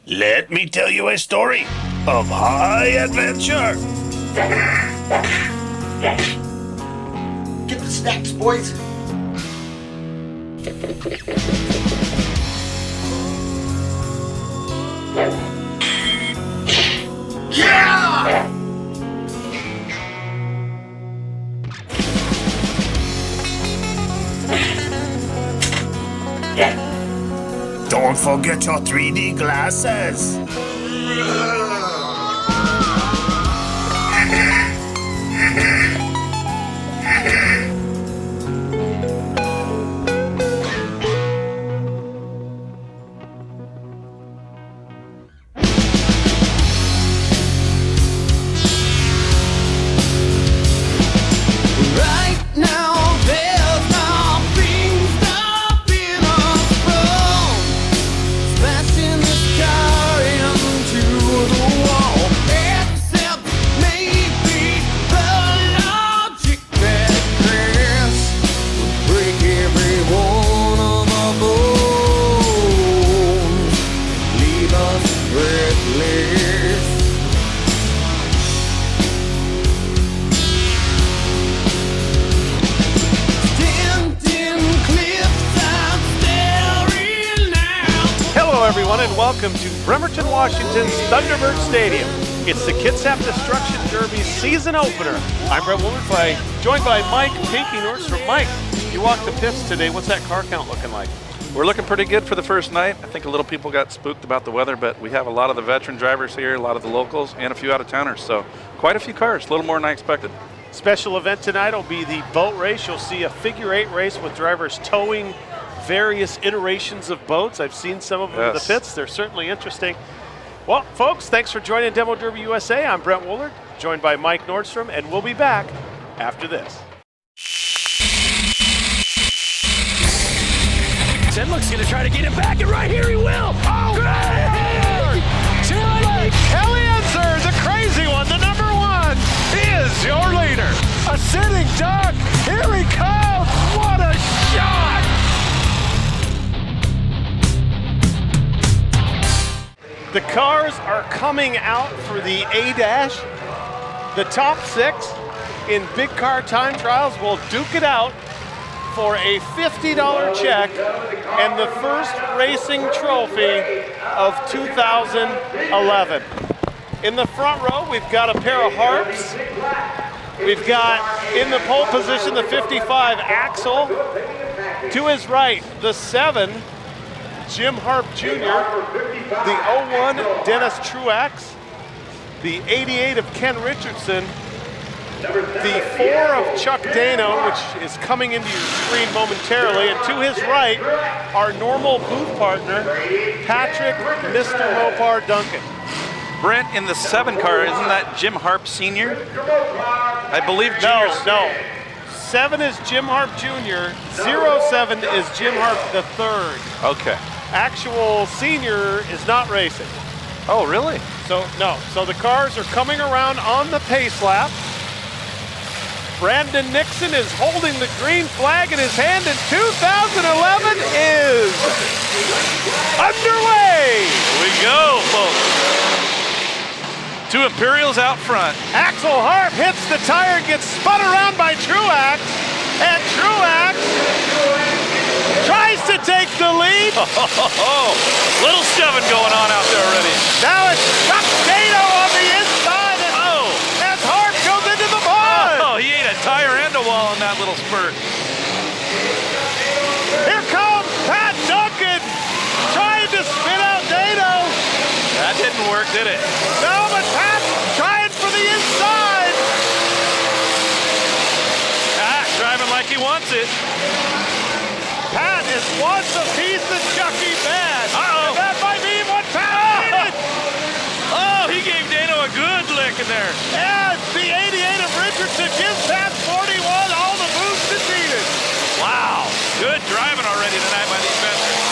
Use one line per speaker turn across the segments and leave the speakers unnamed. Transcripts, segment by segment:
Let me tell you a story of high adventure.
Get the snacks, boys. Yeah!
Don't forget your 3D glasses.
Everyone, and welcome to Bremerton, Washington's Thunderbird Stadium. It's the Kitsap Destruction Derby season opener. I'm Brett Woolard, joined by Mike Pinky Nordstrom. Mike, you walked the pits today. What's that car count looking like?
We're looking pretty good for the first night. I think a little people got spooked about the weather, but we have a lot of the veteran drivers here, a lot of the locals, and a few out-of-towners. So quite a few cars, a little more than I expected.
Special event tonight will be the boat race. You'll see a figure-8 race with drivers towing various iterations of boats. I've seen some of them in the pits. They're certainly interesting. Well, folks, thanks for joining Demo Derby USA. I'm Brent Woolard, joined by Mike Nordstrom, and we'll be back after this.
Sedlick's going to try to get it back, and right here he will. Oh, great!
Kelly Enzer, the crazy one, the number one, is your leader.
A sitting duck. Here he comes. What a shot!
The cars are coming out for the A-Dash. The top 6 in big car time trials will duke it out for a $50 check and the first racing trophy of 2011. In the front row, we've got a pair of Harps. We've got in the pole position the 55 Axel. To his right, the 7, Jim Harp Jr., the 01 Dennis Truax, the 88 of Ken Richardson, the 4 of Chuck Dano, which is coming into your screen momentarily, and to his right, our normal booth partner, Patrick Mr. Mopar Duncan.
Brent, in the 7 car, isn't that Jim Harp Sr.? I believe Junior's...
No. 7 is Jim Harp Jr., 07 is Jim Harp III.
Okay.
Actual senior is not racing.
Oh, really?
So, no. So the cars are coming around on the pace lap. Brandon Nixon is holding the green flag in his hand, and 2011 is underway.
Here we go, folks. 2 Imperials out front.
Axel Harp hits the tire, gets spun around by Truax, and Truax tries to take the lead.
Little shoving going on out there already.
Now it's Chuck Dano on the inside, as Harp goes into the pond.
Oh, he ate a tire and a wall in that little spurt.
Here comes Pat Duncan trying to spin out Dano.
That didn't work, did it?
No, but Pat's trying for the inside.
Driving like he wants it.
Pat is wants a piece of Chucky bad.
Uh-oh.
And that might be what Pat needed.
Oh, he gave Dano a good lick in there.
And the 88 of Richardson gives Pat 41 all the boost it needed.
Wow, good driving already tonight by these veterans.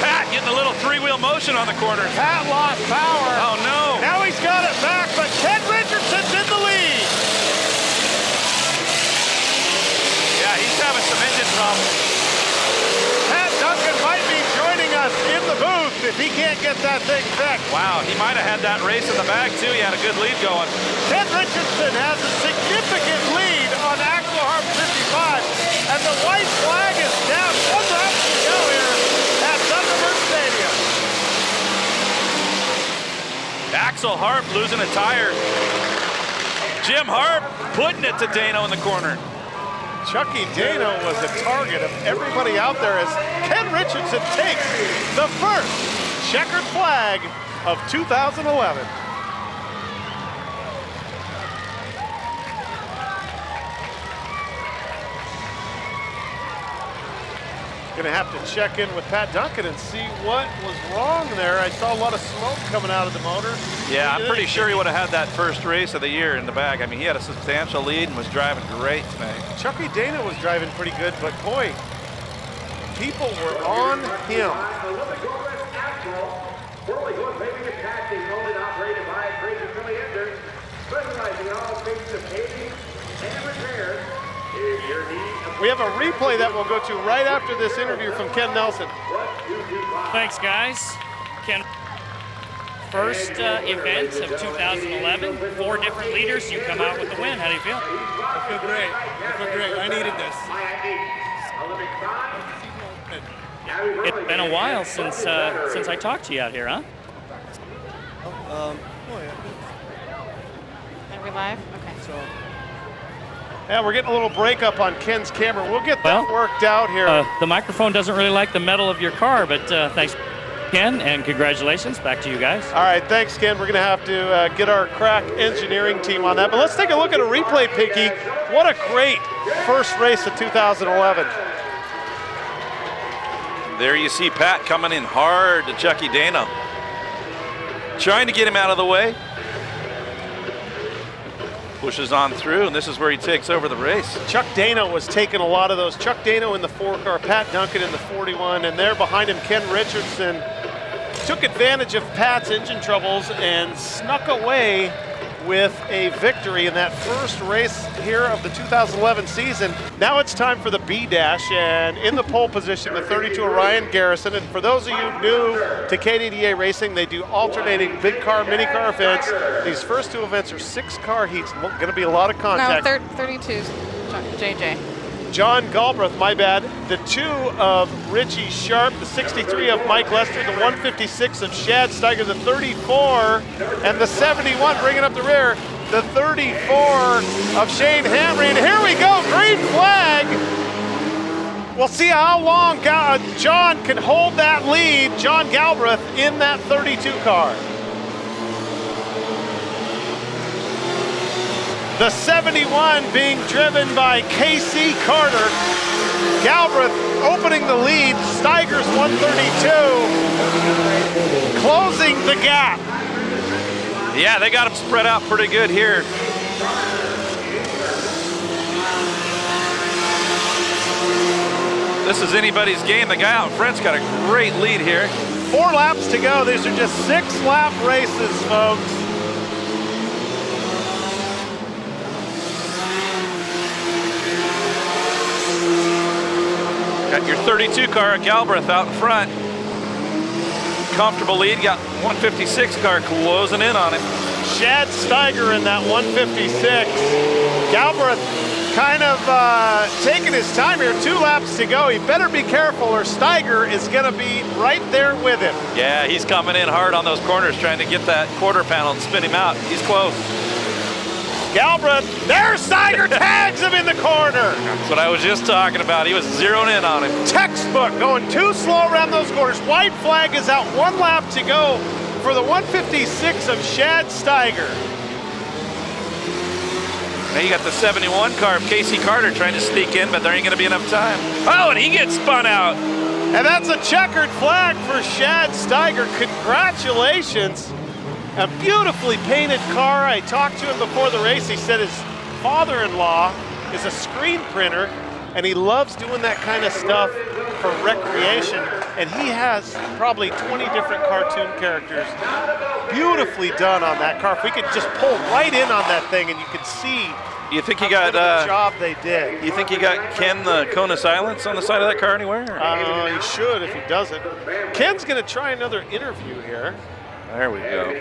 Pat getting a little 3-wheel motion on the corner.
Pat lost power.
Oh, no.
Now he's got it back, but Ken Richardson's in the lead.
Yeah, he's having some engine problems.
Pat Duncan might if he can't get that thing fixed.
Wow, he might have had that race in the bag too. He had a good lead going.
Ken Richardson has a significant lead on Axel Harp 55, and the white flag is down. 1 lap to go here at Thunderbird Stadium.
Axel Harp losing a tire. Jim Harp putting it to Dano in the corner.
Chucky Dano was a target of everybody out there as Ken Richardson takes the first checkered flag of 2011. Gonna have to check in with Pat Duncan and see what was wrong there. I saw a lot of smoke coming out of the motor.
Yeah, I'm pretty sure he would have had that first race of the year in the bag. I mean, he had a substantial lead and was driving great tonight.
Chucky Dana was driving pretty good, but boy, people were on him. We have a replay that we'll go to right after this interview from Ken Nelson.
Thanks, guys. Ken, first event of 2011, 4 different leaders. You come out with the win. How do you feel?
I feel great. I feel great. I needed this.
It's been a while since I talked to you out here, huh?
Oh,
Are we live? Okay.
So,
Yeah, we're getting a little breakup on Ken's camera. We'll get that
Well,
worked out here.
The microphone doesn't really like the metal of your car, but thanks, Ken, and congratulations. Back to you guys.
All right, thanks, Ken. We're going to have to get our crack engineering team on that. But let's take a look at a replay, Pinky. What a great first race of 2011.
There you see Pat coming in hard to Chucky Dana. Trying to get him out of the way. Pushes on through, and this is where he takes over the race.
Chuck Dano was taking a lot of those. Chuck Dano in the 4 car, Pat Duncan in the 41, and there behind him, Ken Richardson took advantage of Pat's engine troubles and snuck away with a victory in that first race here of the 2011 season. Now it's time for the B-Dash, and in the pole position, the 32 Orion Garrison. And for those of you new to KDDA Racing, they do alternating big car, mini car events. These first 2 events are 6-car heats. Going to be a lot of contact.
No, 32's JJ.
John Galbraith, my bad. The 2 of Richie Sharp, the 63 of Mike Lester, the 156 of Shad Steiger, the 34, and the 71 bringing up the rear, the 34 of Shane Hamry. And here we go, green flag. We'll see how long John can hold that lead, John Galbraith, in that 32 car. The 71 being driven by KC Carter. Galbraith opening the lead. Steiger's 132. Closing the gap.
Yeah, they got him spread out pretty good here. This is anybody's game. The guy out in front's got a great lead here.
4 laps to go. These are just 6-lap races, folks.
Got your 32 car at Galbraith out in front. Comfortable lead, got 156 car closing in on him.
Shad Steiger in that 156. Galbraith kind of taking his time here. 2 laps to go. He better be careful or Steiger is going to be right there with him.
Yeah, he's coming in hard on those corners trying to get that quarter panel and spin him out. He's close.
Galbraith, there's Steiger, tags him in the corner.
That's what I was just talking about. He was zeroing in on him.
Textbook, going too slow around those corners. White flag is out, 1 lap to go for the 156 of Shad Steiger.
Now you got the 71 car of Casey Carter trying to sneak in, but there ain't gonna be enough time. Oh, and he gets spun out.
And that's a checkered flag for Shad Steiger. Congratulations. A beautifully painted car. I talked to him before the race. He said his father-in-law is a screen printer and he loves doing that kind of stuff for recreation. And he has probably 20 different cartoon characters beautifully done on that car. If we could just pull right in on that thing and you could see
You think you
how
got?
good of a job they did.
You think you got Ken the Cone of Silence on the side of that car anywhere?
He should if he doesn't. Ken's going to try another interview here.
There we go.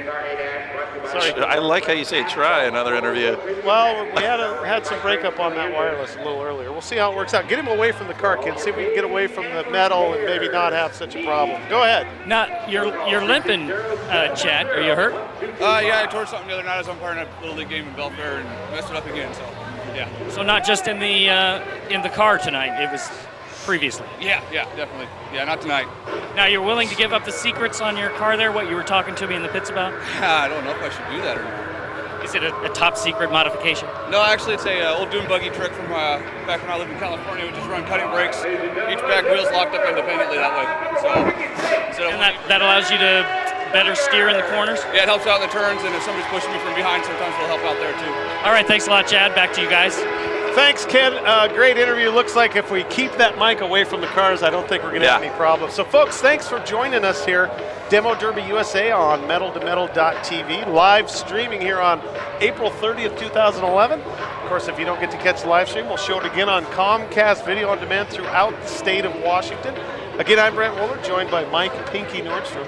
Sorry.
I like how you say try another interview.
Well, we had some breakup on that wireless a little earlier. We'll see how it works out. Get him away from the car, Ken. See if we can get away from the metal and maybe not have such a problem. Go ahead.
Now, you're limping, Chad. Are you hurt?
Yeah, I tore something the other night as I'm playing a Little League game in Belfair and messed it up again, so, yeah.
So not just in the car tonight. It was previously.
Yeah, definitely. Yeah, not tonight.
Now you're willing to give up the secrets on your car there? What you were talking to me in the pits about?
I don't know if I should do that or not.
Is it a top secret modification?
No, actually, it's a old dune buggy trick from back when I lived in California. We just run cutting brakes. Each back wheel's locked up independently that way. So,
And that allows you to better steer in the corners?
Yeah, it helps out in the turns, and if somebody's pushing me from behind, sometimes it'll help out there too.
All right, thanks a lot, Chad. Back to you guys.
Thanks, Ken. Great interview. Looks like if we keep that mic away from the cars, I don't think we're going to have any problems. So, folks, thanks for joining us here. Demo Derby USA on metal2metal.tv. Live streaming here on April 30th, 2011. Of course, if you don't get to catch the live stream, we'll show it again on Comcast Video on Demand throughout the state of Washington. Again, I'm Brent Woolard, joined by Mike Pinky Nordstrom.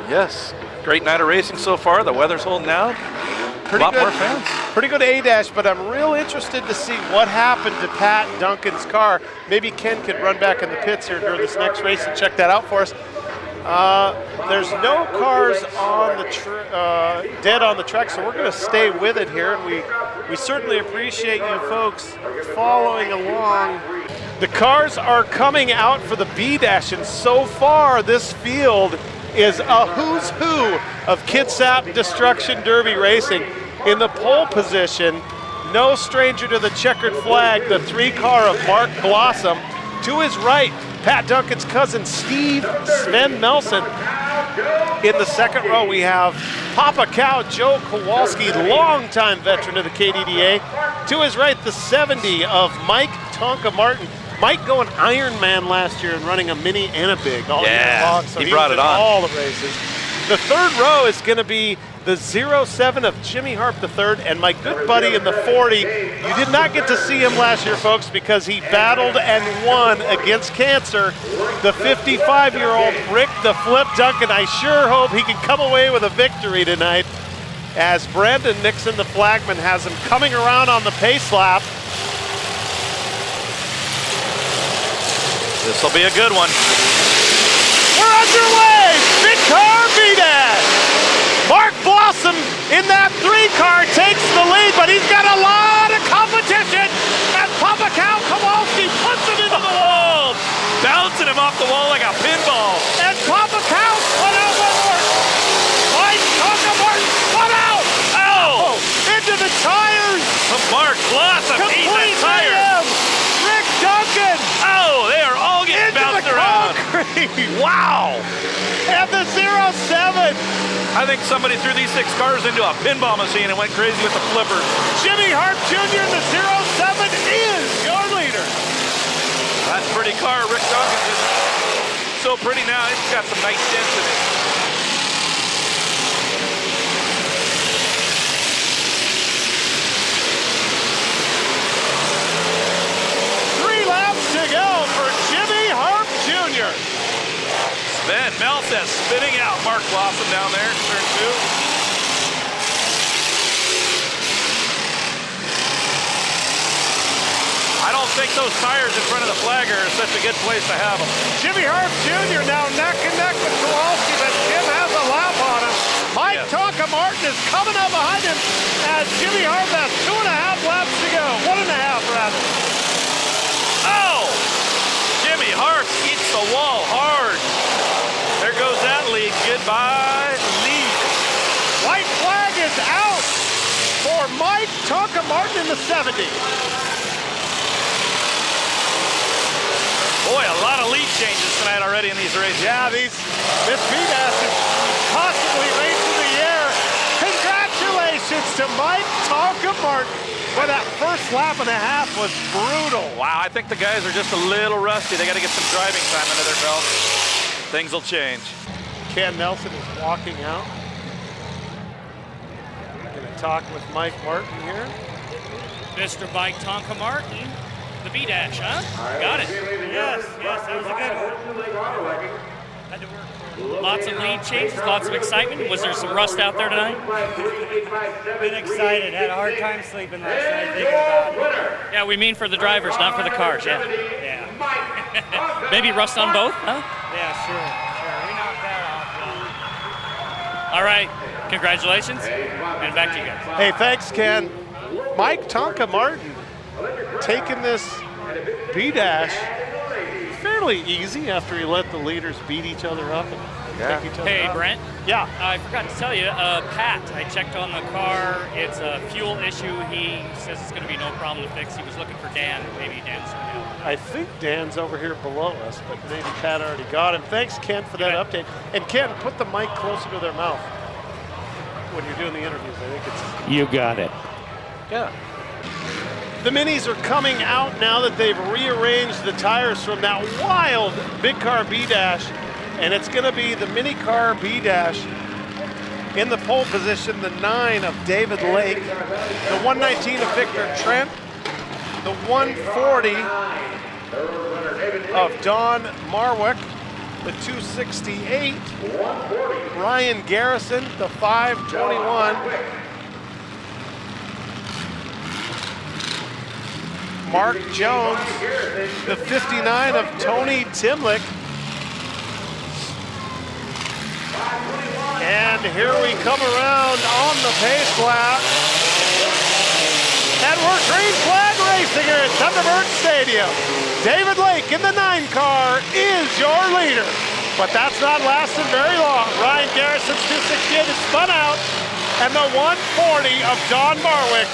Yes, great night of racing so far. The weather's holding out. A lot more fans.
Pretty good A-dash, but I'm real interested to see what happened to Pat Duncan's car. Maybe Ken could run back in the pits here during this next race and check that out for us. There's no cars on the dead on the track, so we're going to stay with it here, and we certainly appreciate you folks following along. The cars are coming out for the B-dash, and so far this field is a who's who of Kitsap Destruction Derby racing. In the pole position, no stranger to the checkered flag, the 3-car of Mark Blossom. To his right, Pat Duncan's cousin, Steve Sven Melson. In the second row, we have Papa Cow Joe Kowalski, longtime veteran of the KDDA. To his right, the 70 of Mike Tonka Martin. Mike going Ironman last year and running a mini and a big all year long. So
he brought it on.
All the races. The third row is going to be the 07 of Jimmy Harp III and my good buddy in the 40. You did not get to see him last year, folks, because he battled and won against cancer. The 55-year-old Rick the Flip Duncan. I sure hope he can come away with a victory tonight, as Brandon Nixon, the flagman, has him coming around on the pace lap.
This will be a good one.
We're underway! Big car B-dash! Mark Blossom in that 3-car takes the lead, but he's got a lot of competition as Papa Cow Kowalski puts it into the wall.
Bouncing him off the wall like a pinball.
And Papa Cow spun out one more. Mike Tonka Martin spun out.
Oh!
Into the tires.
Mark Blossom eating
Complete
the tire.
mayhem. Rick Duncan.
Oh, they are all getting
Into
bounced
the
around.
concrete.
Wow!
And the 07.
I think somebody threw these 6 cars into a pinball machine and went crazy with the flipper.
Jimmy Hart Jr. in the 07 is your leader.
That's a pretty car. Rick Dawkins is so pretty now. It's got some nice dents in it.
To go for Jimmy Harp Jr.
Sven Melson spitting out Mark Blossom down there in turn 2. I don't think those tires in front of the flagger are such a good place to have them.
Jimmy Harp Jr. now neck and neck with Kowalski, but Jim has a lap on him. Mike Tonka Martin is coming up behind him as Jimmy Harp has 2.5 laps to go. 1.5 rather.
Oh! Jimmy Hart eats the wall hard. There goes that lead. Goodbye, lead.
White flag is out for Mike Tonka Martin in the 70.
Boy, a lot of lead changes tonight already in these races.
Yeah, this B-dash is constantly racing the air. Congratulations to Mike Tonka Martin. Boy, that first lap and a half was brutal.
Wow, I think the guys are just a little rusty. They got to get some driving time under their belt. Things will change.
Ken Nelson is walking out. Going to talk with Mike Martin here.
Mr. Bike Tonka Martin, the B-Dash, huh? Got it.
Yes, that was a good one. Had to work for it.
Lots of lead changes, lots of excitement. Was there some rust out there tonight?
Been excited. Had a hard time sleeping last night thinking about it.
Yeah, we mean for the drivers, not for the cars, yeah.
Yeah.
Maybe rust on both, huh?
Yeah, sure. We knocked that off.
All right, congratulations, and back to you guys.
Hey, thanks, Ken. Mike Tonka Martin taking this B-Dash fairly easy after he let the leaders beat each other up and take each other
Hey,
out.
Brent.
Yeah.
I forgot to tell you, Pat, I checked on the car. It's a fuel issue. He says it's going to be no problem to fix. He was looking for Dan. Maybe Dan's going to help.
I think Dan's over here below us, but maybe Pat already got him. Thanks, Ken, for that update. And Ken, put the mic closer to their mouth when you're doing the interviews. I think it's...
You got it.
Yeah. The minis are coming out now that they've rearranged the tires from that wild big car B-Dash, and it's going to be the mini car B-Dash in the pole position, the 9 of David Lake, the 119 of Victor Trent, the 140 of Don Marwick, the 268 Ryan Garrison, the 521 Mark Jones, the 59 of Tony Timlick. And here we come around on the pace lap. And we're green flag racing here at Thunderbird Stadium. David Lake in the 9 car is your leader. But that's not lasting very long. Ryan Garrison's 268 is spun out. And the 140 of Don Marwick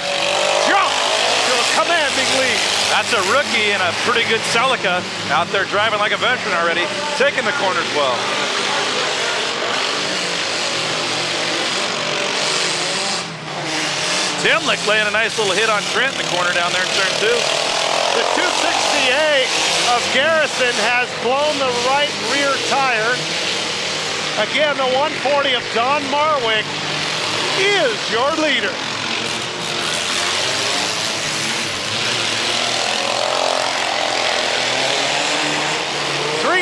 jumps to a commanding lead.
That's a rookie and a pretty good Celica out there driving like a veteran already, taking the corners well. Timlick laying a nice little hit on Trent in the corner down there in turn 2.
The 268 of Garrison has blown the right rear tire. Again, the 140 of Don Marwick is your leader.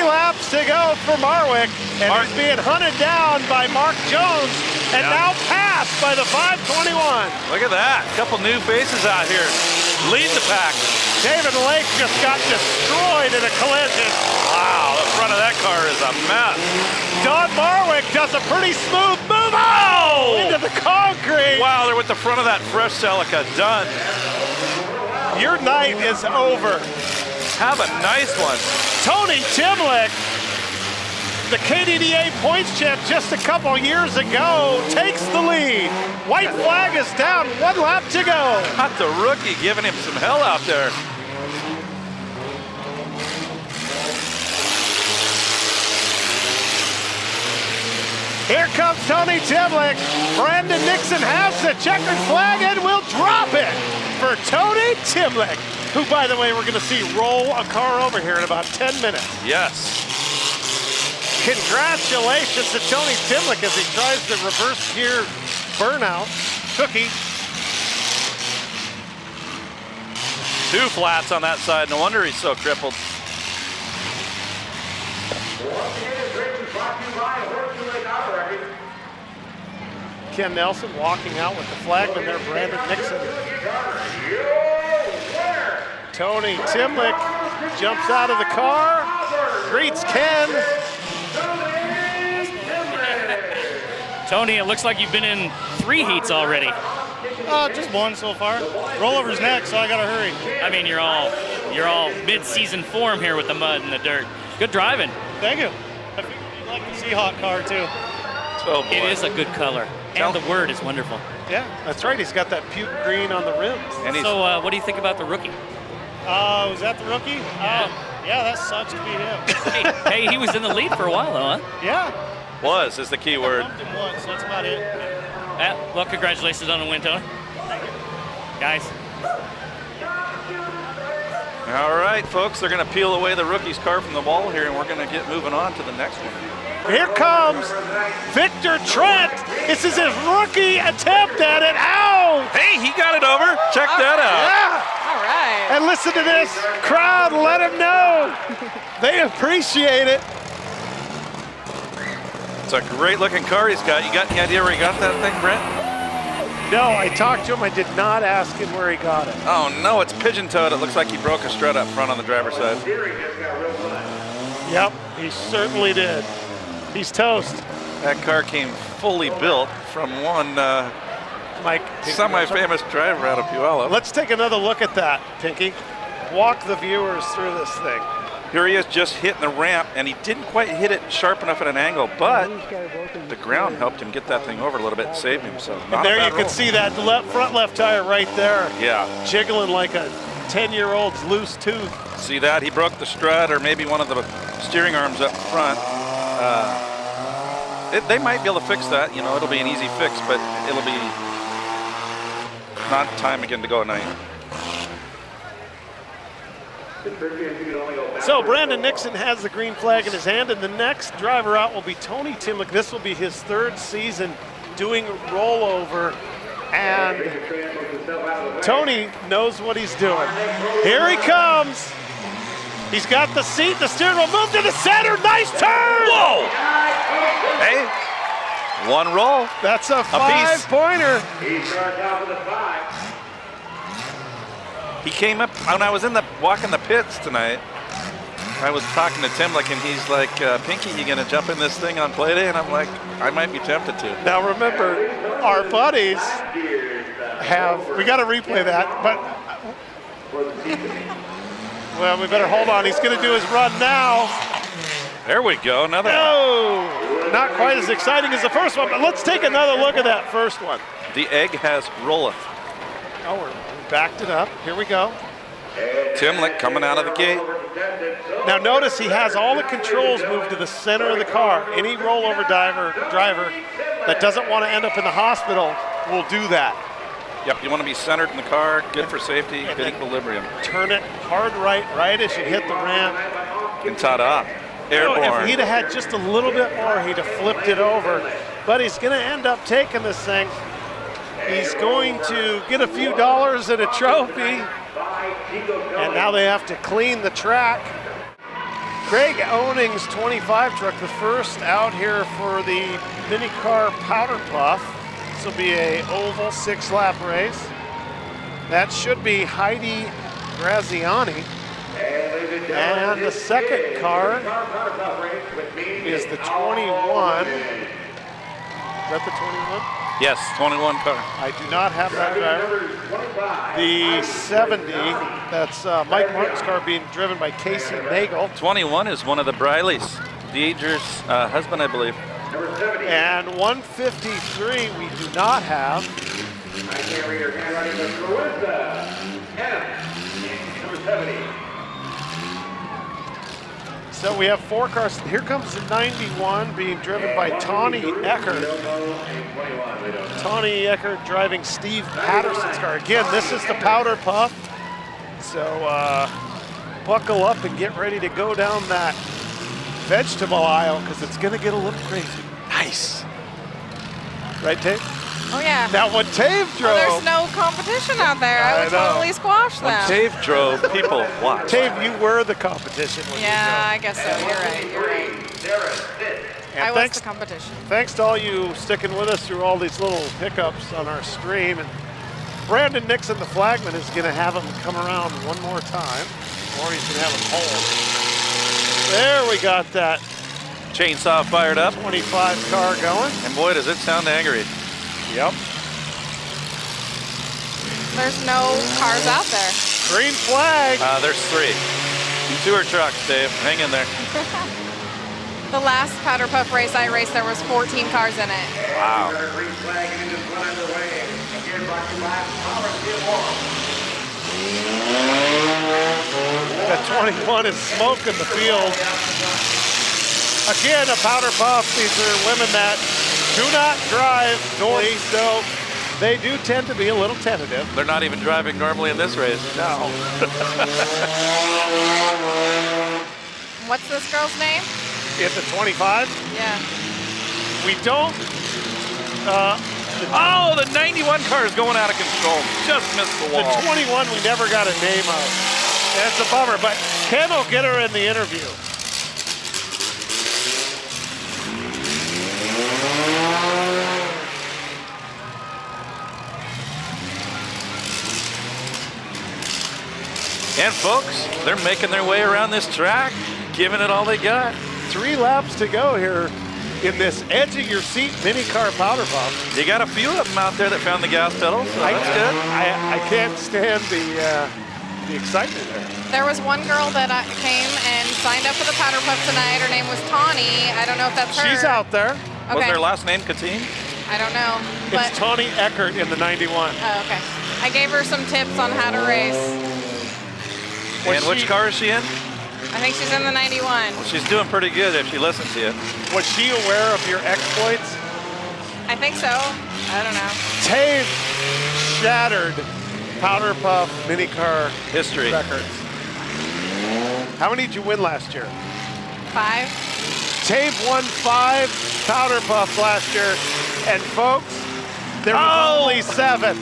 Laps to go for Marwick, and he's being hunted down by Mark Jones, and now passed by the 521.
Look at that, a couple new faces out here, lead the pack.
David Lake just got destroyed in a collision.
Wow, the front of that car is a mess.
Don Marwick does a pretty smooth move into the concrete.
Wow, they're with the front of that fresh Celica, done.
Your night is over.
Have a nice one.
Tony Timlick, the KDDA points champ just a couple years ago, takes the lead. White flag is down, 1 lap to go.
Got the rookie giving him some hell out there.
Here comes Tony Timlick. Brandon Nixon has the checkered flag and will drop it for Tony Timlick, who, by the way, we're going to see roll a car over here in about 10 minutes.
Yes.
Congratulations to Tony Timlick as he tries the reverse gear burnout. Cookie.
2 flats on that side. No wonder he's so crippled.
Ken Nelson walking out with the flagman there, Brandon Nixon. Tony Timlick jumps out of the car, greets Ken.
Tony, it looks like you've been in 3 heats already.
Just 1 so far. Rollover's next, so I gotta hurry.
I mean, you're all mid-season form here with the mud and the dirt. Good driving.
Thank you. I figured you'd like the Seahawk car too.
Oh boy.
It is a good color, and the word is wonderful.
Yeah, that's right. He's got that puke green on the rims.
And
So, what do you think about the rookie?
Was that the rookie?
Yeah.
Yeah, that sucks to be him.
hey, he was in the lead for a while, though, huh?
Yeah.
Was is the key word.
I bumped him once, that's about it.
Well, congratulations on the win, Tony. Guys.
All right, folks, they're going to peel away the rookie's car from the wall here, and we're going to get moving on to the next one.
Here comes Victor Trent. This is his rookie attempt at it. Ow!
Hey, he got it over. Check that out.
Yeah!
All right.
And listen to this. Crowd, let him know. They appreciate it.
It's a great-looking car he's got. You got any idea where he got that thing, Brent?
No, I talked to him. I did not ask him where he got it.
Oh, no, it's pigeon-toed. It looks like he broke a strut up front on the driver's side.
Yep, he certainly did. He's toast.
That car came fully built from one
Mike,
semi-famous driver out of Puyallup.
let's take another look at that, Pinky. Walk the viewers through this thing.
Here he is just hitting the ramp, and he didn't quite hit it sharp enough at an angle, but the ground helped him get that thing over a little bit and saved him. So
And there you can see that front left tire right there.
Yeah.
Jiggling like a 10-year-old's loose tooth.
See that? He broke the strut or maybe one of the steering arms up front. They might be able to fix that. You know, it'll be an easy fix, but it'll be not time again to go at night.
So Brandon Nixon has the green flag in his hand, and the next driver out will be Tony Timlick. This will be his third season doing rollover, and Tony knows what he's doing. Here he comes. He's got the seat, the steering wheel, move to the center, nice turn!
Whoa! Hey, one roll.
That's a
piece.
5-pointer.
He came up when I was walking the pits tonight. I was talking to Timlick, and he's like, Pinky, you gonna jump in this thing on play day? And I'm like, I might be tempted to.
Now remember, our buddies we got to replay that, but well, we better hold on. He's gonna do his run now.
There we go, another one.
No, not quite as exciting as the first one, but let's take another look at that first one.
The egg has rolleth.
Oh, we backed it up. Here we go.
Timlick coming out of the gate.
Now notice he has all the controls moved to the center of the car. Any rollover driver that doesn't want to end up in the hospital will do that.
Yep, you want to be centered in the car, good for safety, good equilibrium.
Turn it hard right as you hit the ramp.
And ta-da, airborne.
If he'd have had just a little bit more, he'd have flipped it over. But he's going to end up taking this thing. He's going to get a few dollars and a trophy. And now they have to clean the track. Craig Owning's 25 truck, the first out here for the mini car powder puff. This will be a oval 6-lap race. That should be Heidi Graziani. And the second car is the 21. Is that the 21?
Yes, 21 car.
I do not have that driver. The 70, that's Mike Martin's car being driven by Casey Nagel.
21 is one of the Brileys, Deidre's husband, I believe.
And 153 we do not have. So we have 4 cars. Here comes the 91 being driven by Tawny Eckert. Tawny Eckert driving Steve Patterson's car. Again, this is the powder puff. So buckle up and get ready to go down that vegetable aisle because it's going to get a little crazy.
Nice.
Right, Dave?
Oh, yeah.
Now, when Dave drove...
Well, there's no competition out there. I would totally squash them.
When Dave drove, people watched.
Dave, you were the competition when you
Yeah, I guess so. You're right.
And
I was the competition.
Thanks to all you sticking with us through all these little hiccups on our stream. And Brandon Nixon, the flagman, is going to have him come around one more time, or he's going to have him hold. There we got that
Chainsaw fired up.
25 car going.
And boy, does it sound angry.
Yep.
There's no cars out there.
Green flag.
There's 3. 2 are trucks, Dave. Hang in there.
The last powder puff race I raced, there was 14 cars in it.
Wow.
That 21 is smoking the field. Again, a powder puff. These are women that do not drive north. So They do tend to be a little tentative.
They're not even driving normally in this race.
No.
What's this girl's name?
In the 25,
Yeah.
we don't.
Oh, the 91 car is going out of control. Just missed the
The
wall.
21 we never got a name of. That's a bummer, but Ken will get her in the interview.
And folks, they're making their way around this track, giving it all they got.
3 laps to go here in this edge of your seat mini car powder puff.
You got a few of them out there that found the gas pedal, so that's good.
I can't stand the excitement there.
There was one girl that came and signed up for the powder puff tonight. Her name was Tawny. I don't know if that's her.
She's out there.
Okay.
Was their last name Katine?
I don't know. But,
It's Tawny Eckert in the 91.
oh, okay. I gave her some tips on how to race.
And which car is she in?
I think she's in the 91.
Well, she's doing pretty good if she listens to you.
Was she aware of your exploits?
I think so. I don't know.
Tave shattered powder puff mini car
History.
records. How many did you win last year?
5.
Tave won 5 powder puffs last year, and folks, there was only 7.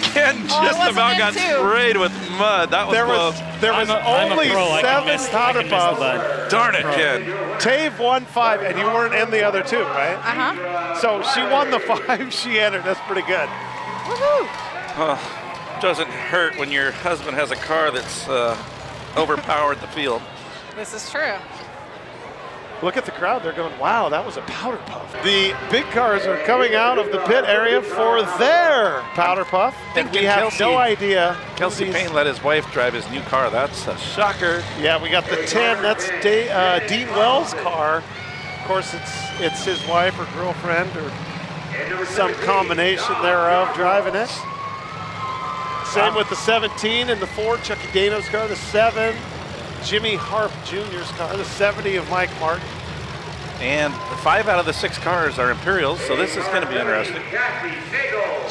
Ken
Oh, it
just
wasn't
about
in
got
2.
sprayed with mud. That was
There
close.
was only 7 powder puffs.
Darn it, Ken.
Tave won 5, and you weren't in the other 2, right?
Uh-huh.
So she won the 5 she entered. That's pretty good.
Woohoo!
Doesn't hurt when your husband has a car that's overpowered the field.
This is true.
Look at the crowd. They're going, wow, that was a powder puff. The big cars are coming out of the pit area for their powder puff. And we have no idea.
Kelsey Payne let his wife drive his new car. That's a shocker.
Yeah, we got the 10. That's Dean Wells' car. Of course, it's his wife or girlfriend or some combination thereof driving it. Same with the 17 and the 4, Chucky Dano's car, the 7. Jimmy Harp Jr.'s car, the 70 of Mike Martin.
And 5 out of the 6 cars are Imperials, so this is going to be interesting.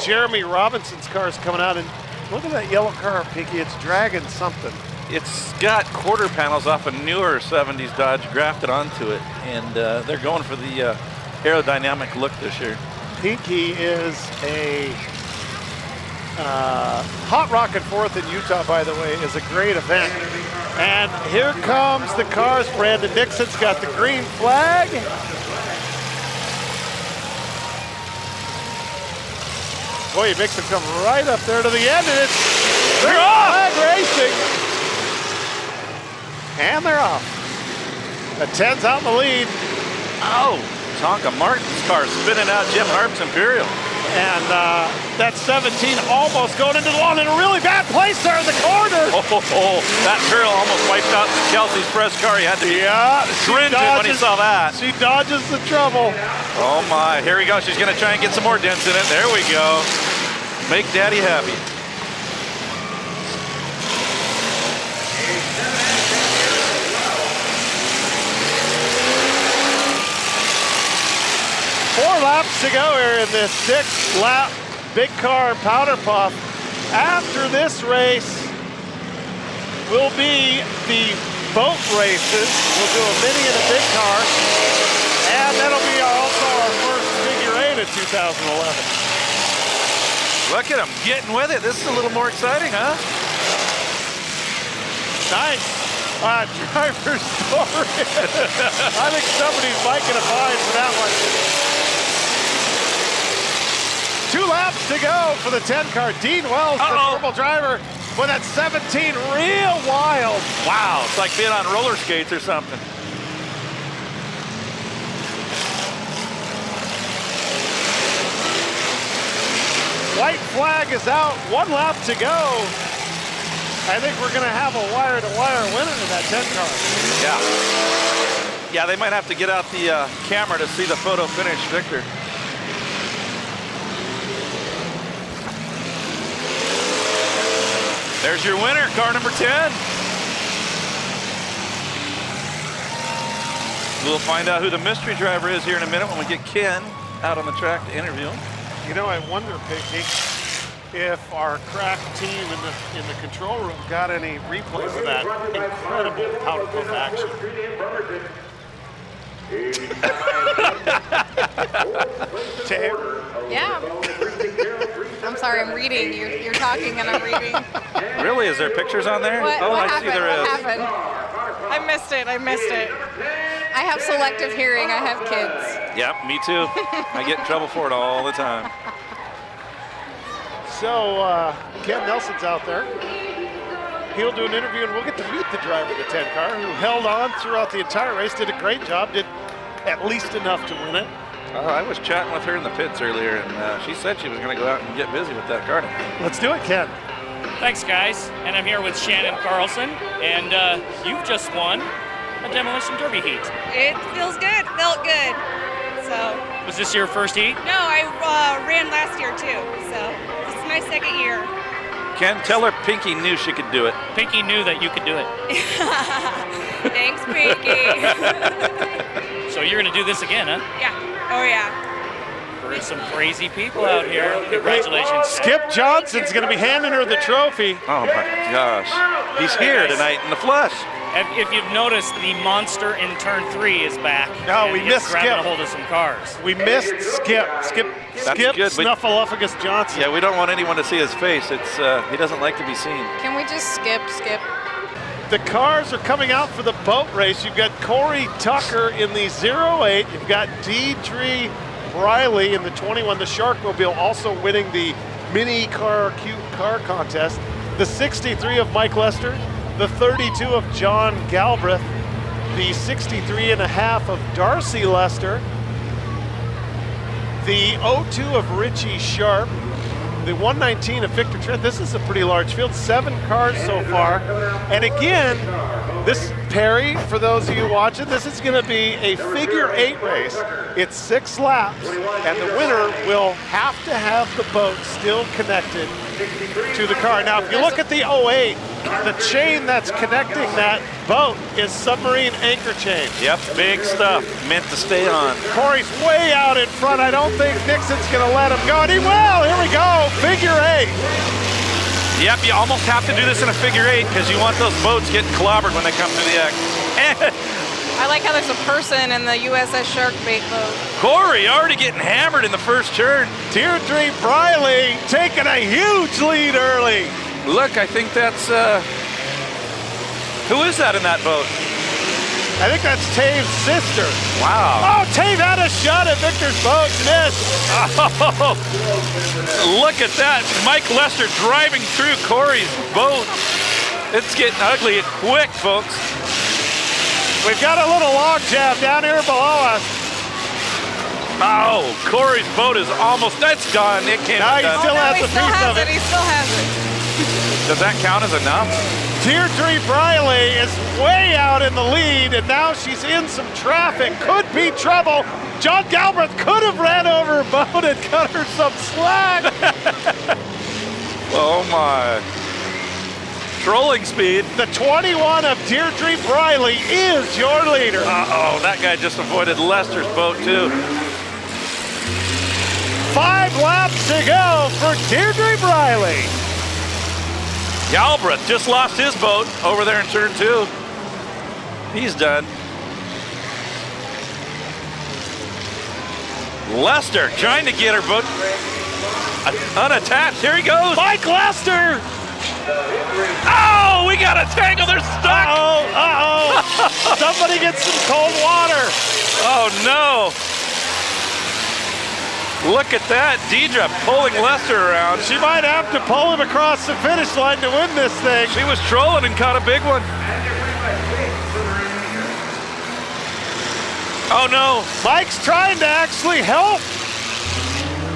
Jeremy Robinson's car is coming out, and look at that yellow car, Pinky. It's dragging something.
It's got quarter panels off a newer 70s Dodge grafted onto it, and they're going for the aerodynamic look this year.
Pinky is a Hot Rocket 4th in Utah, by the way, is a great event. And here comes the cars. Brandon Dixon's got the green flag. Boy, he makes them come right up there to the end, and it's green flag racing. And they're off. The 10's out in the lead.
Oh, Tonka Martin's car spinning out Jim Harp's Imperial.
And that 17 almost going into the lawn in a really bad place there in the corner.
Oh, that turtle almost wiped out Kelsey's fresh car. He had to be cringing when he saw that.
She dodges the trouble.
Oh my, here we go. She's gonna try and get some more dents in it. There we go. Make daddy happy.
Four laps to go here in this 6-lap big car powder puff. After this race will be the boat races. We'll do a mini and a big car. And that'll be also our first figure 8 of 2011.
Look at him getting with it. This is a little more exciting, huh?
Nice. Driver's story. I think somebody's making a fine for that one. 2 laps to go for the 10 car. Dean Wells, the purple driver, with that 17 real wild.
Wow, it's like being on roller skates or something.
White flag is out. 1 lap to go. I think we're going to have a wire-to-wire winner in that 10 car.
Yeah, they might have to get out the camera to see the photo finish, Victor. There's your winner, car number 10. We'll find out who the mystery driver is here in a minute when we get Ken out on the track to interview him.
You know, I wonder, Pinky, if our crack team in the control room got any replays of that incredible powder puff action. Dave?
Yeah. I'm sorry, I'm reading. You're talking and I'm reading.
Really? Is there pictures on there?
What
I
happened?
see there
What
is.
happened? I missed it. I have selective hearing. I have kids.
Yep, me too. I get in trouble for it all the time.
So Ken Nelson's out there. He'll do an interview and we'll get to meet the driver of the 10 car who held on throughout the entire race, did a great job, did at least enough to win it.
I was chatting with her in the pits earlier, and she said she was going to go out and get busy with that car.
Let's do it, Ken.
Thanks, guys. And I'm here with Shannon Carlson, and you've just won a Demolition Derby heat.
It feels good. Felt good. So.
Was this your first heat?
No, I ran last year too. So this is my second year.
Ken, tell her Pinky knew she could do it.
Pinky knew that you could do it.
Thanks, Pinky.
So you're going to do this again, huh?
Yeah. Oh, yeah.
There's some crazy people out here. Congratulations.
Skip Johnson's going to be handing her the trophy.
Oh, my gosh. He's here tonight in the flesh.
If you've noticed, the monster in turn 3 is back.
No, we missed
grabbing
Skip.
a hold of some cars.
We missed Skip. Skip
good.
Snuffleupagus Johnson.
Yeah, we don't want anyone to see his face. It's he doesn't like to be seen.
Can we just skip?
The cars are coming out for the boat race. You've got Corey Tucker in the 08. You've got Deidre Briley in the 21, the Sharkmobile, also winning the mini car cute car contest. The 63 of Mike Lester, the 32 of John Galbraith, the 63.5 of Darcy Lester, the 02 of Richie Sharp, the 119 of Victor Trent. This is a pretty large field, 7 cars so far. And again, this, Perry, for those of you watching, this is gonna be a figure 8 race. It's 6 laps, and the winner will have to have the boat still connected to the car. Now, if you look at the 08, the chain that's connecting that boat is submarine anchor chain.
Yep, big stuff, meant to stay on.
Corey's way out in front. I don't think Nixon's gonna let him go, and he will. Here we go, figure 8.
Yep, you almost have to do this in a figure 8 because you want those boats getting clobbered when they come to the X.
I like how there's a person in the USS Sharkbait boat.
Corey already getting hammered in the first turn.
Deirdre Briley taking a huge lead early.
Look, I think that's, who is that in that boat?
I think that's Tave's sister.
Wow.
Oh, Tave had a shot at Victor's boat, missed.
Oh, look at that. Mike Lester driving through Corey's boat. It's getting ugly and quick, folks.
We've got a little log jam down here below us.
Oh, Corey's boat is almost, that's gone. It can't
No,
be
he
done.
still has a piece of it.
He still has it.
Does that count as enough?
Deirdre Briley is way out in the lead, and now she's in some traffic. Could be trouble. John Galbraith could have ran over her boat and cut her some slack.
Oh my. Trolling speed.
The 21 of Deirdre Briley is your leader.
Uh-oh, that guy just avoided Lester's boat too.
5 laps to go for Deirdre Briley.
Galbraith just lost his boat over there in turn 2. He's done. Lester trying to get her boat unattached. Here he goes.
Mike Lester.
Oh, we got a tangle. They're stuck.
Uh-oh. Somebody get some cold water.
Oh, no. Look at that. Deidre pulling Lester around.
She might have to pull him across the finish line to win this thing.
She was trolling and caught a big one. Oh, no.
Mike's trying to actually help.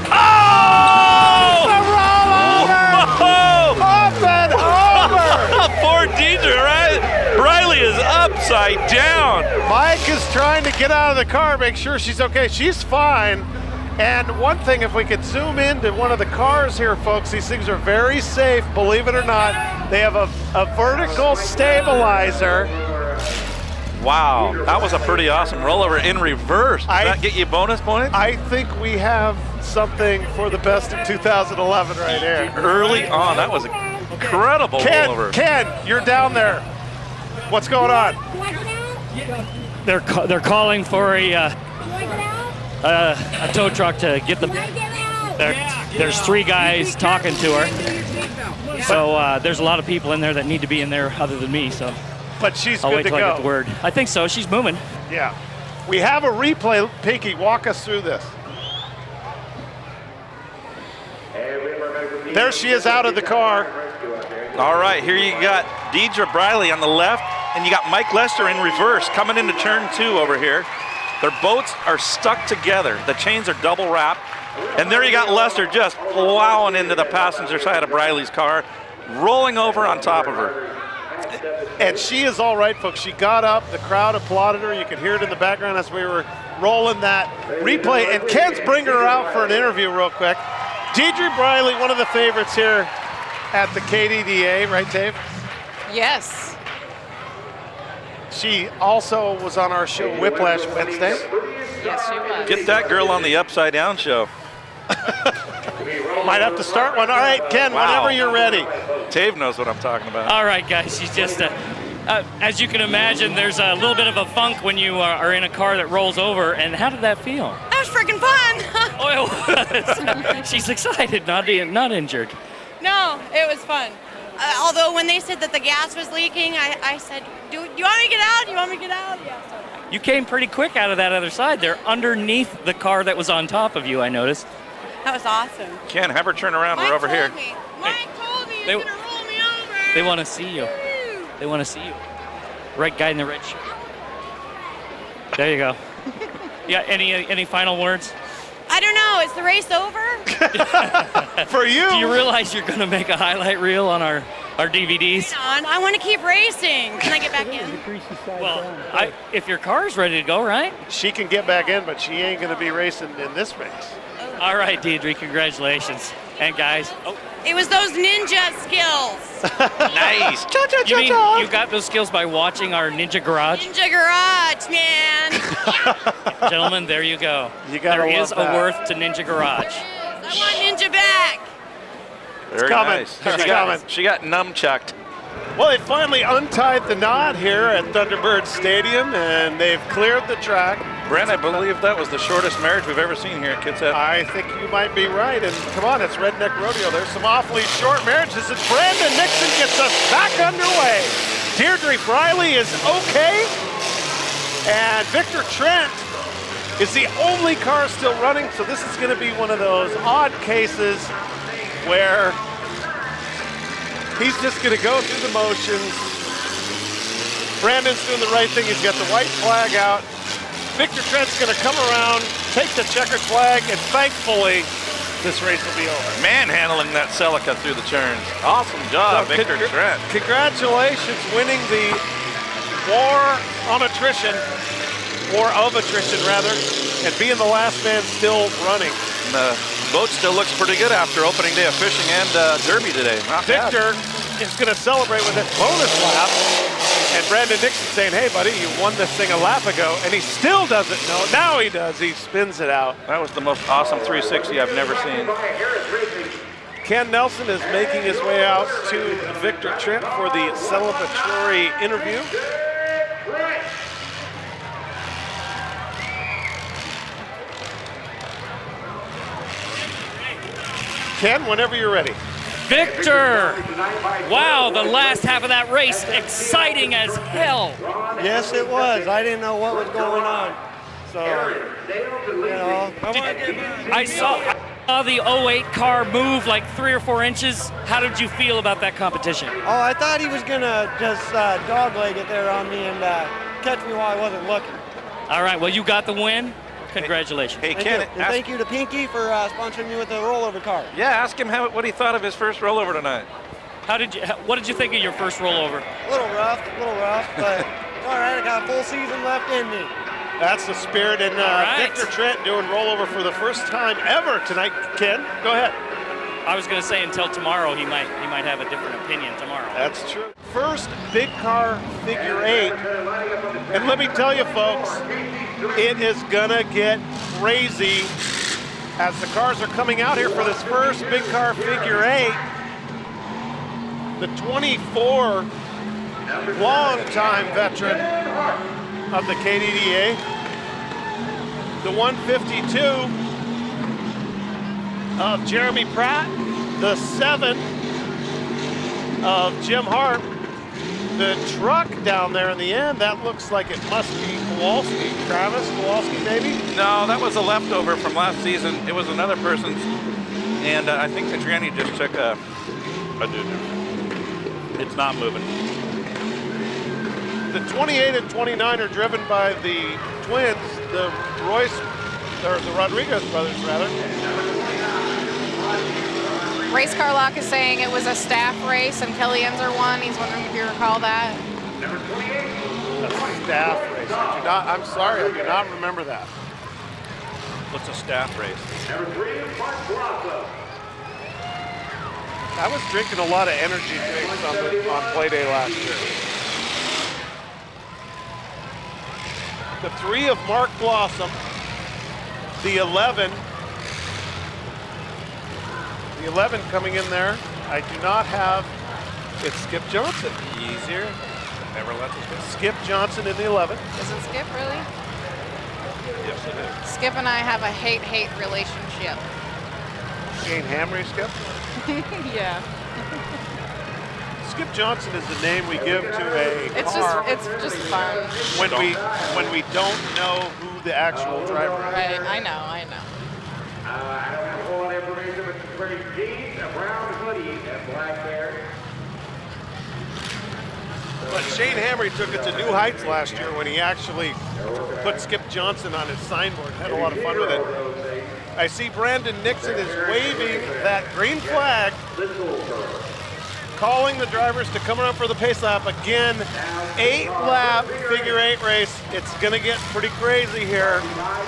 Oh!
The rollover!
Whoa!
Up and over!
Poor Deidre, right? Briley is upside down.
Mike is trying to get out of the car, make sure she's okay. She's fine. And one thing, if we could zoom into one of the cars here, folks, these things are very safe, believe it or not. They have a vertical stabilizer.
Wow, that was a pretty awesome rollover in reverse. Does that get you bonus points?
I think we have something for the best of 2011 right here.
Early on, that was an incredible rollover.
Ken, you're down there. What's going on?
They're calling for a tow truck to get them. There's 3 guys talking to her. So there's a lot of people in there that need to be in there other than me. So,
but she's
I'll
good
wait
to
till
go.
I get the word. I think so. She's moving.
Yeah. We have a replay. Pinky, walk us through this. There she is out of the car.
All right, here you got Deidre Briley on the left, and you got Mike Lester in reverse coming into turn 2 over here. Their boats are stuck together. The chains are double wrapped. And there you got Lester just plowing into the passenger side of Briley's car, rolling over on top of her.
And she is all right, folks. She got up. The crowd applauded her. You could hear it in the background as we were rolling that replay. And Ken's bringing her out for an interview real quick. Deidre Briley, one of the favorites here at the KDDA, right, Dave?
Yes.
She also was on our show Whiplash Wednesday.
Yes, she was.
Get that girl on the Upside Down show.
Might have to start one. All right, Ken, whenever you're ready.
Dave knows what I'm talking about.
All right, guys. She's just as you can imagine, there's a little bit of a funk when you are in a car that rolls over. And how did that feel?
That was freaking fun.
Oh, it was. She's excited, not injured.
No, it was fun. Although when they said that the gas was leaking, I said, do you want me to get out? Do you want me to get out? Yeah. So.
You came pretty quick out of that other side. They're underneath the car that was on top of you, I noticed.
That was awesome.
Ken, have her turn around. We're over here.
Mike told me he's going to roll me over.
They want to see you. They want to see you. Right guy in the red shirt. There you go. Yeah, any final words?
I don't know. Is the race over?
For you.
Do you realize you're going to make a highlight reel on our DVDs?
Hang on. I want to keep racing. Can I get back in?
Well, if your car's ready to go, right?
She can get back in, but she ain't going to be racing in this race.
All right, Deidre, congratulations. And guys. Oh.
It was those ninja skills.
Nice.
You mean you got those skills by watching our Ninja Garage?
Ninja Garage, man.
Gentlemen, there you go.
There
is a worth to Ninja Garage.
I want Ninja back.
Very
coming.
nice.
It's coming.
She got nunchucked.
Well, they finally untied the knot here at Thunderbird Stadium, and they've cleared the track.
Brent, I believe that was the shortest marriage we've ever seen here at Kitsap.
I think you might be right. And come on, it's Redneck Rodeo. There's some awfully short marriages. As Brandon Nixon gets us back underway. Deirdre Briley is okay. And Victor Trent is the only car still running. So this is going to be one of those odd cases where he's just going to go through the motions. Brandon's doing the right thing. He's got the white flag out. Victor Trent's going to come around, take the checkered flag, and thankfully, this race will be over.
Manhandling that Celica through the turns. Awesome job, Victor Trent.
Congratulations, winning the war of attrition, and being the last man still running.
And the boat still looks pretty good after opening day of fishing and derby today.
Victor is going to celebrate with a bonus lap. And Brandon Nixon saying, hey, buddy, you won this thing a lap ago. And he still doesn't know. Now he does. He spins it out.
That was the most awesome 360 I've never seen.
Ken Nelson is making his way out to Victor Trent for the celebratory interview. Ken, whenever you're ready.
Victor! Wow, the last half of that race, exciting as hell.
Yes, it was. I didn't know what was going on. So,
I saw the 08 car move like 3 or 4 inches. How did you feel about that competition?
Oh, I thought he was going to just dogleg it there on me and catch me while I wasn't looking.
All right, well, you got the win. Congratulations.
Hey,
Thank
Ken.
you. And thank you to Pinky for sponsoring me with the rollover car.
Yeah, ask him what he thought of his first rollover tonight.
What did you think of your first rollover?
A little rough, but it's all right. I got a full season left in me.
That's the spirit. And
right.
Victor Trent doing rollover for the first time ever tonight. Ken, go ahead.
I was going to say until tomorrow, he might have a different opinion tomorrow.
That's true. First big car figure 8. And let me tell you, folks, it is going to get crazy as the cars are coming out here for this first big car figure 8. The 24 long-time veteran of the KDDA. The 152 of Jeremy Pratt. The 7 of Jim Harp. The truck down there in the end, that looks like it must be Kowalski. Travis Kowalski, maybe?
No, that was a leftover from last season. It was another person's, and I think the tranny just took a doo-doo. It's not moving.
The 28 and 29 are driven by the twins, the Rodriguez brothers, rather.
Race Car Lock is saying it was a staff race and Kelly Enzer won. He's wondering if you recall that.
A staff race. I'm sorry, I do not remember that.
What's a staff race?
I was drinking a lot of energy drinks on play day last year. The 3 of Mark Blossom. The 11. The 11 coming in there. I do not have, it's Skip Johnson.
Easier. Never lets us go.
Skip Johnson in the 11.
Is it Skip, really?
Yes, it is.
Skip and I have a hate-hate relationship.
Shane Hamry, Skip?
Yeah.
Skip Johnson is the name we give to a car.
It's just fun.
When we don't know who the actual driver is.
Right, I know.
But Shane Hamry took it to new heights last year when he actually put Skip Johnson on his signboard. Had a lot of fun with it. I see Brandon Nixon is waving that green flag, calling the drivers to come around for the pace lap. Again, 8-lap figure 8 race. It's going to get pretty crazy here.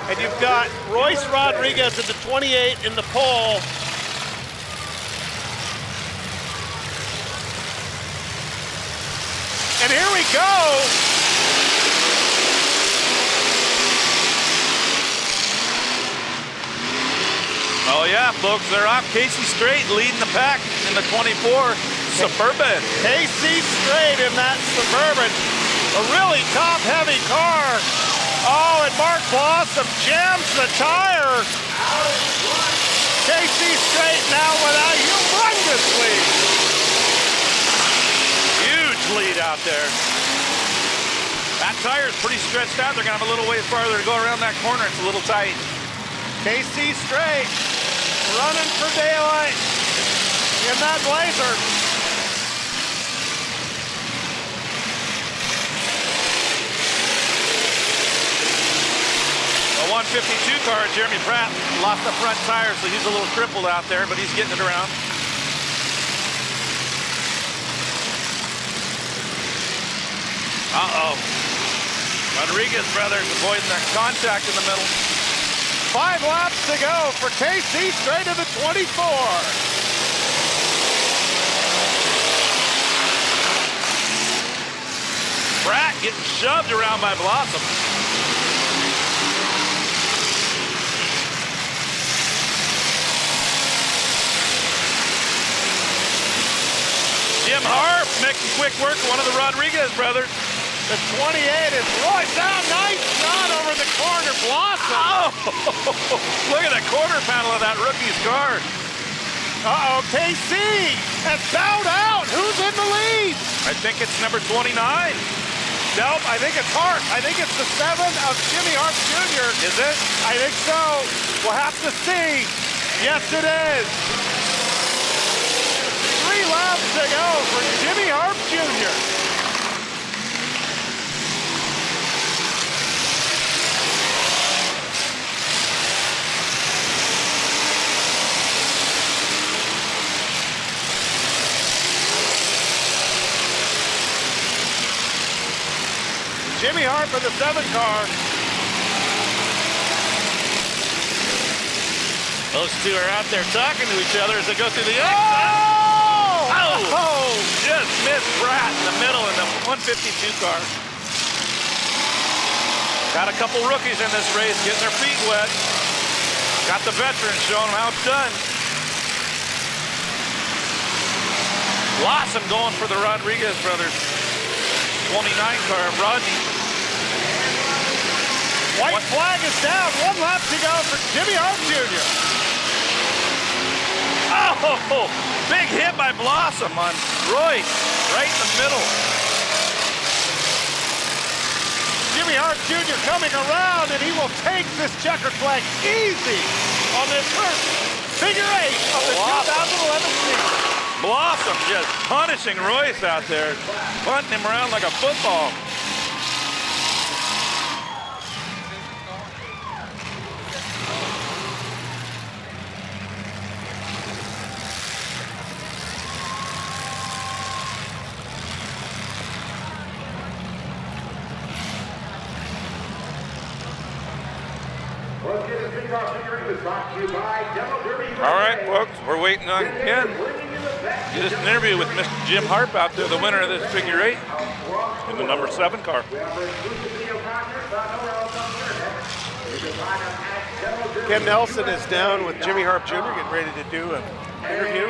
And you've got Royce Rodriguez at the 28 in the pole. And here we go.
Oh yeah, folks, they're off. Casey Strait leading the pack in the 24 Suburban.
Casey Strait in that Suburban. A really top-heavy car. Oh, and Mark Blossom jams the tire. Casey Strait now with a humongous lead.
Huge lead out there. That tire's pretty stretched out. They're gonna have a little ways farther to go around that corner. It's a little tight.
Casey Strait running for daylight in that Blazer.
The 152 car, Jeremy Pratt, lost the front tire, so he's a little crippled out there, but he's getting it around. Uh-oh. Rodriguez brothers avoiding that contact in the middle.
5 laps to go for KC Strait to the 24.
Pratt getting shoved around by Blossom. Jim Harp making quick work, one of the Rodriguez brothers.
The 28 is Royce out. Nice shot over the corner. Blossom.
Oh, look at the quarter panel of that rookie's car.
Uh-oh, KC has bowed out. Who's in the lead?
I think it's number 29.
Nope, I think it's Hart. I think it's the 7 of Jimmy Hart Jr.
Is it?
I think so. We'll have to see. Yes, it is. 3 laps to go for Jimmy Hart Jr. Jimmy Hart for the 7 car.
Those two are out there talking to each other as they go through the exit.
Oh!
Just missed Pratt in the middle in the 152 car. Got a couple rookies in this race getting their feet wet. Got the veterans showing them how it's done. Blossom going for the Rodriguez brothers. 29 car, Rodney.
White flag is down. 1 lap to go for Jimmy Hart Jr.
Oh, big hit by Blossom on Royce, right in the middle.
Jimmy Hart Jr. coming around, and he will take this checkered flag easy on this first figure 8 of the 2011 season.
Blossom just punishing Royce out there, punting him around like a football. All right, folks, we're waiting on Ken. Just an interview with Mr. Jim Harp out there, the winner of this figure 8 in the number 7 car.
Ken Nelson is down with Jimmy Harp Jr. getting ready to do an interview.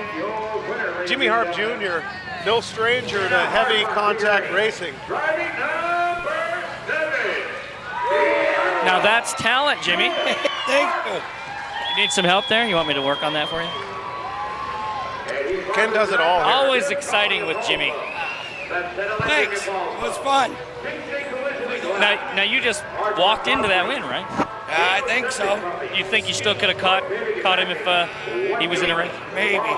Jimmy Harp Jr., no stranger to heavy contact racing.
Now that's talent, Jimmy.
Thank you.
You need some help there? You want me to work on that for you?
Ken does it all here.
Always exciting with Jimmy.
Thanks. It was fun.
Now you just walked into that win, right?
I think so.
You think you still could have caught him if he was in a race?
Maybe.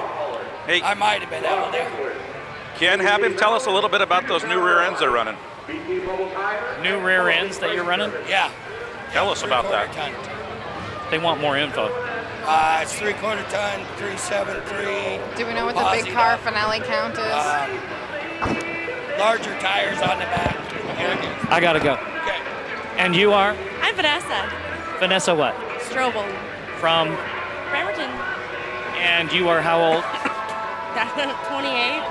Hey,
I might have been able to.
Ken, have him tell us a little bit about those new rear ends they're running.
New rear ends that you're running?
Yeah.
Tell us about that.
Ton.
They want more info.
It's 3/4 ton, 373.
Do we know what the big car finale count is?
Larger tires on the back.
I gotta go.
Okay.
And you are?
I'm Vanessa
Vanessa what?
Strobel.
From?
Bremerton.
And you are how old?
28.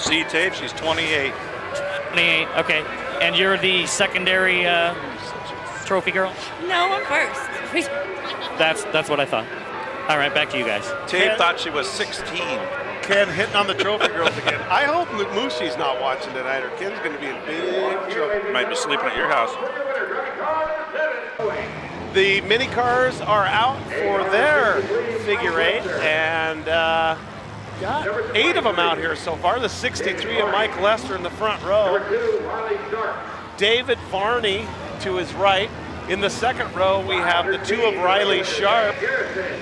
See tape, she's 28.
28, okay. And you're the secondary trophy girl?
No, I'm first.
That's what I thought. All right, back to you guys.
Tape thought she was 16.
Ken hitting on the trophy girls again. I hope Mushi's not watching tonight, or Ken's going to be in big trouble.
Might be sleeping at your house.
The mini cars are out for their figure 8, and got 8 of them out here so far. The 63 of Mike Lester in the front row. David Varney to his right. In the second row, we have the 2 of Riley Sharp.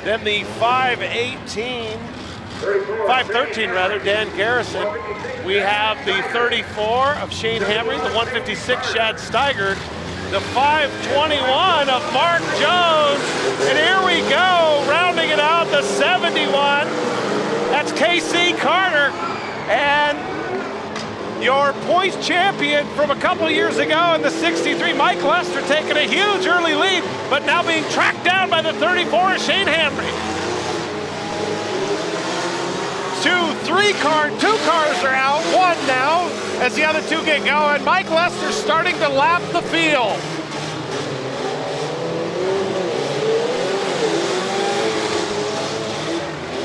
Then the 513 rather, Dan Garrison. We have the 34 of Shane Hamry, the 156 Shad Steigert, the 521 of Mark Jones, and here we go, rounding it out, the 71. That's KC Carter, and your points champion from a couple years ago in the 63, Mike Lester, taking a huge early lead, but now being tracked down by the 34 of Shane Hamry. 2 cars are out, 1 now, as the other 2 get going. Mike Lester's starting to lap the field.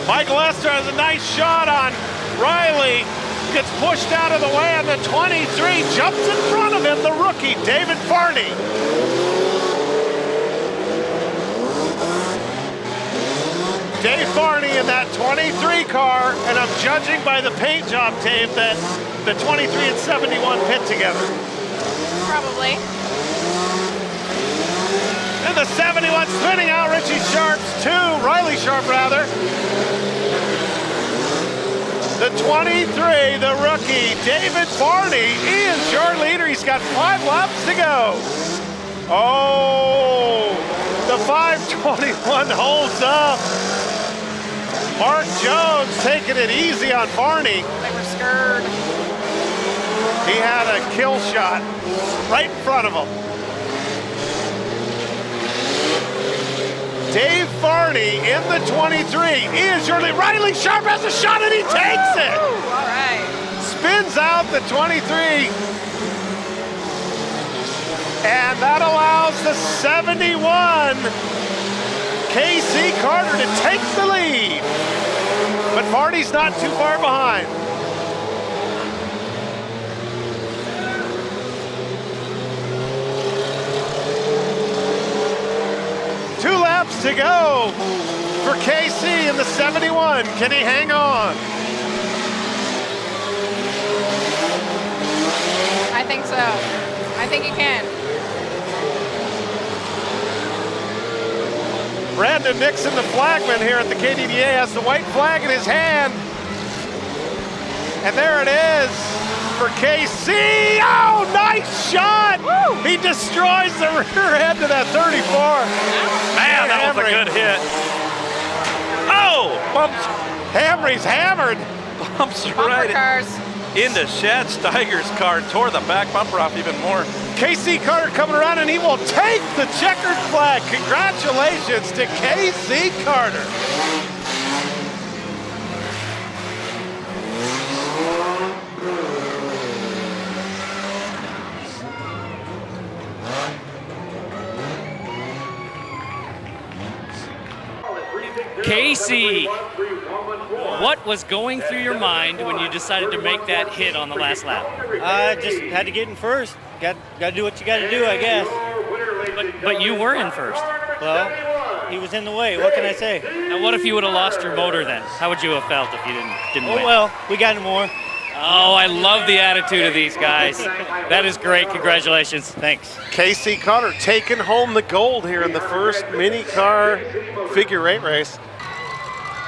Mike Lester has a nice shot on Riley, gets pushed out of the way, and the 23 jumps in front of him, the rookie, David Varney. Dave Varney in that 23 car, and I'm judging by the paint job tape that the 23 and 71 pit together.
Probably.
And the 71 spinning out Richie Sharp's 2, Riley Sharp rather. The 23, the rookie, David Varney, is your leader. He's got 5 laps to go. Oh, the 521 holds up. Mark Jones taking it easy on Varney.
They were scared.
He had a kill shot right in front of him. Dave Varney Barney in the 23 is your lead. Riley Sharp has a shot and he takes it.
All right.
Spins out the 23. And that allows the 71 KC Carter to take the lead. But Barney's not too far behind. Two laps to go for KC in the 71. Can he hang on?
I think so. I think he can.
Brandon Nixon, the flagman here at the KDDA, has the white flag in his hand. And there it is for KC. Oh, nice shot! Woo! He destroys the rear end of that 34.
Man, that was a good hit. Oh, bumps.
Hamry's hammered.
Bumps
Bumper
right
cars.
into Shad Steiger's car, tore the back bumper off even more.
KC Carter coming around and he will take the checkered flag. Congratulations to KC Carter.
Casey, what was going through your mind when you decided to make that hit on the last lap?
I just had to get in first. Got to do what you got to do, I guess.
But you were in first.
Well, he was in the way. What can I say?
Now, what if you would have lost your motor then? How would you have felt if you didn't win?
Oh, well, we got more.
Oh, I love the attitude of these guys. That is great. Congratulations.
Thanks.
KC Carter taking home the gold here in the first mini car figure eight race.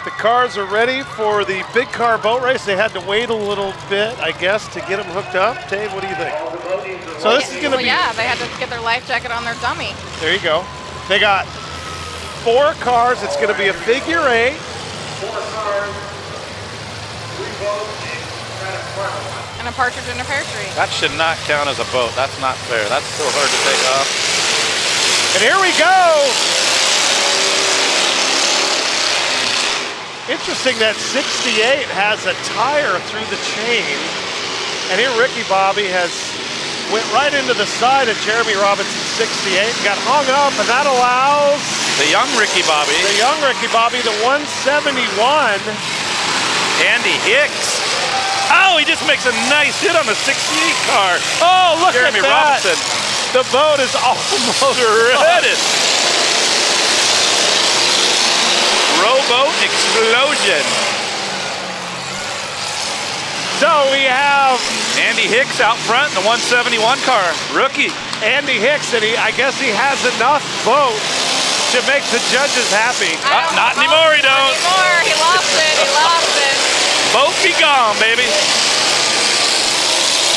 The cars are ready for the big car boat race. They had to wait a little bit, I guess, to get them hooked up. Dave, what do you think? So this is going to be...
Yeah, they had to get their life jacket on their dummy.
There you go. They got 4 cars. It's going to be a figure eight.
And a partridge in a pear tree.
That should not count as a boat. That's not fair. That's so hard to take off.
And here we go. Interesting that 68 has a tire through the chain. And here Ricky Bobby went right into the side of Jeremy Robinson 68 and got hung up, and that allows
The young Ricky Bobby.
The 171.
Andy Hicks. Oh, he just makes a nice hit on the 68 car.
Oh, look
Jeremy
at that.
Robinson.
The boat is almost
Shredded. Rowboat explosion.
So we have
Andy Hicks out front in the 171 car. Rookie.
Andy Hicks, and I guess he has enough boat to make the judges happy.
Not anymore, he don't.
Not anymore. He lost it. He lost it.
Boat be gone, baby.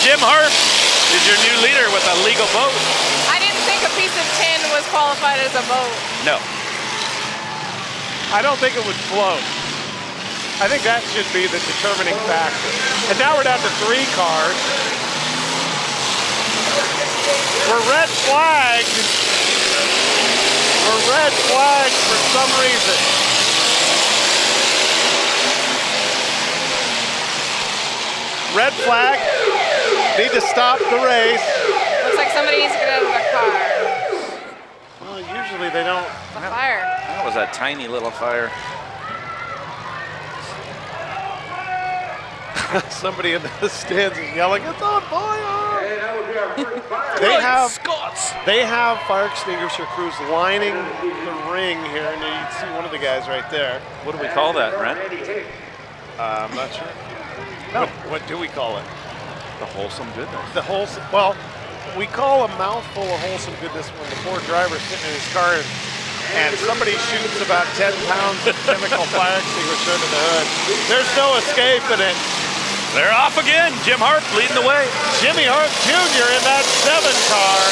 Jim Hart is your new leader with a legal boat.
I didn't think a piece of tin was qualified as a boat.
No.
I don't think it would float. I think that should be the determining factor. And now we're down to 3 cars. We're red flagged. We're red flagged for some reason. Red flag. Need to stop the race.
Looks like somebody needs to get out of their car.
Well, usually they don't.
It's a fire.
That was a tiny little fire.
Somebody in the stands is yelling, "It's on fire!" They have fire extinguisher crews lining the ring here, and you can see one of the guys right there.
What do we call that, Brent?
I'm not sure. No. What do we call it?
The wholesome goodness.
The wholesome. Well, we call a mouthful of wholesome goodness when the poor driver's sitting in his car and somebody shoots about 10 pounds of chemical fire extinguisher into the hood. There's no escaping it.
They're off again. Jim Hart leading the way.
Jimmy Hart Jr. in that 7 car.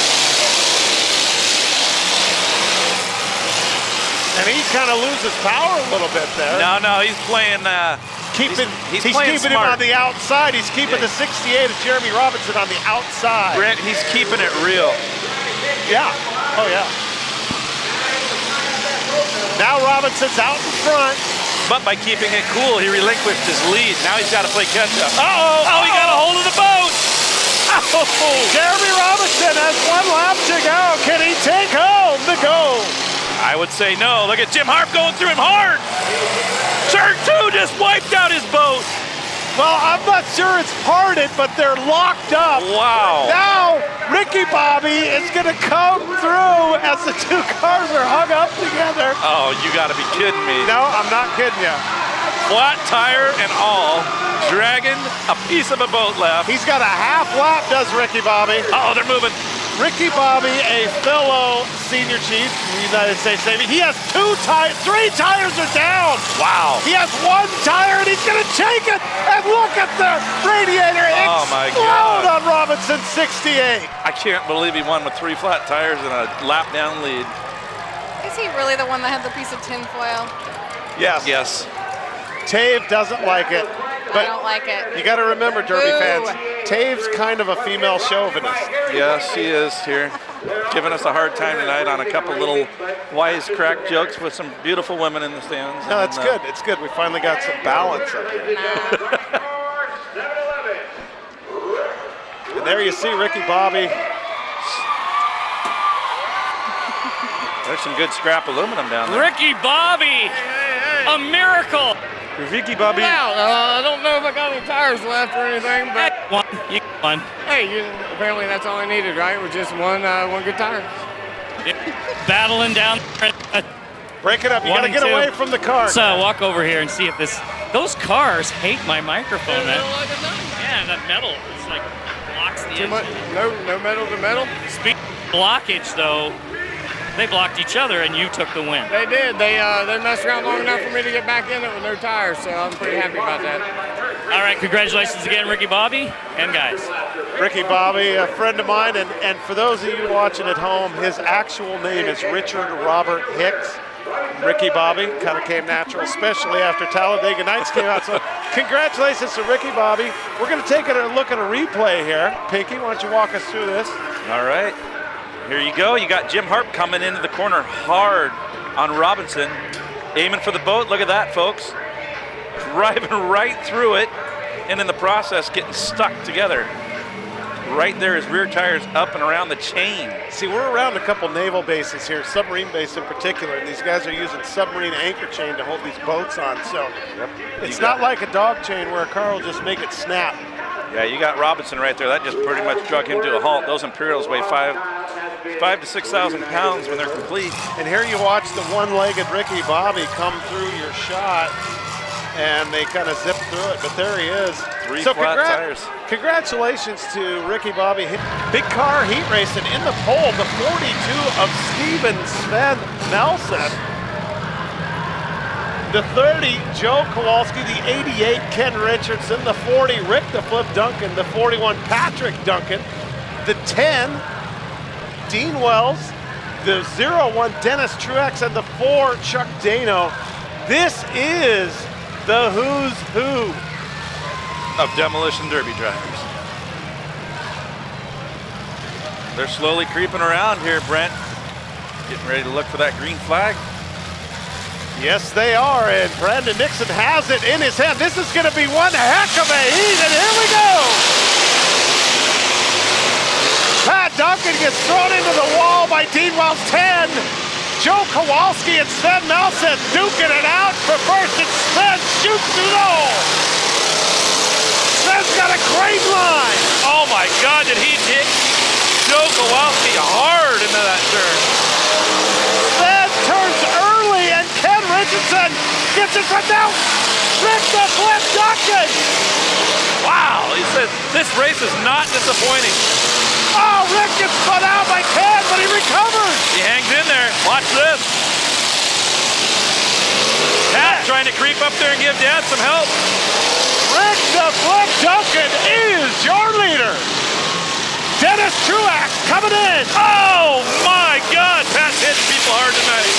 And he kind of loses power a little bit there.
No, he's playing.
He's
playing
keeping
smart.
him on the outside. He's keeping the 68 of Jeremy Robinson on the outside.
Brent, he's keeping it real.
Yeah. Oh, yeah. Now Robinson's out in front.
But by keeping it cool, he relinquished his lead. Now he's got to play catch up.
Uh-oh.
Oh, he got a hold of the boat. Oh.
Jeremy Robinson has 1 lap to go. Can he take home the gold?
I would say no. Look at Jim Harp going through him hard. Turn 2 just wiped out his boat.
Well, I'm not sure it's parted, but they're locked up.
Wow.
Now, Ricky Bobby is going to come through as the 2 cars are hung up together.
Oh, you got to be kidding me.
No, I'm not kidding you.
Flat tire and all, dragging a piece of a boat left.
He's got a half lap, does Ricky Bobby.
Oh, they're moving.
Ricky Bobby, a fellow senior chief in the United States Navy. He has 3 tires are down.
Wow.
He has 1 tire and he's going to take it. And look at the radiator
Oh my
explode
God.
on Robinson 68.
I can't believe he won with 3 flat tires and a lap down lead.
Is he really the one that had the piece of tinfoil?
Yes.
Yes.
Tave doesn't like it. But
I don't like it.
you got to remember, Derby
Boo.
fans, Tave's kind of a female chauvinist.
Yes, she is here, giving us a hard time tonight on a couple little wisecrack jokes with some beautiful women in the stands.
No, that's good. It's good. We finally got some balance up here. And there you see Ricky Bobby.
There's some good scrap aluminum down there.
Ricky Bobby, a miracle.
Ricky Bobby.
I don't know if I got any tires left or anything, but
You won.
hey, apparently that's all I needed, right? Was just one good tire.
Battling down.
Break it up. You got to
1 and
get
2.
away from the car.
So walk over here and see if those cars hate my microphone, man. Yeah, that metal, it's like blocks the
Too much,
engine.
no metal to metal.
Speaking of blockage, though, they blocked each other and you took the win.
They did. They messed around long enough for me to get back in it with no tires, so I'm pretty happy about that.
All right, congratulations again, Ricky Bobby and guys.
Ricky Bobby, a friend of mine, and for those of you watching at home, his actual name is Richard Robert Hicks. Ricky Bobby kind of came natural, especially after Talladega Nights came out. So congratulations to Ricky Bobby. We're going to take a look at a replay here. Pinky, why don't you walk us through this?
All right. Here you go. You got Jim Harp coming into the corner hard on Robinson, aiming for the boat. Look at that, folks. Driving right through it, and in the process getting stuck together. Right there, his rear tire's up and around the chain.
See, we're around a couple naval bases here, submarine base in particular, and these guys are using submarine anchor chain to hold these boats on. So it's not like a dog chain where a car will just make it snap.
Yeah, you got Robinson right there. That just pretty much drug him to a halt. Those Imperials weigh 5 to 6,000 pounds when they're complete.
And here you watch the one-legged Ricky Bobby come through your shot, and they kind of zip through it. But there he is.
3 flat tires.
Congratulations to Ricky Bobby. Big car heat racing in the pole. The 42 of Steven Sven Nelson. The 30, Joe Kowalski. The 88, Ken Richardson. The 40, Rick the Flip Duncan. The 41, Patrick Duncan. The 10, Dean Wells. The 01, Dennis Truex. And the 4, Chuck Dano. This is the who's who
of demolition derby drivers. They're slowly creeping around here, Brent. Getting ready to look for that green flag.
Yes, they are, and Brandon Nixon has it in his hand. This is going to be one heck of a heat, and here we go. Pat Duncan gets thrown into the wall by Dean Wells 10. Joe Kowalski and Sven Nelson duking it out for first, and Sven shoots through the hole. Sven's got a great line.
Oh my God, did he hit Joe Kowalski hard into that turn?
Sven turns early, and Ken Richardson gets it from down. Rick the Flip Duncan.
Wow, he said this race is not disappointing.
Oh, Rick gets spun out by Ken, but he recovers.
He hangs in there. Watch this. Pat trying to creep up there and give Dad some help.
Rick the Flip Duncan is your leader. Dennis Truex coming in.
Oh my God, Pat's hitting people hard tonight.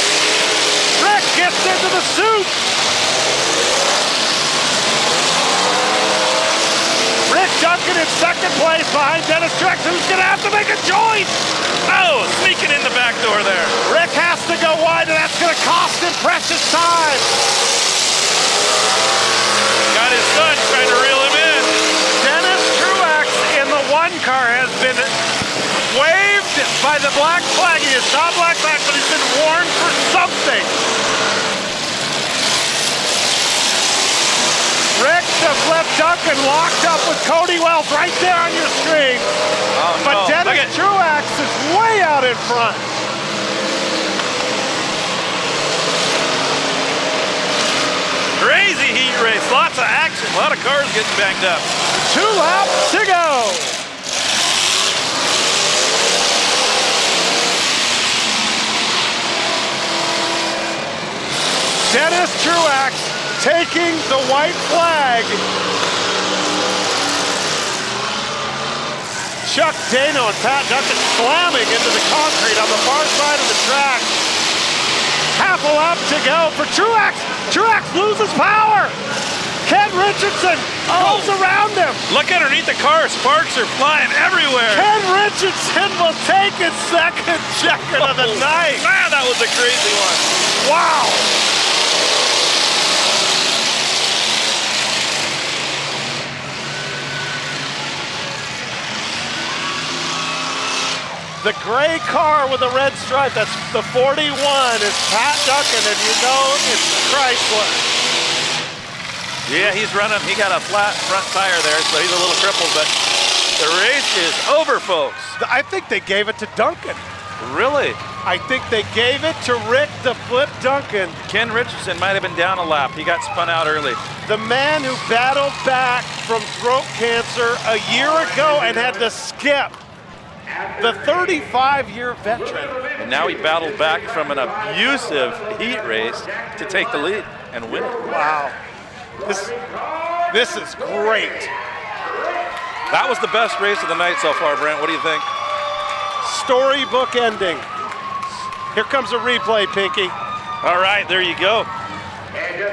Rick gets into the suit. Rick Duncan in second place behind Dennis Truex, who's going to have to make a choice.
Oh, sneaking in the back door there.
Rick has to go wide, and that's going to cost him pressure. Truax's time.
Got his son trying to reel him in.
Dennis Truax in the 1 car has been waved by the black flag. He is not black flag, but he's been warned for something. Rick the Flip Duncan locked up with Cody Wells right there on your screen.
Oh, no.
But Dennis Truax is way out in front.
Crazy heat race, lots of action, a lot of cars getting banged up.
2 laps to go. Dennis Truax taking the white flag. Chuck Dano and Pat Duncan slamming into the concrete on the far side of the track. Half a lap to go for Truax. Truax loses power. Ken Richardson goes around him.
Look underneath the car, sparks are flying everywhere.
Ken Richardson will take his second checker of the night.
Man, that was a crazy one.
Wow. The gray car with the red stripe, that's the 41, is Pat Duncan, and you know it's Chrysler.
Yeah, he's running. He got a flat front tire there, so he's a little crippled, but the race is over, folks.
I think they gave it to Duncan.
Really?
I think they gave it to Rick the Flip Duncan.
Ken Richardson might have been down a lap. He got spun out early.
The man who battled back from throat cancer a year ago and had to skip. The 35-year veteran.
And now he battled back from an abusive heat race to take the lead and win it.
Wow. This is great.
That was the best race of the night so far, Brent. What do you think?
Storybook ending. Here comes a replay, Pinky.
All right, there you go.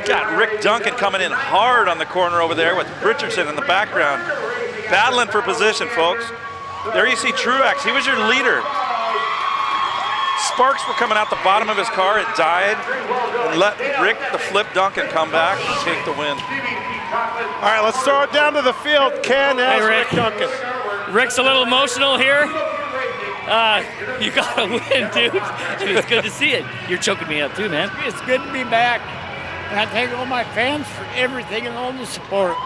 Got Rick Duncan coming in hard on the corner over there with Richardson in the background. Battling for position, folks. There you see Truax, he was your leader. Sparks were coming out the bottom of his car, it died, and let Rick the Flip Duncan come back and take the win.
All right, let's throw it down to the field. Ken has Rick Duncan.
Rick's a little emotional here. You gotta win, dude. It's good to see it. You're choking me up too, man.
It's good to be back. And I thank all my fans for everything and all the support.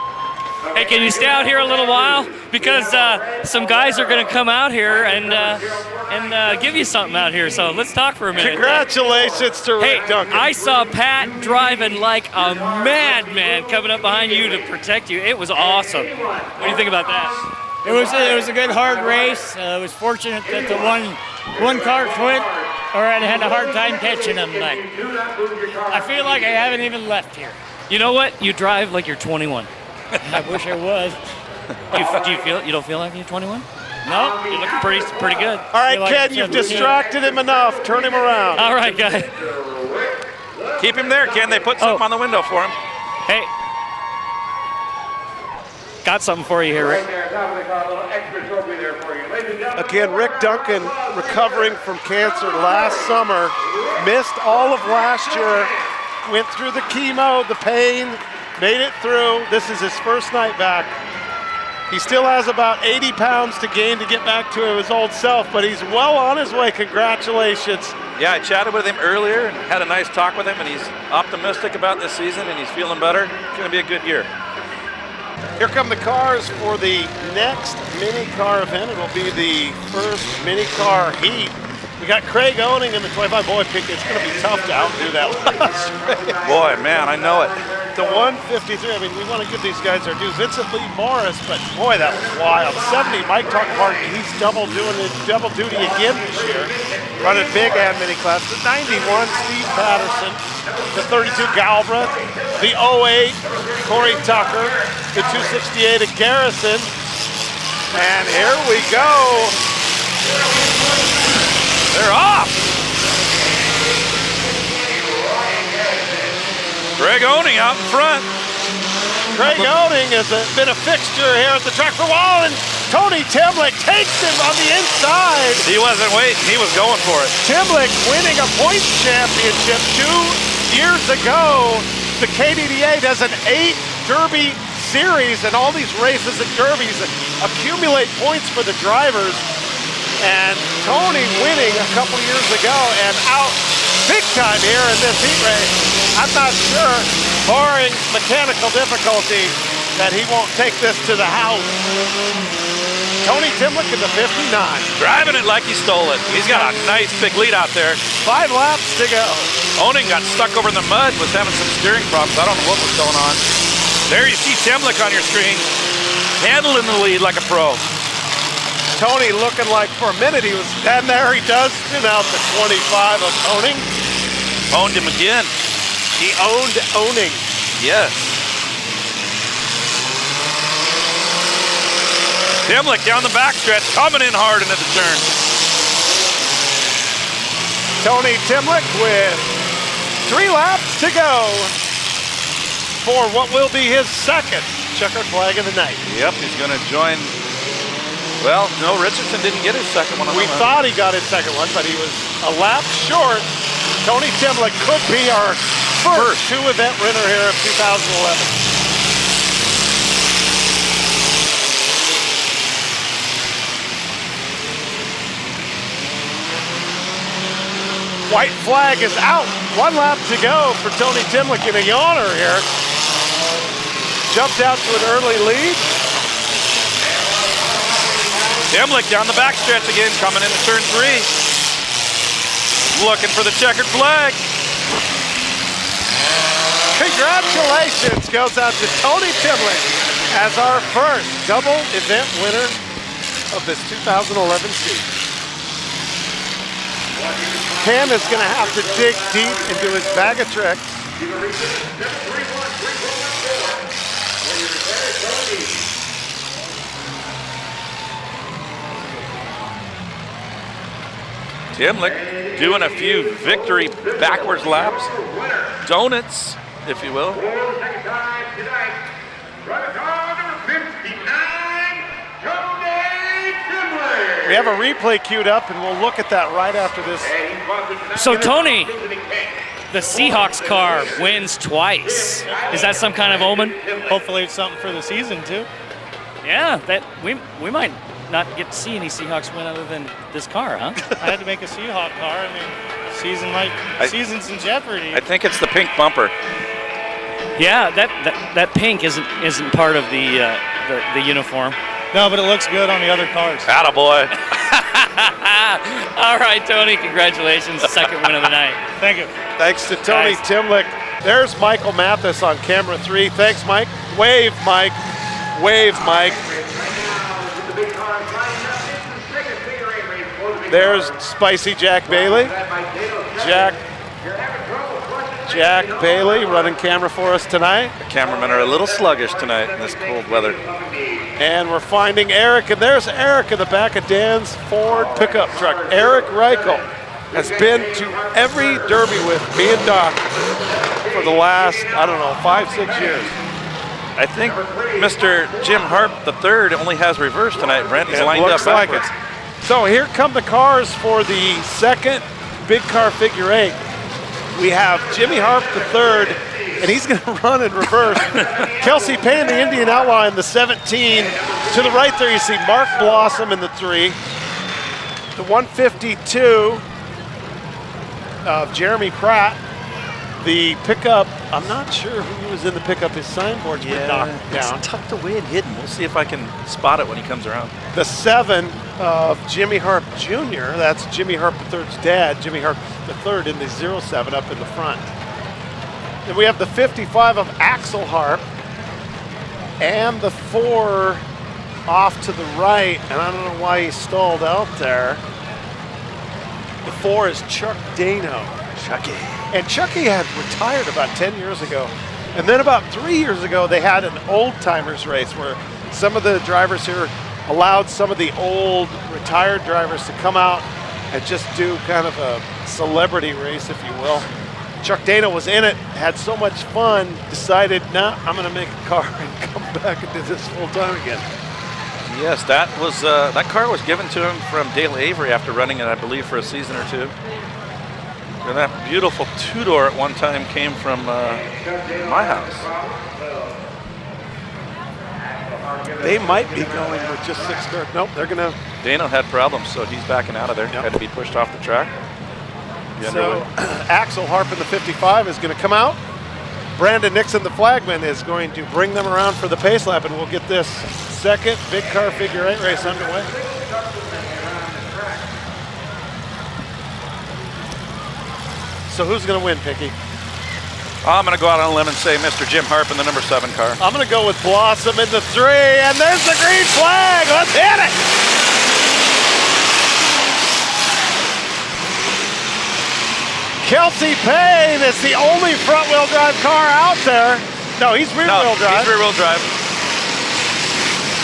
Hey, can you stay out here a little while? Because some guys are going to come out here and give you something out here. So let's talk for a minute.
Congratulations to Rick Duncan.
I saw Pat driving like a madman coming up behind you to protect you. It was awesome. What do you think about that?
It was a good hard race. I was fortunate that the one car quit, or I had a hard time catching them. Like, I feel like I haven't even left here.
You know what? You drive like you're 21.
I wish I was.
You don't feel like you're 21?
No.
You're looking pretty good.
All right, Ken, you've distracted him enough. Turn him around.
All right, guy.
Keep him there, Ken. They put something on the window for him.
Hey. Got something for you here, Rick.
Again, Rick Duncan recovering from cancer last summer, missed all of last year, went through the chemo, the pain, made it through. This is his first night back. He still has about 80 pounds to gain to get back to his old self, but he's well on his way. Congratulations.
Yeah, I chatted with him earlier and had a nice talk with him, and he's optimistic about this season, and he's feeling better. It's going to be a good year.
Here come the cars for the next mini car event. It'll be the first mini car heat. We got Craig Owning in the 25. Boy, Pick, it's going to be tough to outdo that last race.
Boy, man, I know it.
The 153, I mean, we want to give these guys their due. Vincent Lee Morris, but boy, that was wild. 70, Mike Tuckenhart, he's double duty again this year. Running big and mini class. The 91, Steve Patterson. The 32, Galbraith. The 08, Corey Tucker. The 268 at Garrison. And here we go.
They're off. Greg Owning out in front.
Greg Owning has been a fixture here at the track for a while, and Tony Timlick takes him on the inside.
He wasn't waiting, he was going for it.
Timlick winning a points championship, 2 years ago, the KDDA does an 8 Derby series, and all these races and derbies accumulate points for the drivers. And Tony winning a couple years ago and out big time here in this heat race. I'm not sure, barring mechanical difficulty, that he won't take this to the house. Tony Timlick in the 59.
Driving it like he stole it. He's got a nice big lead out there.
5 laps to go.
Owning got stuck over in the mud, was having some steering problems. I don't know what was going on. There you see Timlick on your screen, handling the lead like a pro.
Tony looking like for a minute he was, and there he does spin out the 25 of Owning.
Owned him again.
He owned Owning.
Yes. Timlick down the backstretch, coming in hard into the turn.
Tony Timlick with 3 laps to go for what will be his second checkered flag of the night.
Yep, he's going to join. Well, no, Richardson didn't get his second one.
We thought he got his second one, but he was a lap short. Tony Timlick could be our first 2-event winner here of 2011. White flag is out. 1 lap to go for Tony Timlick in a yawner here. Jumped out to an early lead.
Timlick down the backstretch again, coming into turn 3. Looking for the checkered flag.
Congratulations goes out to Tony Timlick as our first double event winner of this 2011 season. Ken is going to have to dig deep into his bag of tricks.
Timlick doing a few victory backwards laps. Donuts, if you will.
We have a replay queued up, and we'll look at that right after this.
So, Tony, the Seahawks car wins twice. Is that some kind of omen?
Hopefully it's something for the season, too.
Yeah, that we might not get to see any Seahawks win other than this car, huh?
I had to make a Seahawk car. I mean, season's in jeopardy.
I think it's the pink bumper.
Yeah, that pink isn't part of the uniform.
No, but it looks good on the other cars.
Attaboy.
All right, Tony, congratulations. Second win of the night.
Thank you.
Thanks to Tony Timlick. There's Michael Mathis on camera 3. Thanks, Mike. Wave, Mike. Wave, Mike. There's Spicy Jack Bailey. Jack Bailey running camera for us tonight.
The cameramen are a little sluggish tonight in this cold weather.
And we're finding Eric, and there's Eric in the back of Dan's Ford pickup truck. Eric Reichel has been to every derby with me and Doc for the last, 5-6 years.
I think Mr. Jim Harp III only has reverse tonight, Brent. He's lined up backwards.
So here come the cars for the second big car figure 8. We have Jimmy Harp III, and he's going to run in reverse. Kelsey Payne, the Indian Outlaw, in the 17. To the right there, you see Mark Blossom in the 3. The 152 of Jeremy Pratt. The pickup, I'm not sure who was in the pickup. His signboard's been knocked down.
It's tucked away and hidden. We'll see if I can spot it when he comes around.
The 7 of Jimmy Harp Jr., that's Jimmy Harp III's dad, Jimmy Harp III in the 07 up in the front. Then we have the 55 of Axel Harp and the 4 off to the right, and I don't know why he stalled out there. The 4 is Chuck Dano.
Chucky.
And Chucky had retired about 10 years ago. And then about 3 years ago, they had an old-timers race where some of the drivers here allowed some of the old retired drivers to come out and just do kind of a celebrity race, if you will. Chuck Dana was in it, had so much fun, decided, nah, I'm going to make a car and come back and do this full time again.
Yes, that was that car was given to him from Dale Avery after running it, I believe, for a season or 2. And that beautiful two-door at one time came from my house.
They might be going with just 6 cars. Nope, they're going to.
Dano had problems, so he's backing out of there.
Yep.
Had to be pushed off the track.
So Axel Harp in the 55 is going to come out. Brandon Nixon, the flagman, is going to bring them around for the pace lap, and we'll get this second big car figure 8 race underway. So who's going to win, Picky?
I'm going to go out on a limb and say Mr. Jim Harp in the number 7 car.
I'm going to go with Blossom in the 3, and there's the green flag. Let's hit it. Kelsey Payne is the only front-wheel drive car out there. No, he's rear-wheel drive.
He's rear-wheel drive.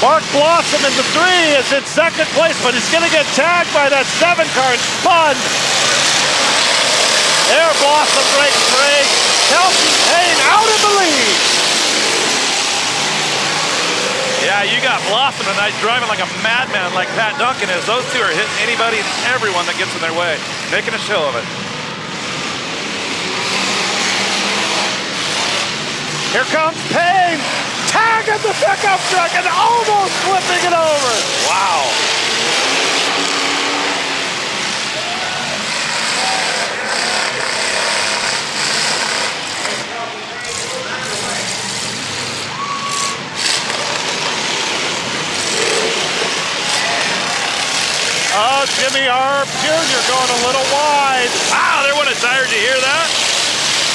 Mark Blossom in the 3 is in second place, but he's going to get tagged by that 7 car and spun. There, Blossom breaks free. Kelsey Payne out in the lead.
Yeah, you got Blossom tonight driving like a madman like Pat Duncan is. Those two are hitting anybody and everyone that gets in their way, making a show of it.
Here comes Payne, tagging the pickup truck and almost flipping it over.
Wow.
Oh, Jimmy Harp Jr. going a little wide.
Wow, there went a tire. Did you hear that?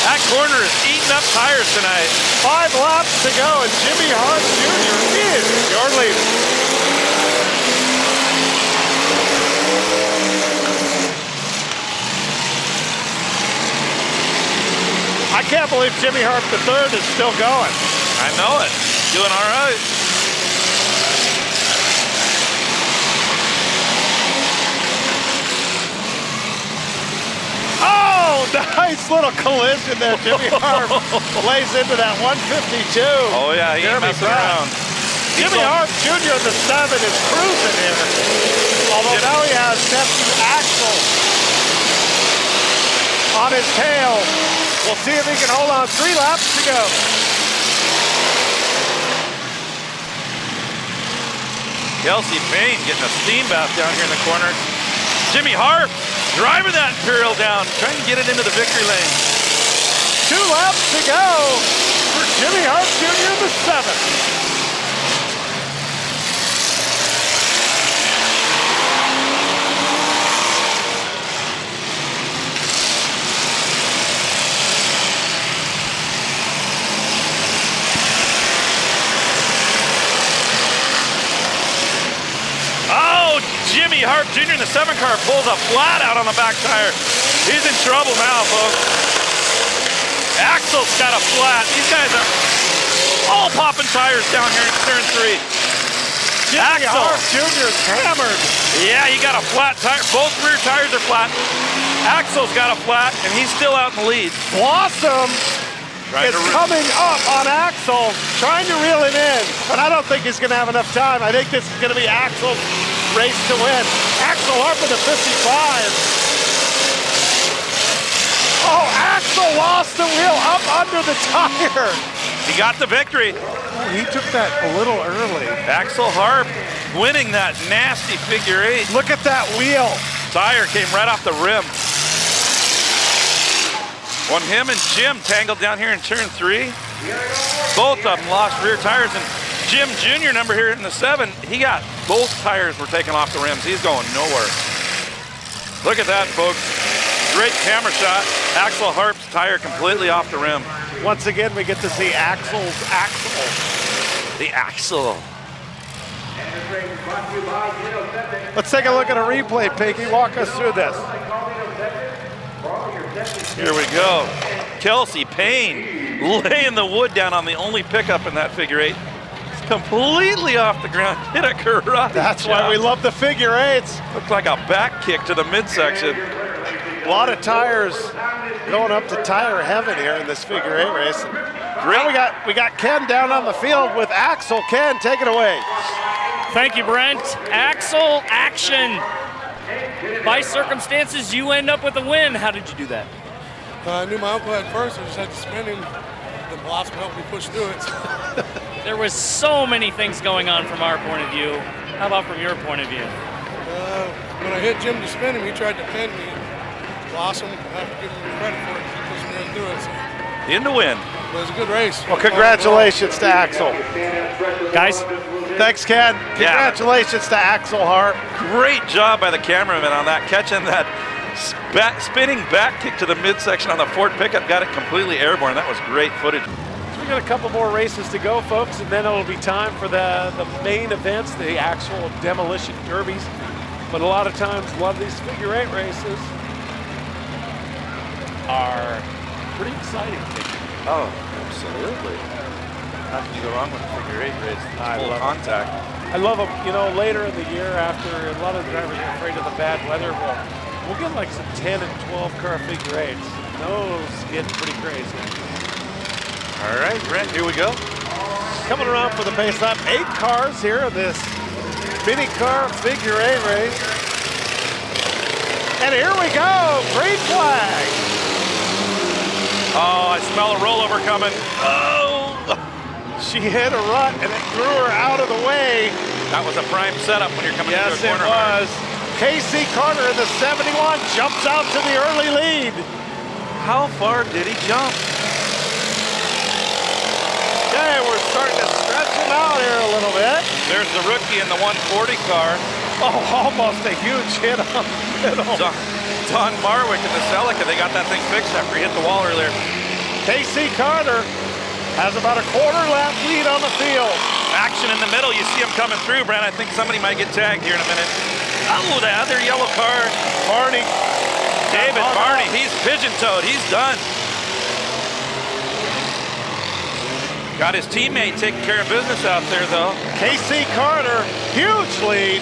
That corner is eating up tires tonight.
5 laps to go, and Jimmy Harp Jr. is your leader. I can't believe Jimmy Harp III is still going.
I know it. Doing all right.
Oh, nice little collision there. Jimmy Harp lays into that 152.
Oh, yeah, he ain't messing around.
Jimmy Harp Jr. in the 7 is cruising here. Although now he has nephew Axel on his tail. We'll see if he can hold on. 3 laps to go.
Kelsey Payne getting a steam bath down here in the corner. Jimmy Harp driving that Imperial down, trying to get it into the victory lane.
2 laps to go for Jimmy Harp Jr. in the 7.
Jimmy Harp Jr. in the 7 car pulls a flat out on the back tire. He's in trouble now, folks. Axel's got a flat. These guys are all popping tires down here in turn 3.
Jimmy Harp Jr. is hammered.
Yeah, he got a flat tire. Both rear tires are flat. Axel's got a flat, and he's still out in the lead.
Blossom is coming up on Axel, trying to reel it in, but I don't think he's going to have enough time. I think this is going to be Axel's race to win. Axel Harp in the 55. Oh, Axel lost the wheel up under the tire.
He got the victory.
Oh, he took that a little early.
Axel Harp winning that nasty figure 8.
Look at that wheel.
Tire came right off the rim. When him and Jim tangled down here in turn 3, both of them lost rear tires, and Jim Jr. number here in the 7, he got both tires were taken off the rims. He's going nowhere. Look at that, folks. Great camera shot. Axel Harp's tire completely off the rim.
Once again, we get to see Axel's axle.
The axle.
Let's take a look at a replay, Pinky. Walk us through this.
Here we go. Kelsey Payne laying the wood down on the only pickup in that figure 8. It's completely off the ground. Hit a karate.
That's why we love the figure 8s.
Looked like a back kick to the midsection.
A lot of tires going up to tire heaven here in this figure 8 race. Great. Now we got Ken down on the field with Axel. Ken, take it away.
Thank you, Brent. Axel action. By circumstances, you end up with a win. How did you do that?
I knew my uncle had first. I just had to spin him. The Blossom helped me push through it.
There was so many things going on from our point of view. How about from your point of view?
When I hit Jim to spin him, he tried to pin me. Blossom, I have to give him credit for it. He pushed me right through it. So.
In to win.
It was a good race.
Well, congratulations to Axel.
Guys.
Thanks, Ken. Congratulations to Axel Hart.
Great job by the cameraman on that, catching that spinning back kick to the midsection on the Ford pickup. Got it completely airborne. That was great footage.
So we got a couple more races to go, folks, and then it'll be time for the main events, the actual demolition derbies. But a lot of times, a lot of these figure 8 races are pretty exciting.
Oh, absolutely. How can you go wrong with a figure 8 race? I love contact.
I love them. You know, later in the year, after a lot of the drivers are afraid of the bad weather, we'll get like some 10 and 12 car figure 8s. Those get pretty crazy.
All right, Brent, here we go.
Coming around for the base lap, 8 cars here in this mini car figure 8 race. And here we go, green flag.
Oh, I smell a rollover coming. Oh!
She hit a rut and it threw her out of the way.
That was a prime setup when you're coming into a corner.
Yes, it was. Casey Carter in the 71 jumps out to the early lead.
How far did he jump?
Okay, we're starting to stretch him out here a little bit.
There's the rookie in the 140 car.
Oh, almost a huge hit on the middle.
Don Marwick in the Celica, they got that thing fixed after he hit the wall earlier.
Casey Carter has about a quarter lap lead on the field.
Action in the middle, you see him coming through, Brent. I think somebody might get tagged here in a minute. Oh, the other yellow car.
Barney.
David Barney, he's pigeon-toed, he's done. Got his teammate taking care of business out there, though.
Casey Carter, huge lead.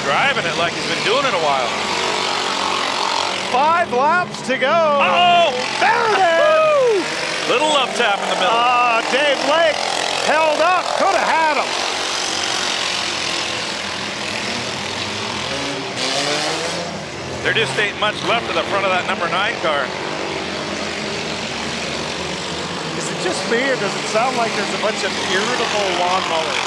Driving it like he's been doing it a while.
5 laps to go.
Oh,
there it is.
Little love tap in the middle.
Dave Lake held up, could have had him.
There just ain't much left of the front of that number 9 car.
Is it just me, or does it sound like there's a bunch of irritable lawnmowers?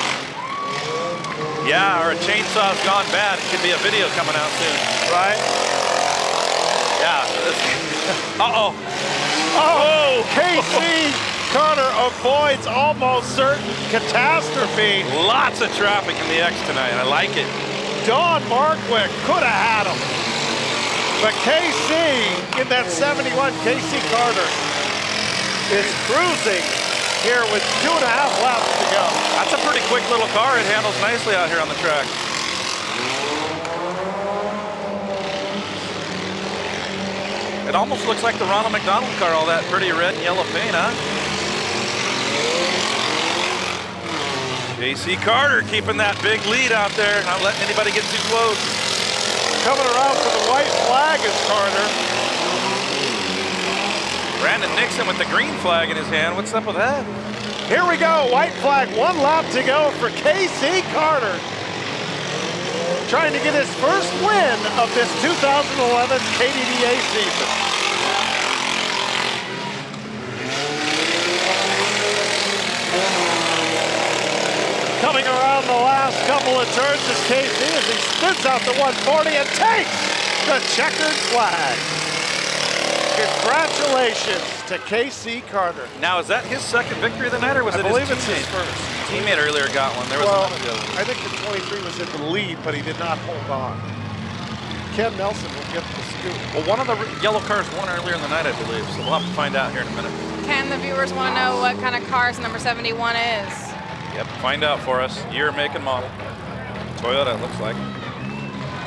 Yeah, or a chainsaw's gone bad. It could be a video coming out soon.
Right?
Yeah. Uh-oh.
Oh, Casey Carter avoids almost certain catastrophe.
Lots of traffic in the X tonight. I like it.
Don Markwick could have had him. But KC, in that 71, Casey Carter is cruising here with 2.5 laps to go.
That's a pretty quick little car. It handles nicely out here on the track. It almost looks like the Ronald McDonald car, all that pretty red and yellow paint, huh? Casey Carter keeping that big lead out there, not letting anybody get too close.
Coming around for the white flag is Carter.
Brandon Nixon with the green flag in his hand. What's up with that?
Here we go, white flag, 1 lap to go for Casey Carter. Trying to get his first win of this 2011 KDDA season. Coming around the last couple of turns is Casey as he spins out the 140 and takes the checkered flag. Congratulations to Casey Carter.
Now, is that his second victory of the night, or was it his teammate?
I believe it's his first.
Teammate earlier got one. There was another the other one.
I think the 23 was in the lead, but he did not hold on. Ken Nelson will get the scoop.
Well, one of the yellow cars won earlier in the night, I believe, so we'll have to find out here in a minute.
Ken, the viewers want to know what kind of cars number 71 is.
Yep, find out for us. Year, make, and model. Toyota, it looks like.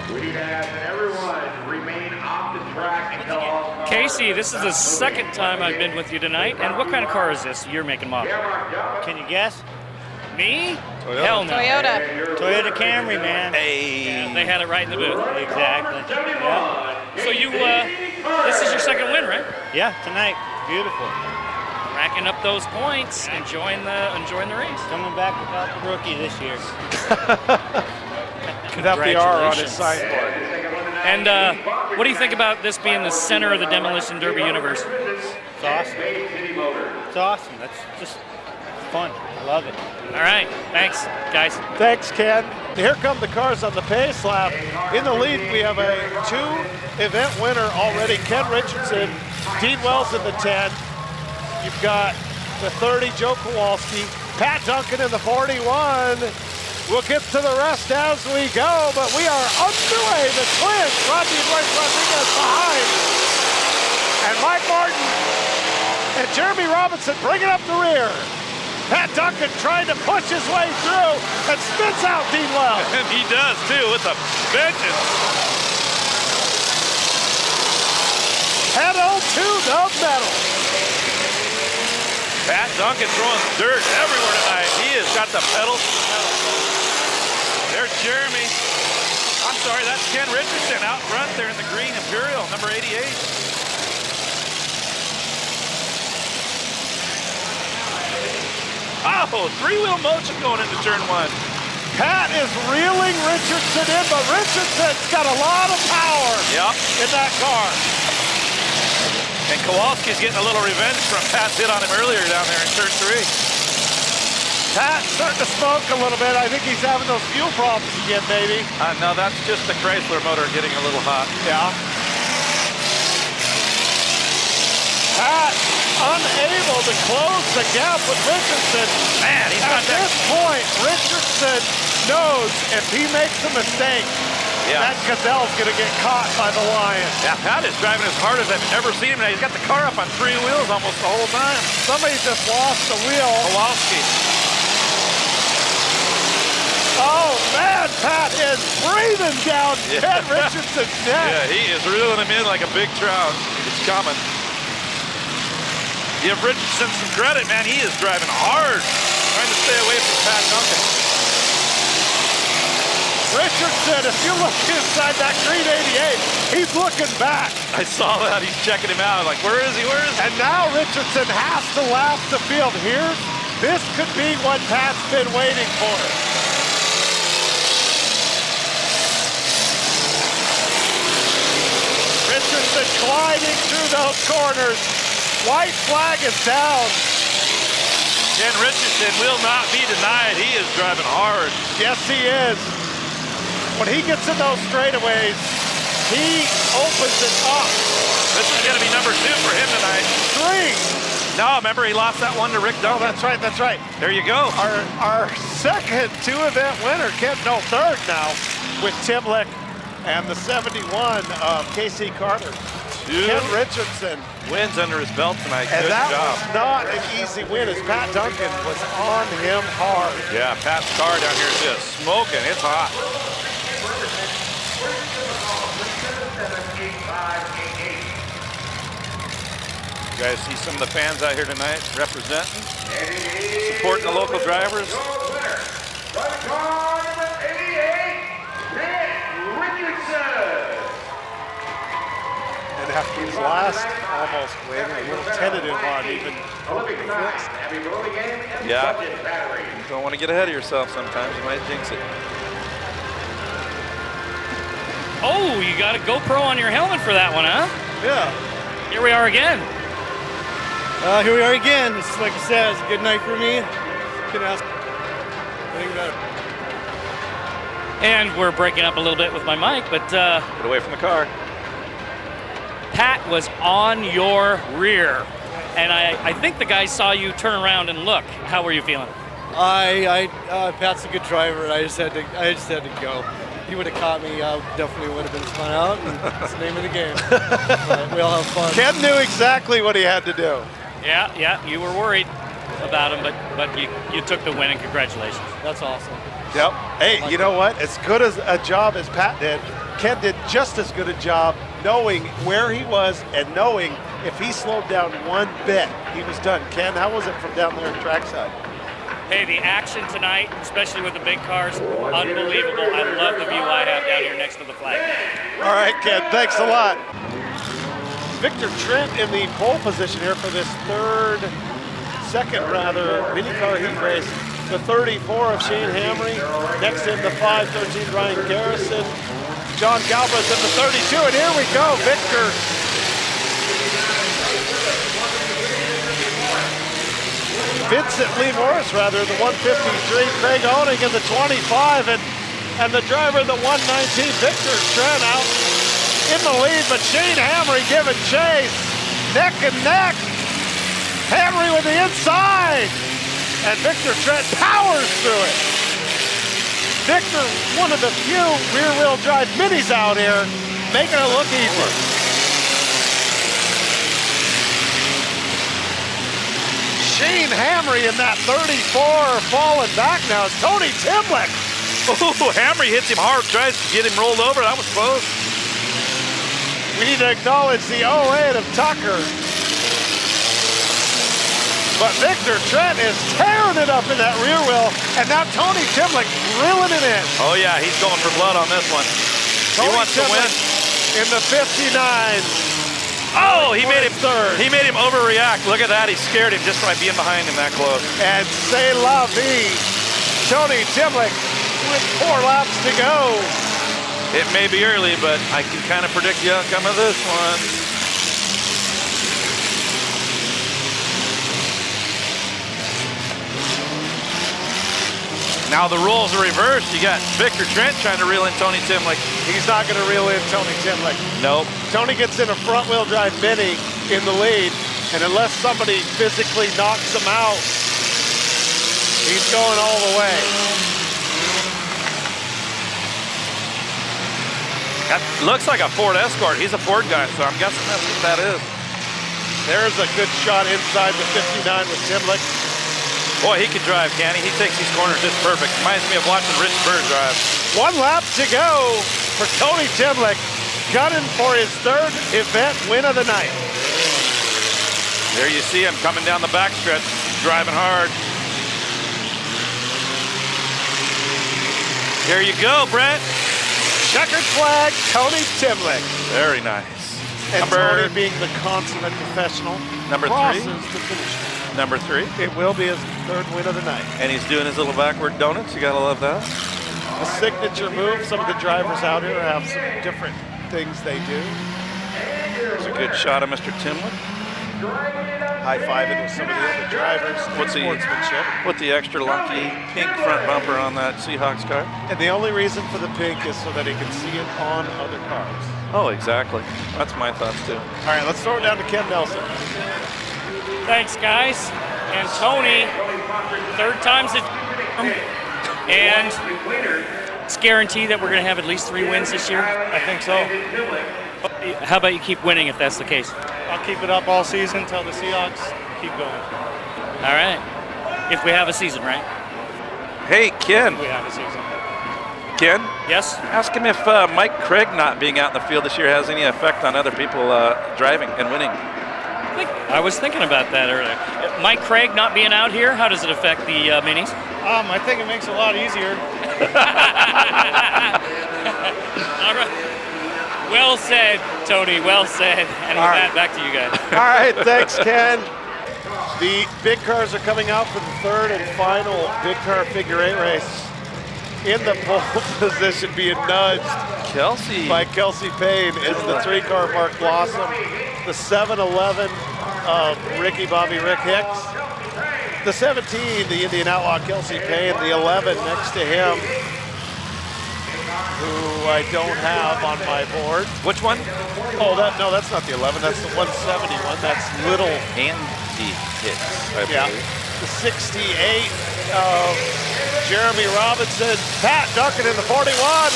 We need to have everyone remain off the track until...
Casey, this is the second time I've been with you tonight. And what kind of car is this? Year, make, and model.
Can you guess?
Me?
Toyota.
Hell no.
Toyota Camry, man.
Hey.
Yeah, they had it right in the booth.
Exactly. Yeah.
So you, this is your second win, right?
Yeah, tonight. Beautiful.
Racking up those points, enjoying the race.
Coming back without the rookie this year.
Could have the R on his
Congratulations.
signboard.
And what do you think about this being the center of the Demolition Derby universe?
It's awesome. It's awesome. That's just fun. I love it.
All right, thanks, guys.
Thanks, Ken. Here come the cars on the pace lap. In the lead, we have a 2-event winner already, Ken Richardson. Dean Wells in the 10. You've got the 30, Joe Kowalski. Pat Duncan in the 41. We'll get to the rest as we go, but we are underway. The twins, Rodney and Royce Rodriguez behind. And Mike Martin and Jeremy Robinson bringing up the rear. Pat Duncan trying to push his way through and spits out Dean Wells.
And he does too with a vengeance.
Pedal to the metal.
Pat Duncan throwing dirt everywhere tonight. He has got the pedal. There's Jeremy. I'm sorry, that's Ken Richardson out front there in the green Imperial, number 88. Oh, three-wheel motion going into turn 1.
Pat is reeling Richardson in, but Richardson's got a lot of power in that car.
And Kowalski's getting a little revenge from Pat's hit on him earlier down there in turn 3.
Pat's starting to smoke a little bit. I think he's having those fuel problems again, maybe.
No, that's just the Chrysler motor getting a little hot.
Yeah. Pat unable to close the gap with Richardson.
Man, he's got
At this point, Richardson knows if he makes a mistake, that gazelle's going to get caught by the lion.
Yeah, Pat is driving as hard as I've ever seen him. He's got the car up on 3 wheels almost the whole time.
Somebody just lost the wheel.
Kowalski.
Oh, man, Pat is breathing down Ken Richardson's neck.
Yeah, he is reeling him in like a big trout. It's coming. Give Richardson some credit, man. He is driving hard, trying to stay away from Pat Duncan.
Richardson, if you look inside that green 88, he's looking back.
I saw that. He's checking him out. Like, where is he? Where is he?
And now Richardson has to lap the field. This could be what Pat's been waiting for. Richardson gliding through those corners. White flag is down.
Ken Richardson will not be denied. He is driving hard.
Yes, he is. When he gets in those straightaways, he opens it up.
This is going to be number 2 for him tonight.
3.
No, remember he lost that one to Rick Duncan.
Oh, that's right, that's right.
There you go.
Our second 2-event winner, third now, with Tim Lick and the 71 of KC Carter. Ken Richardson
wins under his belt tonight.
And
Good
that
job.
was not an easy win as Pat Duncan was on him hard.
Yeah, Pat's car down here is just smoking. It's hot. You guys see some of the fans out here tonight representing, supporting the local drivers.
And after his last almost win, a little tentative on even.
Yeah, you don't want to get ahead of yourself sometimes. You might jinx it.
Oh, you got a GoPro on your helmet for that one, huh?
Yeah.
Here we are again.
Here we are again. This is, like I said, it's a good night for me. Couldn't ask anything better.
And we're breaking up a little bit with my mic, but
Get away from the car.
Pat was on your rear. And I think the guys saw you turn around and look. How were you feeling?
Pat's a good driver, and I just had to go. He would have caught me, I definitely would have been spun out, and that's the name of the game. But we all have fun.
Ken knew exactly what he had to do.
Yeah, you were worried about him, but you took the win, and congratulations.
That's awesome.
Yep. Hey, you know what? As good as a job as Pat did, Ken did just as good a job knowing where he was and knowing if he slowed down one bit, he was done. Ken, how was it from down there at trackside?
Hey, the action tonight, especially with the big cars, unbelievable. I love the view I have down here next to the flag.
All right, Ken, thanks a lot. Victor Trent in the pole position here for this second mini car heat race. the 34 of Shane Hamry. Next in the 513, Ryan Garrison. John Galbraith in the 32, and here we go, Victor. Vincent Lee Morris, rather, the 153. Craig Oning in the 25, and the driver in the 119, Victor Trent, out in the lead, but Shane Hamry giving chase. Neck and neck. Hamry with the inside, and Victor Trent powers through it. Victor, one of the few rear-wheel drive minis out here, making it look easy. Shane Hamry in that 34 falling back now. It's Tony Timlick.
Ooh, Hamry hits him hard, tries to get him rolled over. That was close.
We need to acknowledge the 08 of Tucker. But Victor Trent is tearing it up in that rear wheel, and now Tony Timlick reeling it in.
Oh yeah, he's going for blood on this one. He wants to win.
In the 59.
Oh, he made him third. He made him overreact. Look at that. He scared him just by being behind him that close.
And c'est la vie. Tony Timlick with 4 laps to go.
It may be early, but I can kind of predict the outcome of this one. Now the roles are reversed. You got Victor Trent trying to reel in Tony Timlick.
He's not going to reel in Tony Timlick.
Nope.
Tony gets in a front-wheel drive mini in the lead, and unless somebody physically knocks him out, he's going all the way.
That looks like a Ford Escort. He's a Ford guy, so I'm guessing that's what that is.
There's a good shot inside the 59 with Timlick.
Boy, he can drive, can he? He takes these corners just perfect. Reminds me of watching Rich Bird drive.
1 lap to go for Tony Timlick, gunning for his 3rd event win of the night.
There you see him coming down the backstretch, driving hard. Here you go, Brent.
Checkered flag, Tony Timlick.
Very nice.
And Tony, being the consummate professional,
number 3
crosses the finish line.
Number 3.
It will be his 3rd win of the night.
And he's doing his little backward donuts. You gotta love that.
A signature move. Some of the drivers out here have some different things they do.
There's a good shot of Mr. Timlick.
High-fiving with some of the other drivers. Sportsmanship.
With the extra lucky pink front bumper on that Seahawks car.
And the only reason for the pink is so that he can see it on other cars.
Oh, exactly. That's my thoughts too.
All right, let's throw it down to Ken Nelson.
Thanks, guys. And Tony, 3rd time's a and it's guaranteed that we're going to have at least 3 wins this year.
I think so.
How about you keep winning if that's the case?
I'll keep it up all season until the Seahawks keep going.
All right. If we have a season, right?
Hey, Ken.
We have a season.
Ken?
Yes?
Ask him if Mike Craig not being out in the field this year has any effect on other people driving and winning.
I was thinking about that earlier. Mike Craig not being out here, how does it affect the minis?
I think it makes it a lot easier.
All right. Well said, Tony. Well said. And with that, back to you guys.
All right, thanks, Ken. The big cars are coming out for the 3rd and final big car figure 8 race. In the pole position, being nudged by Kelsey Payne, is the 3-car Mark Blossom, the 711 of Ricky Bobby Rick Hicks, the 17, the Indian Outlaw Kelsey Payne, the 11 next to him, who I don't have on my board.
Which one?
Oh, no, that's not the 11. That's the 171. That's Little
Andy Hicks, I
yeah.
believe.
The 68 of Jeremy Robinson. Pat Duncan in the 41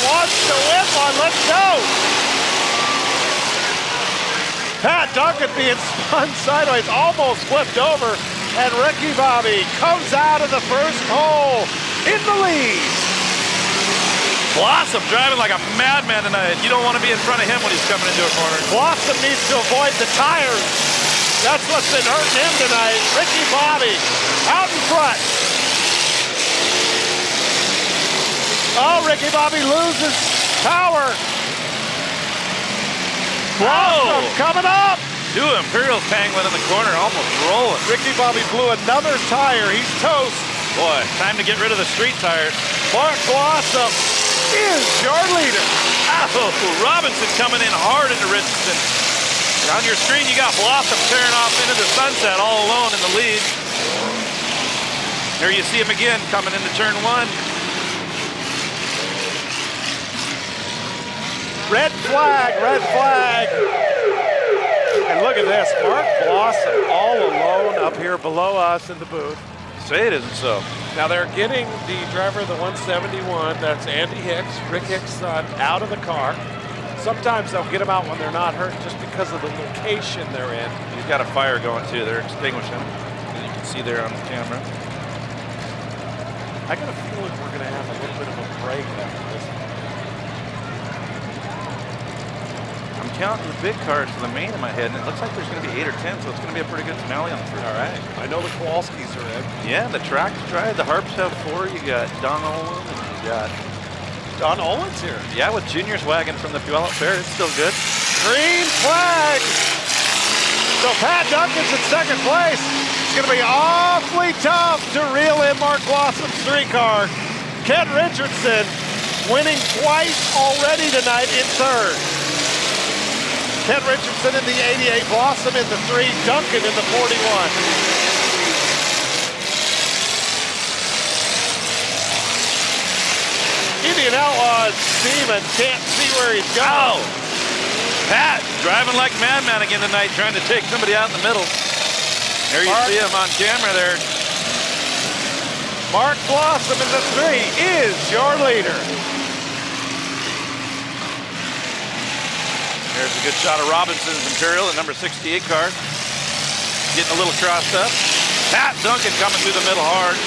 wants to whip one. Let's go. Pat Duncan being spun sideways, almost flipped over, and Ricky Bobby comes out of the first hole in the lead.
Blossom driving like a madman tonight. You don't want to be in front of him when he's coming into a corner.
Blossom needs to avoid the tires. That's what's been hurting him tonight. Ricky Bobby out in front. Oh, Ricky Bobby loses power. Blossom coming up.
2 Imperials tangling in the corner, almost rolling.
Ricky Bobby blew another tire. He's toast.
Boy, time to get rid of the street tires.
Mark Blossom is your leader.
Oh, Robinson coming in hard into Richardson. On your screen, you got Blossom tearing off into the sunset all alone in the lead. There you see him again coming into turn 1.
Red flag, red flag. And look at this, Mark Blossom all alone up here below us in the booth.
Say it isn't so.
Now they're getting the driver of the 171, that's Andy Hicks, Rick Hicks' son, out of the car. Sometimes they'll get them out when they're not hurt just because of the location they're in.
He's got a fire going too. They're extinguishing, as you can see there on the camera.
I got a feeling we're going to have a little bit of a break after this.
I'm counting the big cars to the main in my head, and it looks like there's going to be 8 or 10, so it's going to be a pretty good finale on the first.
All right. I know the Kowalskis are in.
Yeah, the track's dry. The Harps have 4. You got Don Olin, and you got
Don Olin's here.
Yeah, with Junior's wagon from the Puyallup Fair. It's still good.
Green flag. So Pat Duncan's in second place. It's going to be awfully tough to reel in Mark Blossom's 3 car. Ken Richardson winning twice already tonight in third. Ken Richardson in the 88, Blossom in the 3, Duncan in the 41. Indian Outlaws Steeman can't see where he's going.
Pat driving like a madman again tonight, trying to take somebody out in the middle. There you see him on camera there.
Mark Blossom in the 3 is your leader.
There's a good shot of Robinson's Imperial, the number 68 car. Getting a little crossed up. Pat Duncan coming through the middle hard.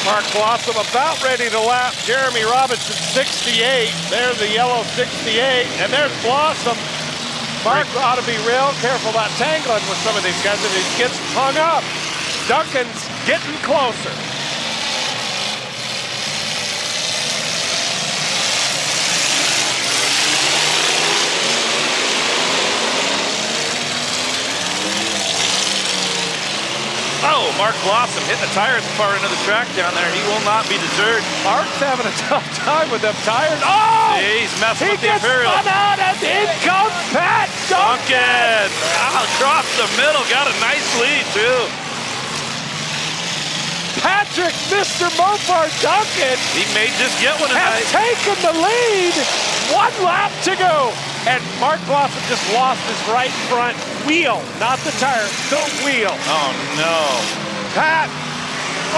Mark Blossom about ready to lap Jeremy Robinson 68. There's the yellow 68, and there's Blossom. Mark ought to be real careful about tangling with some of these guys if he gets hung up. Duncan's getting closer.
Oh, Mark Blossom hitting the tires far into the track down there. He will not be deterred.
Mark's having a tough time with them tires. Oh!
He's messing with the
He gets
Imperial.
spun out, and in comes Pat Duncan.
Across the middle, got a nice lead too.
Patrick, Mr. Mopar Duncan,
he may just get one tonight.
Has taken the lead. 1 lap to go. And Mark Blossom just lost his right front wheel, not the tire, the wheel.
Oh no.
Pat,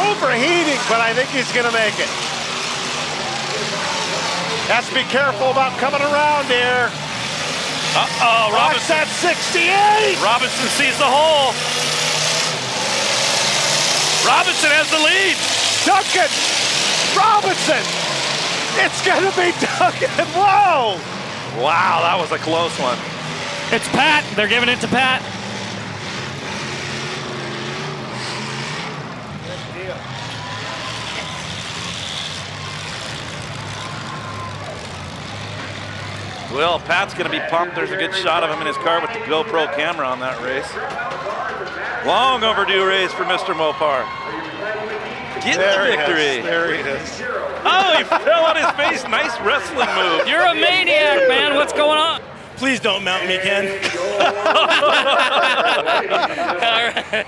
overheating, but I think he's gonna make it. Has to be careful about coming around here.
Uh-oh, Robinson.
At 68.
Robinson sees the hole. Robinson has the lead.
Duncan, Robinson. It's gonna be Duncan, whoa.
Wow, that was a close one.
It's Pat. They're giving it to Pat.
Well, Pat's going to be pumped. There's a good shot of him in his car with the GoPro camera on that race. Long overdue race for Mr. Mopar. Getting the victory.
There he is.
Oh, he fell on his face. Nice wrestling move.
You're a maniac, man. What's going on?
Please don't mount me, Ken.
All right.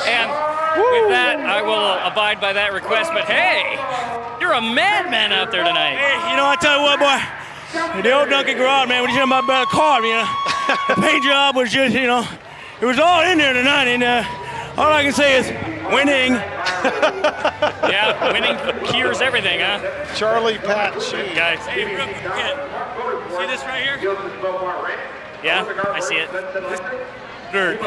And with that, I will abide by that request. But hey, you're a madman out there tonight.
Hey, you know, I tell you what, boy. The old Duncan Garage, man, when you talking about a car, you know, the paint job was just, you know, it was all in there tonight. And all I can say is winning.
Yeah, winning cures everything, huh?
Charlie Pat Sheen.
Guys.
Hey, real quick, see this right here?
Yeah, I see it.
Dirt.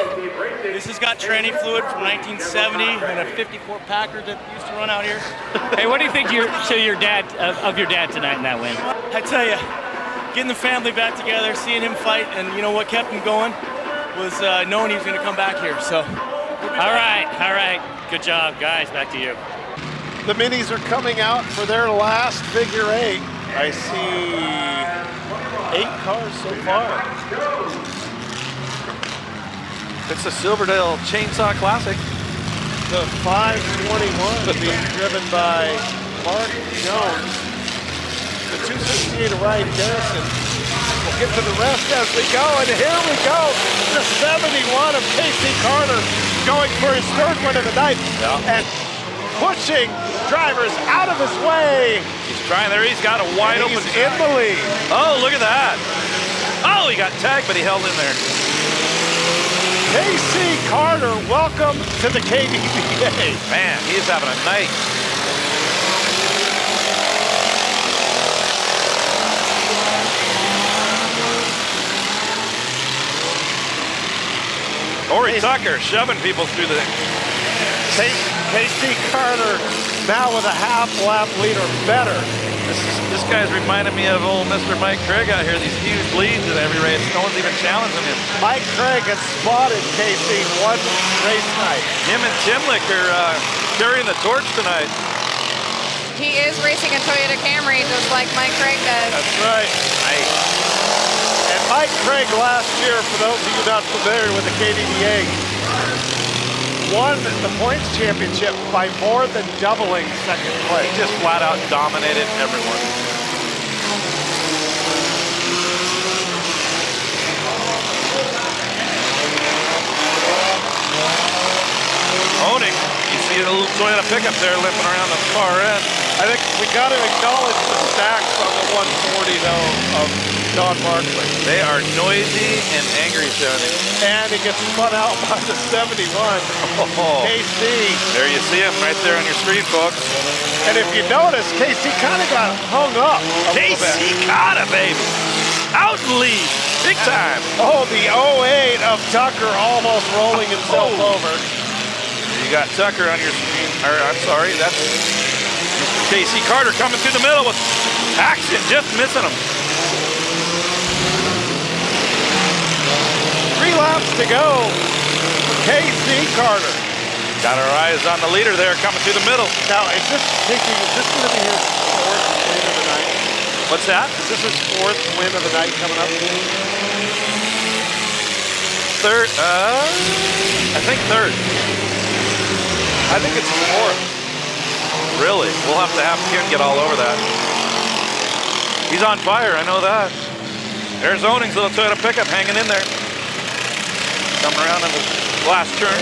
This has got tranny fluid from 1970 and a 54 Packard that used to run out here.
Hey, what do you think of your dad tonight in that win?
I tell you, getting the family back together, seeing him fight, and you know what kept him going was knowing he was going to come back here. So,
all right. Good job, guys. Back to you.
The minis are coming out for their last figure 8. I see 8 cars so far.
It's a Silverdale Chainsaw Classic.
The 521 being driven by Mark Jones. The 268 of Ryan Garrison. We'll get to the rest as we go, and here we go. The 71 of Casey Carter going for his third win of the night. And pushing drivers out of his way.
He's trying there. He's got a wide open.
He's in the lead.
Oh, look at that. Oh, he got tagged, but he held in there.
Casey Carter, welcome to the KDDA.
Man, he is having a night. Corey Tucker shoving people through the...
Casey Carter now with a half lap lead or better.
This guy's reminding me of old Mr. Mike Craig out here, these huge leads at every race. No one's even challenging him.
Mike Craig has spotted Casey one race night.
Him and Timlick are carrying the torch tonight.
He is racing a Toyota Camry just like Mike Craig does.
That's right. And Mike Craig last year, for those of you not familiar with the KDDA, won the points championship by more than doubling second place.
He just flat out dominated everyone. Owning, you see a little Toyota pickup there limping around the far end.
I think we got to acknowledge the stacks on the 140 though of Don Markley.
They are noisy and angry sounding.
And it gets spun out by the 71.
Oh.
KC.
There you see him right there on your screen, folks.
And if you notice, KC kind of got hung up.
KC caught it, baby. Out in lead. Big time.
Oh, the 08 of Tucker almost rolling himself over.
You got Tucker on your screen. Or, I'm sorry, that's Casey Carter coming through the middle with action, just missing him.
3 laps to go for Casey Carter.
Got our eyes on the leader there coming through the middle.
Now, is this going to be his 4th win of the night?
What's that?
Is this his 4th win of the night coming up?
Third, I think third.
I think it's 4th.
Really? We'll have to have Ken get all over that. He's on fire, I know that. There's Owning's little Toyota pickup hanging in there. Coming around in the last turn.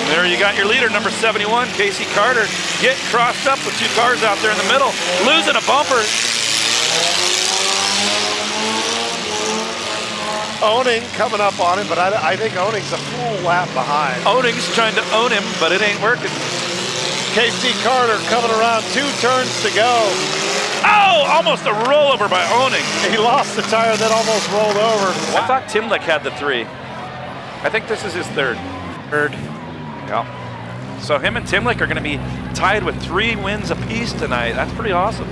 And there you got your leader, number 71, Casey Carter, getting crossed up with 2 cars out there in the middle, losing a bumper.
Owning coming up on him, but I think Owning's a full lap behind.
Owning's trying to own him, but it ain't working.
Casey Carter coming around, 2 turns to go.
Oh, almost a rollover by Owning.
He lost the tire, then almost rolled over.
I thought Timlick had the 3. I think this is his 3rd. Yeah. So him and Timlick are going to be tied with 3 wins apiece tonight. That's pretty awesome.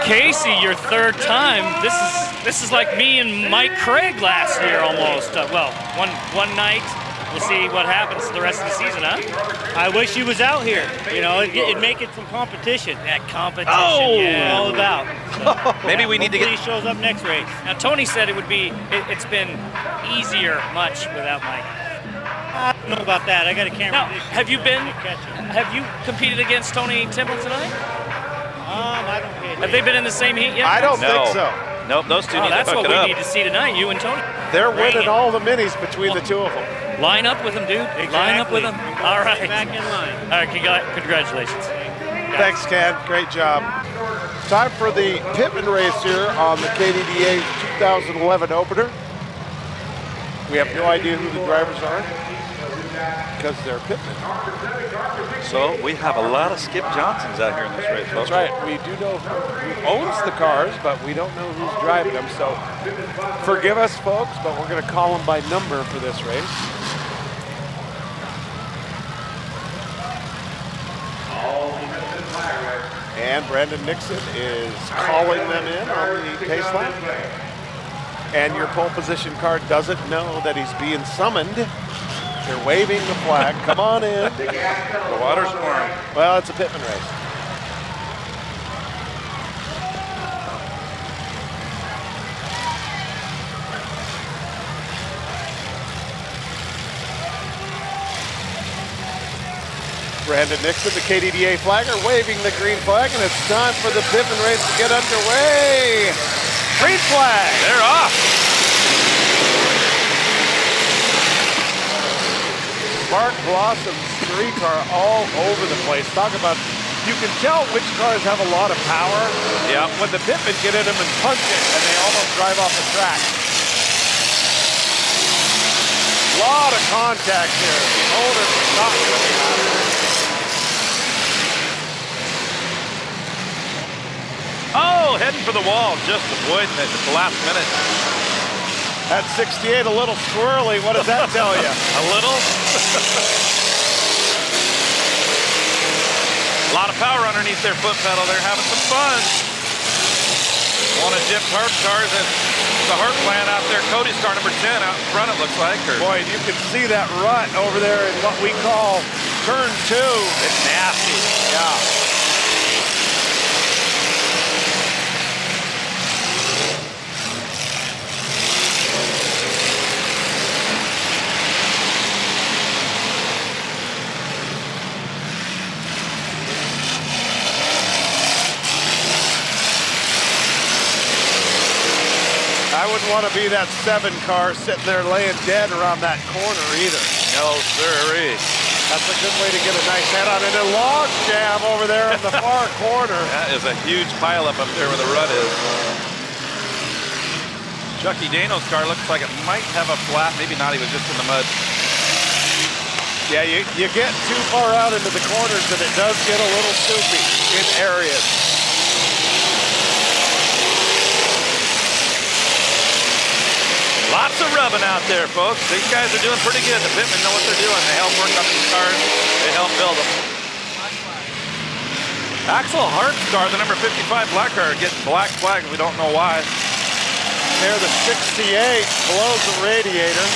Casey, your 3rd time. This is like me and Mike Craig last year almost. Well, one night. We'll see what happens the rest of the season, huh?
I wish he was out here. You know, it'd make it some competition.
That competition,
yeah. All about. So,
maybe we need to get.
He shows up next race.
Now Tony said it would be. It's been easier much without Mike.
I don't know about that. I got a camera.
Now, have you competed against Tony Timlin tonight?
I don't get it.
Have they been in the same heat yet?
I don't think so.
Nope, those two need to hook it up.
That's what we need to see tonight, you and Tony.
They're winning all the minis between the 2 of them.
Line up with them, dude.
Exactly.
Line up with them. All right.
Back in line.
All right, congratulations.
Thanks, Ken. Great job. Time for the Pittman race here on the KDDA 2011 opener. We have no idea who the drivers are because they're Pittman.
So we have a lot of Skip Johnsons out here in this race, folks.
That's right. We do know who owns the cars, but we don't know who's driving them. So forgive us, folks, but we're going to call them by number for this race. And Brandon Nixon is calling them in on the pace lap. and your pole position car doesn't know that he's being summoned, they're waving the flag. Come on in.
The water's warm.
Well, it's a pitman race. Brandon Nixon, the KDDA flagger, waving the green flag, and it's time for the pitman race to get underway. Green flag.
They're off.
Spark Blossom street car all over the place. Talk about, you can tell which cars have a lot of power.
Yeah.
When the pitmen get in them and punch it, and they almost drive off the track. A lot of contact here. The owner is not coming out of it.
Oh, heading for the wall, just avoiding it at the last minute.
At 68, a little swirly. What does that tell you?
A little? A lot of power underneath their foot pedal. They're having some fun. One of Jim's Hart cars at the Hart plant out there. Cody's car number 10 out in front, it looks like.
Boy, you can see that rut over there in what we call turn 2.
It's nasty.
Yeah. I wouldn't want to be that 7 car sitting there laying dead around that corner either.
No, sirree.
That's a good way to get a nice head on it. A log jam over there in the far corner.
That is a huge pileup up there where the rut is. Chucky Dano's car looks like it might have a flat. Maybe not, he was just in the mud.
Yeah, you get too far out into the corners and it does get a little soupy in areas.
Lots of rubbing out there, folks. These guys are doing pretty good. The pitmen know what they're doing. They help work on these cars. They help build them. Axel Hart's car, the number 55 black car, getting black flag. We don't know why.
There, the 68 blows the radiator.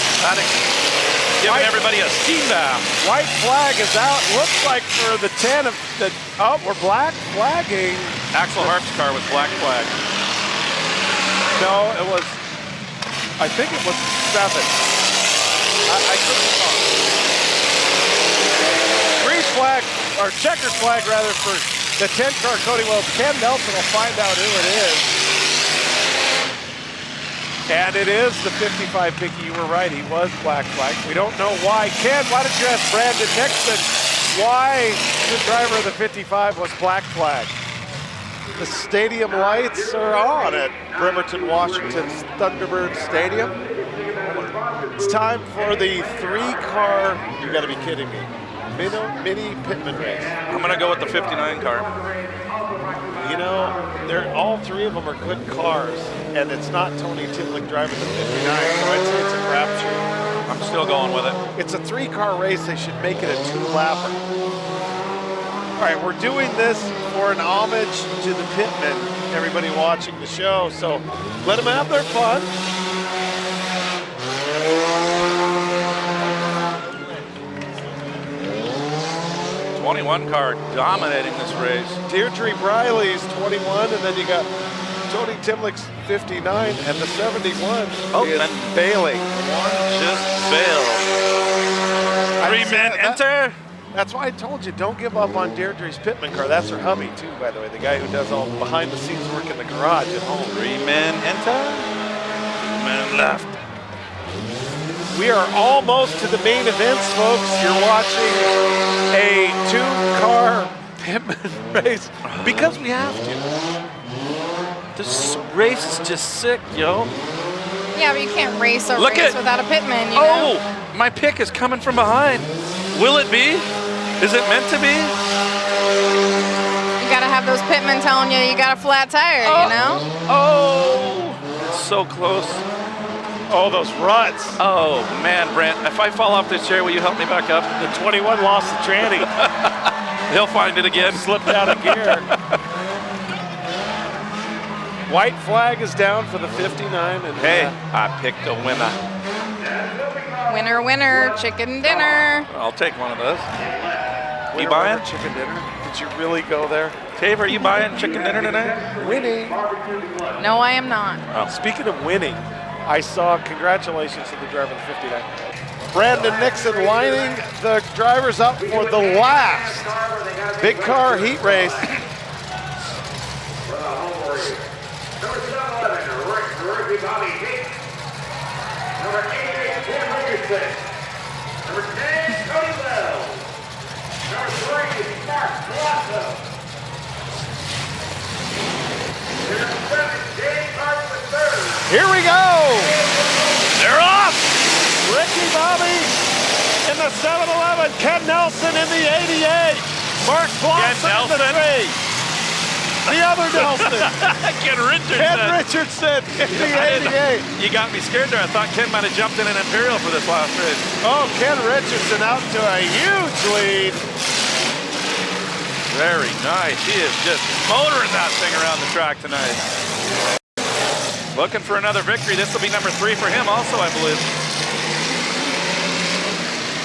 Giving everybody a steam bath.
White flag is out. Looks like for the 10 of the, oh, we're black flagging.
Axel Hart's car was black flag.
No, it was, I think it was 7. I could be wrong. Green flag, or checkered flag rather, for the 10 car Cody Wells. Ken Nelson will find out who it is. And it is the 55 Mickey. You were right, he was black flag. We don't know why. Ken, why don't you ask Brandon Nixon why the driver of the 55 was black flag? The stadium lights are on at Bremerton, Washington's Thunderbird Stadium. It's time for the 3-car, you gotta be kidding me, mini pitman race.
I'm gonna go with the 59 car.
You know, all 3 of them are good cars, and it's not Tony Timlick driving the 59, so I'd say it's a crapshoot.
I'm still going with it.
It's a 3-car race, they should make it a 2-lapper. All right, we're doing this for an homage to the pitmen, everybody watching the show, so let them have their fun.
'21 car dominating this race.
Deirdre Briley's 21, and then you got Tony Timlick's 59, and the 71 is Bailey.
Just bail. 3 men enter.
That's why I told you, don't give up on Deirdre's pitman car. That's her hubby, too, by the way, the guy who does all behind-the-scenes work in the garage at home.
3 men enter. 2 men left.
We are almost to the main events, folks. You're watching a 2-car pitman race because we have to.
This race is just sick, yo.
Yeah, but you can't race a race without a pitman, you know?
My pick is coming from behind. Will it be? Is it meant to be?
You gotta have those pitmen telling you you got a flat tire, you know?
Oh, it's so close.
Oh, those ruts.
Oh, man, Brent, if I fall off this chair, will you help me back up?
The 21 lost the tranny.
He'll find it again.
Slipped out of gear. White flag is down for the 59. And
Hey, I picked a winner.
Winner, winner, chicken dinner.
I'll take one of those.
Winner,
You buying?
winner, chicken dinner? Did you really go there?
Dave, are you buying chicken dinner tonight?
Winning.
No, I am not.
Oh. Speaking of winning, I saw congratulations to the driver of the 59. Brandon Nixon lining the drivers up for the last big car heat race.
Number 711, Ricky Bobby Tate. Number 88, Tim Richardson. Number 10, Cody Wells. Number 3, Mark Palazzo. Number 7, Dave Carter III.
Here we go.
They're off.
Ricky Bobby in the 711. Ken Nelson in the 88. Mark Blossom in the 3. The other Nelson.
Ken Richardson.
Ken Richardson in the 88.
You got me scared there. I thought Ken might have jumped in an Imperial for this last race.
Oh, Ken Richardson out to a huge lead.
Very nice. He is just motoring that thing around the track tonight. Looking for another victory. This will be number 3 for him also, I believe.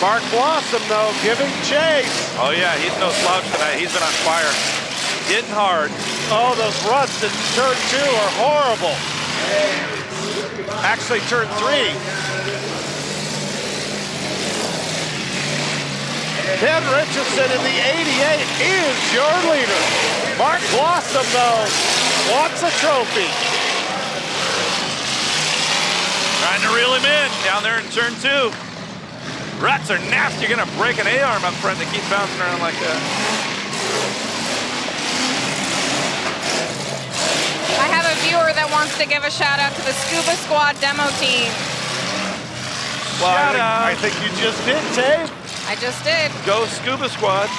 Mark Blossom, though, giving chase.
Oh, yeah, he's no slouch tonight. He's been on fire. Hitting hard.
Oh, those ruts in turn 2 are horrible. Actually, turn 3. Ken Richardson in the 88 is your leader. Mark Blossom, though, wants a trophy.
Trying to reel him in down there in turn 2. Ruts are nasty. You're going to break an A-arm up front that keeps bouncing around like that.
I have a viewer that wants to give a shout out to the Scuba Squad demo team.
Well,
Shout out.
I think you just did, Dave.
I just did.
Go Scuba Squad.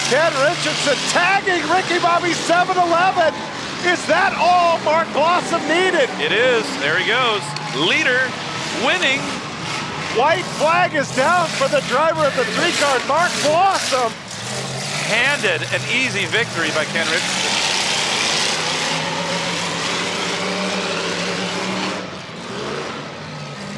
Ken Richardson tagging Ricky Bobby 711. Is that all Mark Blossom needed?
It is. There he goes. Leader winning.
White flag is down for the driver of the 3-car, Mark Blossom.
Handed an easy victory by Ken Richardson.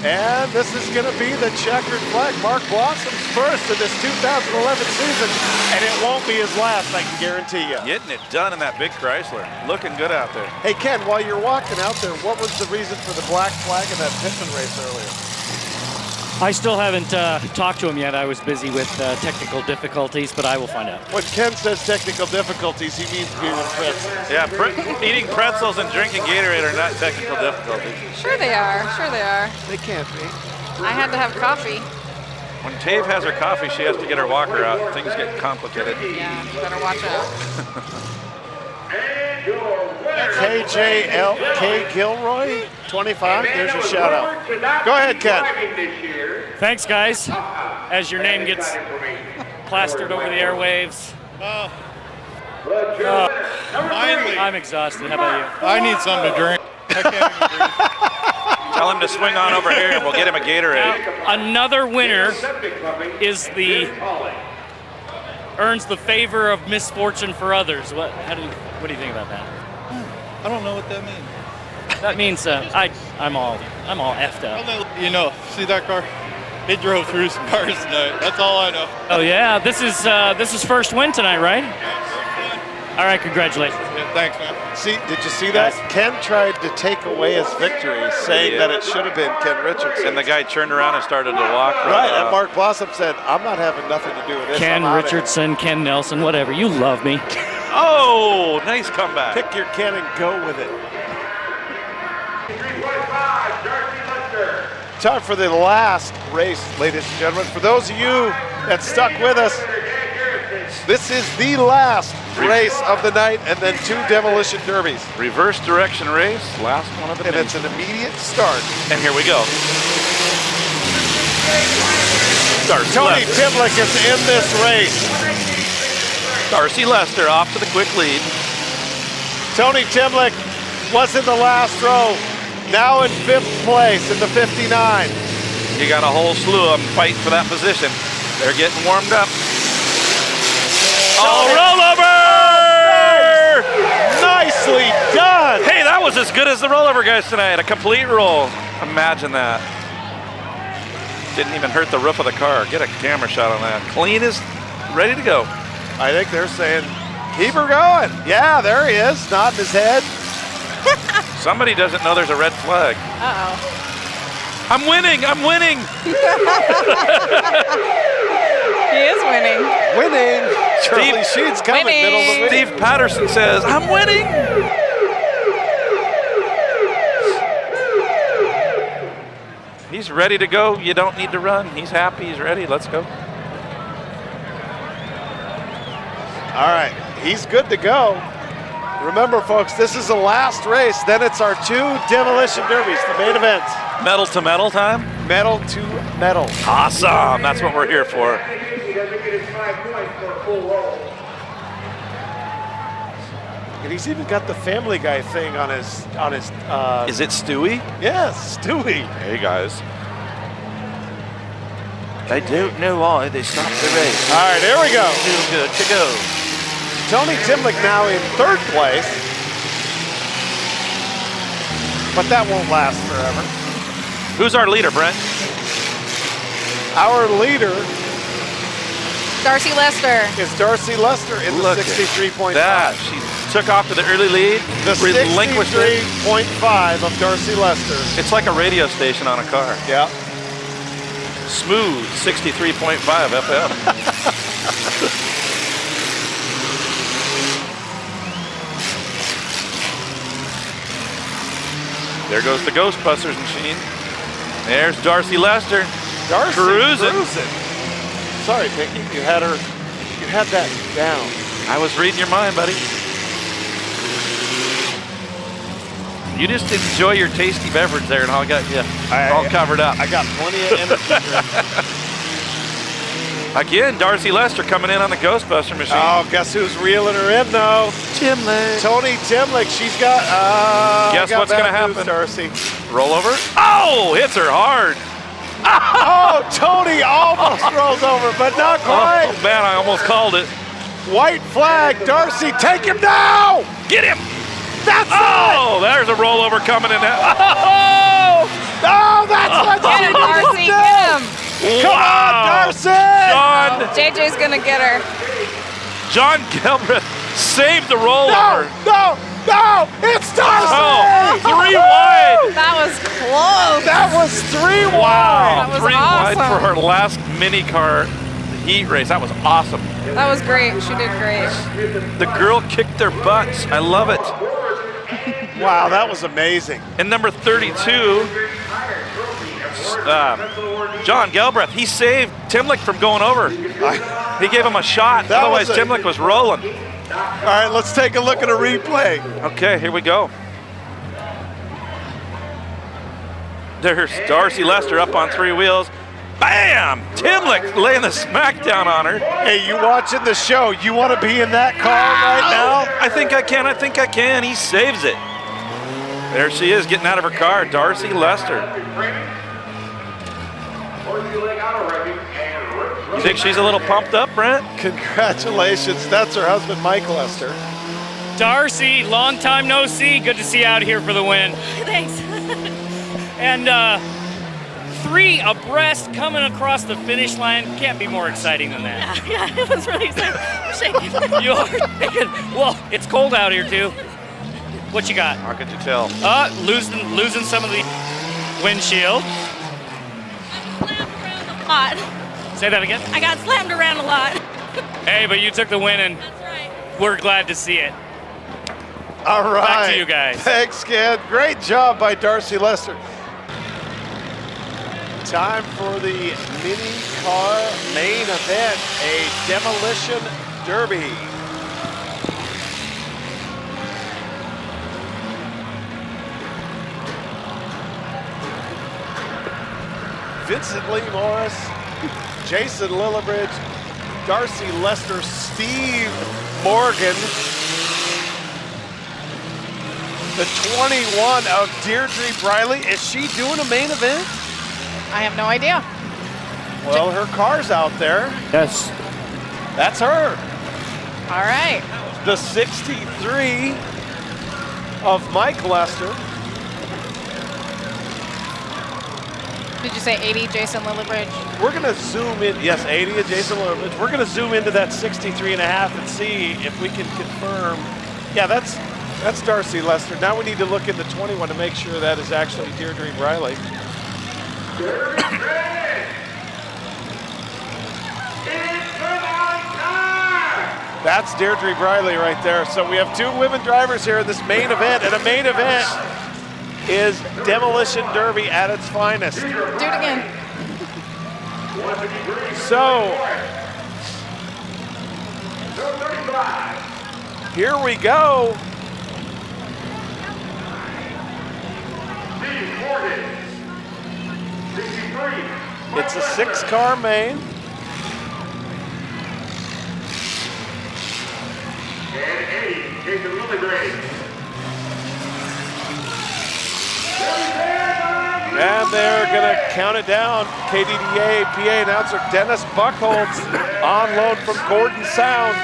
And this is going to be the checkered flag. Mark Blossom's first of this 2011 season, and it won't be his last, I can guarantee you.
Getting it done in that big Chrysler. Looking good out there.
Hey, Ken, while you're walking out there, what was the reason for the black flag in that Pittman race earlier?
I still haven't talked to him yet. I was busy with technical difficulties, but I will find out.
When Ken says technical difficulties, he means being with pretzels.
Yeah, eating pretzels and drinking Gatorade are not technical difficulties.
Sure they are. Sure they are.
They can't be.
I had to have coffee.
When Tave has her coffee, she has to get her walker out. Things get complicated.
Yeah, you better watch out.
KJLK Gilroy, 25. There's your shout out. Go ahead, Ken.
Thanks, guys. As your name gets plastered over the airwaves. I'm exhausted. How about you?
I need something to drink. I can't even breathe.
Tell him to swing on over here and we'll get him a Gatorade.
Now, another winner earns the favor of misfortune for others. What do you think about that?
I don't know what that means.
That means I'm all effed up.
You know, see that car? It drove through some cars tonight. That's all I know.
Oh yeah, this is first win tonight, right? All right, congratulations.
Yeah, thanks, man.
See, did you see that? Ken tried to take away his victory, saying that it should have been Ken Richardson.
And the guy turned around and started to walk.
Right, and Mark Blossom said, I'm not having nothing to do with this.
Ken Richardson, Ken Nelson, whatever. You love me.
Oh, nice comeback.
Pick your Ken and go with it. Time for the last race, ladies and gentlemen. For those of you that stuck with us, this is the last race of the night, and then 2 demolition derbies.
Reverse direction race, last one of the
And
day.
it's an immediate start.
And here we go.
Tony Timlick is in this race.
Darcy Lester off to the quick lead.
Tony Timlick was in the last row, now in 5th place in the 59.
You got a whole slew of them fighting for that position. They're getting warmed up. Oh, rollover!
Nice Nicely done.
Hey, that was as good as the rollover guys tonight. A complete roll. Imagine that. Didn't even hurt the roof of the car. Get a camera shot on that. Clean is ready to go.
I think they're saying, keep her going. Yeah, there he is, nodding his head.
Somebody doesn't know there's a red flag.
Uh-oh.
I'm winning. I'm winning.
He is winning.
Winning. Charlie Sheen's coming.
Winning.
Middle of the week.
Steve Patterson says, I'm winning. He's ready to go. You don't need to run. He's happy. He's ready. Let's go.
All right, he's good to go. Remember, folks, this is the last race. Then it's our 2 demolition derbies, the main events.
Metal to metal time?
Metal to metal.
Awesome. That's what we're here for.
And he's even got the Family Guy thing on his.
Is it Stewie?
Yes, Stewie.
Hey, guys. They don't know why they stopped the race.
All right, here we go.
Still good to go.
Tony Timlick now in 3rd place. But that won't last forever.
Who's our leader, Brent?
Our leader
Darcy Lester.
is Darcy Lester in the 63.5.
That. She took off to the early lead.
The
relinquished it.
63.5 of Darcy Lester.
It's like a radio station on a car.
Yeah.
Smooth 63.5 FM. There goes the Ghostbusters machine. There's Darcy Lester.
Darcy
cruising.
Sorry, Pinky, you had that down.
I was reading your mind, buddy. You just enjoy your tasty beverage there, and I'll get you all covered up.
I got plenty of energy.
Again, Darcy Lester coming in on the Ghostbuster machine.
Oh, guess who's reeling her in, though?
Timlick.
Tony Timlick. She's got.
Guess what's going to happen?
Darcy.
Rollover. Oh, hits her hard.
Oh, Tony almost rolls over, but not quite.
Oh, man, I almost called it.
White flag. Darcy, take him down.
Get him.
That's
Oh, there's a rollover coming in. Oh,
that's what
Get it, Darcy. Get him.
Come on, Darcy.
John.
JJ's going to get her.
John Gelbreth saved the rollover.
No, it's Darcy.
Oh, 3 wide.
That was close.
That was 3 wide.
Wow,
That was
3 wide
awesome.
for her last mini car heat race. That was awesome.
That was great. She did great.
The girl kicked their butts. I love it.
Wow, that was amazing.
And number 32, John Gelbreth, he saved Timlick from going over. He gave him a shot. Otherwise, Timlick was rolling.
All right, let's take a look at a replay.
Okay, here we go. There's Darcy Lester up on 3 wheels. Bam! Timlick laying the smackdown on her.
Hey, you watching the show? You want to be in that car right now?
I think I can. He saves it. There she is getting out of her car, Darcy Lester. You think she's a little pumped up, Brent?
Congratulations. That's her husband, Mike Lester.
Darcy, long time no see. Good to see you out here for the win.
Thanks.
And 3 abreast coming across the finish line. Can't be more exciting than that.
Yeah, it was really exciting. I'm shaking.
You're shaking. Well, it's cold out here too. What you got?
How could you tell?
Losing some of the windshield.
Hot.
Say that again.
I got slammed around a lot.
Hey, but you took the win, and
That's right.
we're glad to see it.
All right.
Back to you guys.
Thanks, kid. Great job by Darcy Lester. Time for the mini car main event, a demolition derby. Vincent Lee Morris, Jason Lillibridge, Darcy Lester, Steve Morgan, the 21 of Deirdre Briley. Is she doing a main event?
I have no idea.
Well, her car's out there.
Yes.
That's her.
All right.
The 63 of Mike Lester.
Did you say 80, Jason Lillibridge?
We're going to zoom in. Yes, 80 of Jason Lillibridge. We're going to zoom into that 63.5 and see if we can confirm. Yeah, that's Darcy Lester. Now we need to look in the 21 to make sure that is actually Deirdre Briley. That's Deirdre Briley right there. So we have 2 women drivers here in this main event, and a main event is Demolition Derby at its finest.
Do it again.
So, here we go. It's a 6-car main.
And Eddie is the really great.
And they're going to count it down. KDDA PA announcer Dennis Buchholz on loan from Gordon Sound.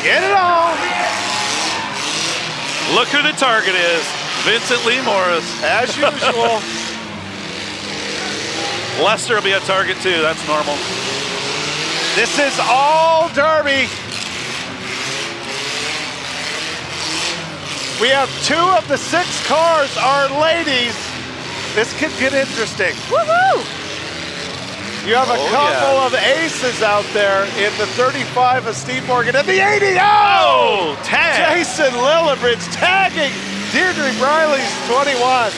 Get it on.
Look who the target is. Vincent Lee Morris.
As usual.
Lester will be a target too. That's normal.
This is all Derby. We have 2 of the 6 cars are ladies. This could get interesting. Woohoo! You have a couple of aces out there in the 35 of Steve Morgan and the 80. Oh!
Tag!
Jason Lillibridge tagging Deirdre Briley's 21.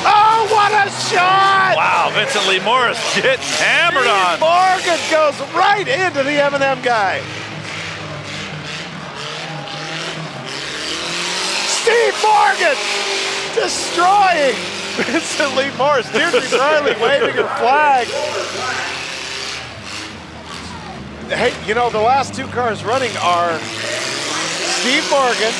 Oh, what a shot!
Wow, Vincent Lee Morris getting hammered on.
Morgan goes right into the M&M guy. Steve Morgan destroying Vincent Lee Morris. Deirdre Briley waving her flag. Hey, you know, the last 2 cars running are Steve Morgan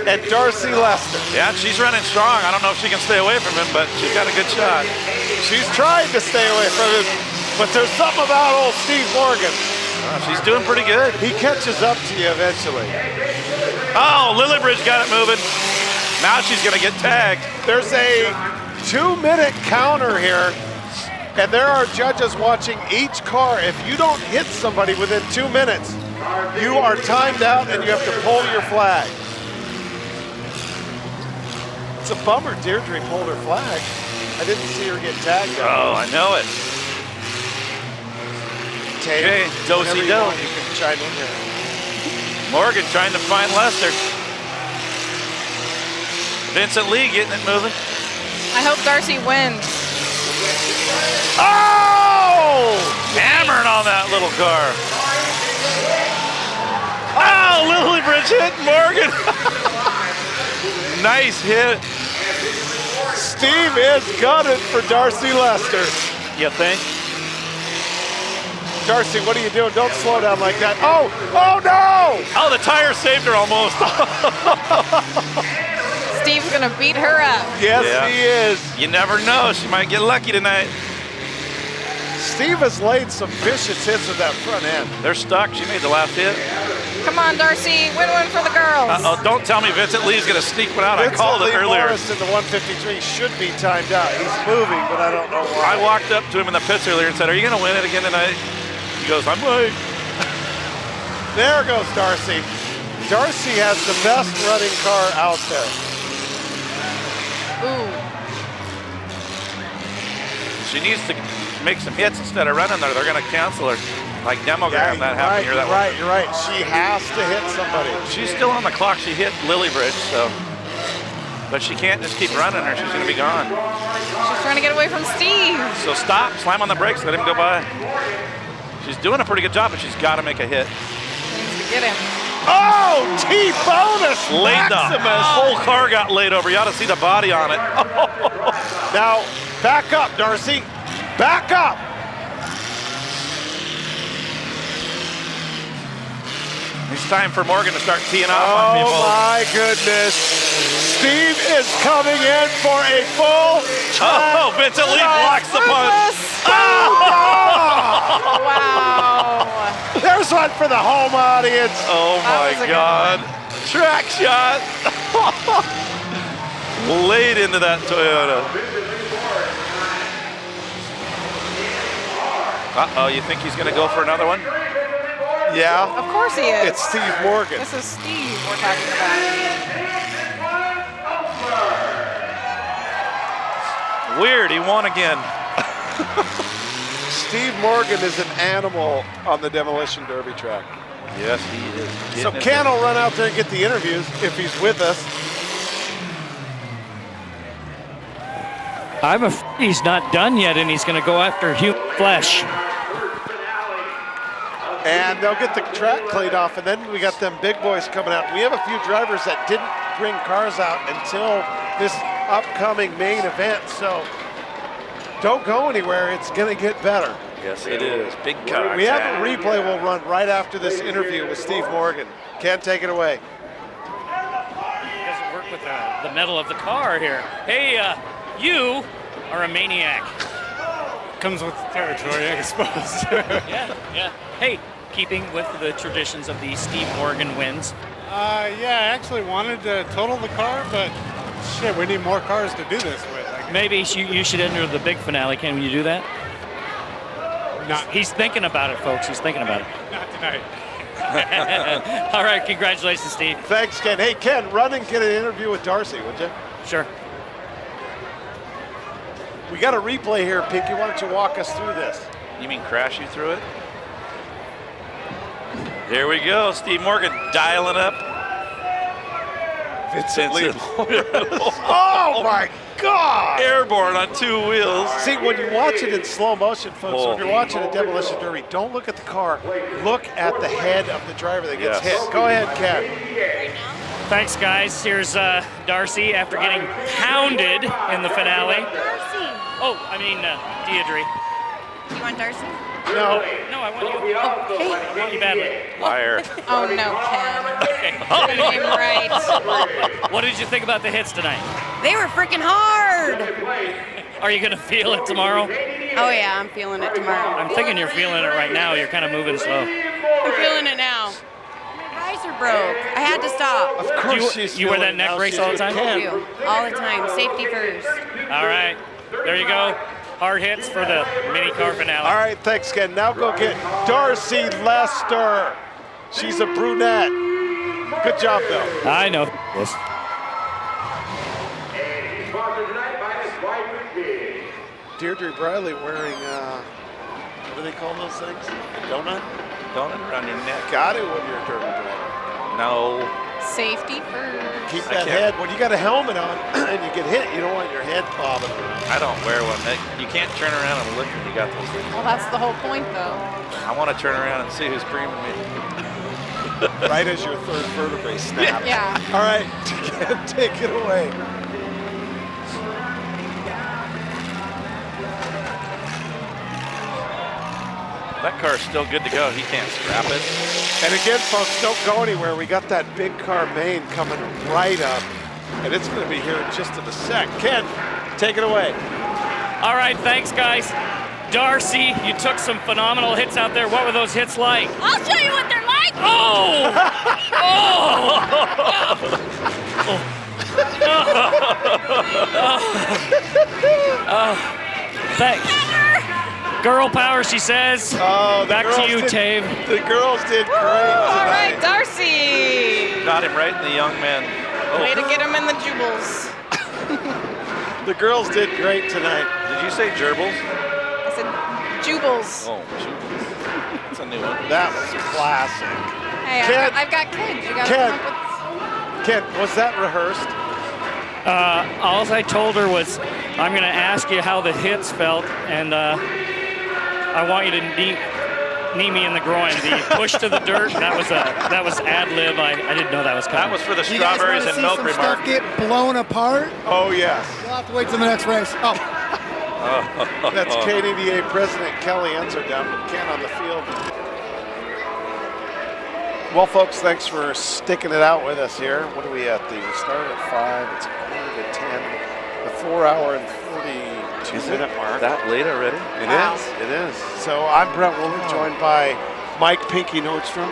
and Darcy Lester.
Yeah, she's running strong. I don't know if she can stay away from him, but she's got a good shot.
She's trying to stay away from him, but there's something about old Steve Morgan.
She's doing pretty good.
He catches up to you eventually.
Oh, Lillibridge got it moving. Now she's going to get tagged.
There's a 2-minute counter here, and there are judges watching each car. If you don't hit somebody within 2 minutes, you are timed out and you have to pull your flag. It's a bummer Deirdre pulled her flag. I didn't see her get tagged.
Oh, I know it. Okay, do-si-do.
You can chime in here.
Morgan trying to find Lester. Vincent Lee getting it moving.
I hope Darcy wins.
Oh! Hammering on that little car. Oh, Lillibridge hit Morgan. Nice hit.
Steve is gunning for Darcy Lester.
You think?
Darcy, what are you doing? Don't slow down like that. Oh, oh no!
Oh, the tire saved her almost.
Steve's gonna beat her up.
Yes, he is.
You never know. She might get lucky tonight.
Steve has laid some vicious hits with that front end.
They're stuck. She made the last hit.
Come on, Darcy. Win one for the girls.
Uh-oh, don't tell me Vincent Lee's going to sneak one out. I called it earlier.
Morris in the 153 should be timed out. He's moving, but I don't know why.
I walked up to him in the pits earlier and said, are you going to win it again tonight? He goes, I'm waiting.
There goes Darcy. Darcy has the best running car out there.
Ooh.
She needs to make some hits instead of running there. They're going to cancel her. Like demogram that happened here.
You're right. She has to hit somebody.
She's still on the clock. She hit Lillibridge, so. But she can't just keep running her. She's going to be gone.
She's trying to get away from Steve.
So stop, slam on the brakes, let him go by. She's doing a pretty good job, but she's got to make a hit.
Needs to get him.
Oh, T-bonus!
Laid the whole car got laid over. You ought to see the body on it.
Now, back up, Darcy. Back up.
It's time for Morgan to start teeing off on people.
Oh my goodness. Steve is coming in for a full
Oh, Vincent Lee blocks the punch.
Oh!
Wow.
There's one for the home audience.
Oh
That was
my
a good
God. Track shot. Laid into that Toyota. Uh-oh, you think he's going to go for another one?
Yeah.
Of course he is.
It's Steve Morgan.
This is Steve we're talking about.
Weird, he won again.
Steve Morgan is an animal on the Demolition Derby track.
Yes, he is.
So Ken will run out there and get the interviews if he's with us.
I'm afraid he's not done yet, and he's going to go after human flesh.
And they'll get the track cleaned off, and then we got them big boys coming out. We have a few drivers that didn't bring cars out until this upcoming main event, so don't go anywhere. It's going to get better.
Yes, it is. Big car.
We have a replay we'll run right after this interview with Steve Morgan. Ken, take it away.
He doesn't work with the metal of the car here. Hey, you are a maniac.
Comes with the territory, I suppose.
Yeah. Hey, keeping with the traditions of the Steve Morgan wins.
Yeah, I actually wanted to total the car, but shit, we need more cars to do this with.
Maybe you should enter the big finale. Can you do that? He's thinking about it, folks. He's thinking about it.
Not tonight.
All right, congratulations, Steve.
Thanks, Ken. Hey, Ken, run and get an interview with Darcy, would you?
Sure.
We got a replay here, Pinky. Why don't you walk us through this?
You mean crash you through it? Here we go. Steve Morgan dialing up.
Vincent Lee. Oh, my God!
Airborne on two wheels.
See, when you watch it in slow motion, folks, when you're watching a Demolition Derby, don't look at the car. Look at the head of the driver that gets hit. Go ahead, Ken.
Thanks, guys. Here's Darcy after getting pounded in the finale.
Darcy.
Oh, I mean, Deirdre.
You want Darcy?
No.
No, I want you. I want you badly.
Liar.
Oh, no, Ken.
Okay.
Get your name right.
What did you think about the hits tonight?
They were freaking hard.
Are you going to feel it tomorrow?
Oh yeah, I'm feeling it tomorrow.
I'm thinking you're feeling it right now. You're kind of moving slow.
I'm feeling it now. My visor broke. I had to stop.
Of course
You wear that neck brace all the time?
I do. All the time. Safety first.
All right. There you go. Hard hits for the mini car finale.
All right, thanks, Ken. Now go get Darcy Lester. She's a brunette. Good job, though.
I know this.
Deirdre Briley wearing, what do they call those things? A donut?
Donut around your neck.
Got it when you're a derby driver.
No.
Safety first.
Keep that head. When you got a helmet on and you get hit, you don't want your head bobbing.
I don't wear one. You can't turn around and look when you got those things.
Well, that's the whole point, though.
I want to turn around and see who's creaming me.
Right as your third vertebrae snaps.
Yeah.
All right, take it away.
That car's still good to go. He can't scrap it.
And again, folks, don't go anywhere. We got that big car main coming right up, and it's going to be here in just in a sec. Ken, take it away.
All right, thanks, guys. Darcy, you took some phenomenal hits out there. What were those hits like?
I'll show you what they're like.
Oh! Thanks. Girl power, she says.
Oh,
back to you, Tave.
The girls did great
All
tonight.
right, Darcy.
Got him right in the young man.
Way to get him in the jubles.
The girls did great tonight.
Did you say gerbils?
I said jubles.
Oh, gerbils. That's a new one.
That was classic.
Hey,
Ken,
I've got kids. You got to
Ken.
come up with...
Ken, was that rehearsed?
All I told her was, I'm going to ask you how the hits felt, and I want you to knee me in the groin. The push to the dirt, that was ad lib. I didn't know that was coming.
That was for the strawberries and milk remark.
Stuff get blown apart?
Oh, yes.
You'll have to wait till the next race. Oh.
That's KDDA President Kelly Enzer down with Ken on the field. Well, folks, thanks for sticking it out with us here. What are we at? We started at 5. It's 10. The 4 hour and 2-minute mark.
That late already?
It is. It is. So I'm Brent Woolard, joined by Mike Pinky Nordstrom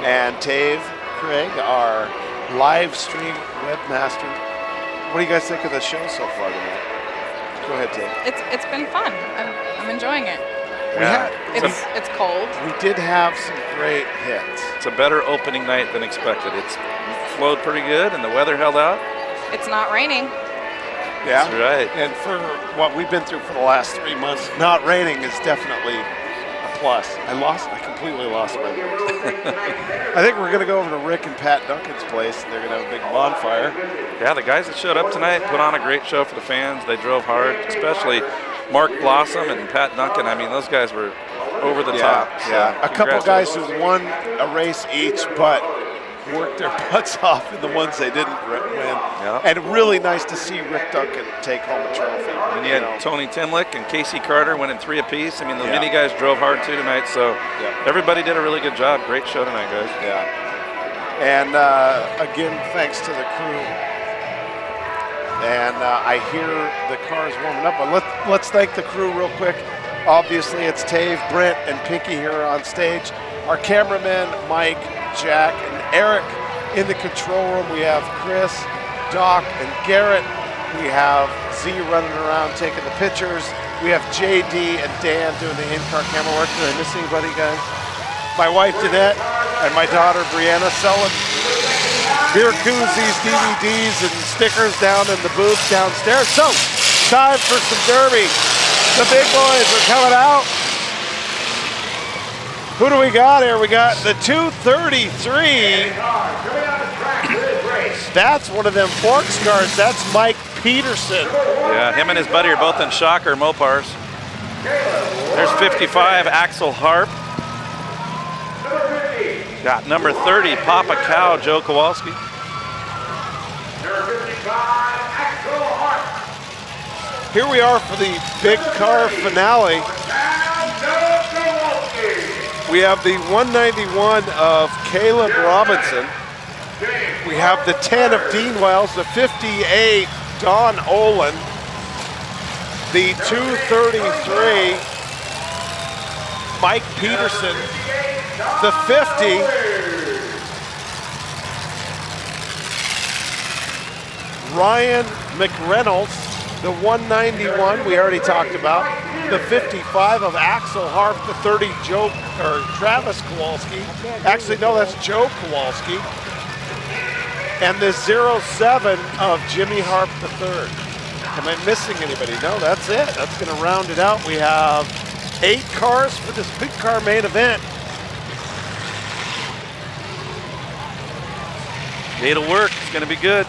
and Tave Craig, our live stream webmaster. What do you guys think of the show so far tonight? Go ahead, Tave.
It's been fun. I'm enjoying it.
Yeah.
It's cold.
We did have some great hits.
It's a better opening night than expected. It's flowed pretty good, and the weather held out.
It's not raining.
Yeah,
That's right.
And for what we've been through for the last 3 months, not raining is definitely a plus. I completely lost my voice. I think we're going to go over to Rick and Pat Duncan's place, and they're going to have a big bonfire.
Yeah, the guys that showed up tonight put on a great show for the fans. They drove hard, especially Mark Blossom and Pat Duncan. I mean, those guys were over the top. So
A couple guys who won a race each, but worked their butts off in the ones they didn't win.
Yeah.
And really nice to see Rick Duncan take home a trophy.
And you had Tony Timlick and Casey Carter winning 3 apiece. I mean, the mini guys drove hard too tonight, so everybody did a really good job. Great show tonight, guys.
Yeah. And again, thanks to the crew. And I hear the cars warming up, but let's thank the crew real quick. Obviously, it's Tave, Brent, and Pinky here on stage. Our cameramen, Mike, Jack, and Eric in the control room. We have Chris, Doc, and Garrett. We have Z running around taking the pictures. We have JD and Dan doing the in-car camera work. Did I miss anybody, guys? My wife, Danette, and my daughter, Brianna, selling beer koozies, DVDs, and stickers down in the booth downstairs. So, time for some derby. The big boys are coming out. Who do we got here? We got the 233. That's one of them Forks cars. That's Mike Peterson.
Yeah, him and his buddy are both in Shocker Mopars. There's 55, Axel Harp. Got number 30, Papa Cow, Joe Kowalski.
Number 55, Axel Hart.
Here we are for the big car finale. We have the 191 of Caleb Robinson. We have the 10 of Dean Wells, the 58 Don Olin, the 233 Mike Peterson, the 50 Ryan McReynolds, the 191 we already talked about, the 55 of Axel Harp, the 30 Travis Kowalski. Actually, no, that's Joe Kowalski. And the 07 of Jimmy Harp III. Am I missing anybody? No, that's it. That's going to round it out. We have 8 cars for this big car main event.
It'll work. It's going to be good.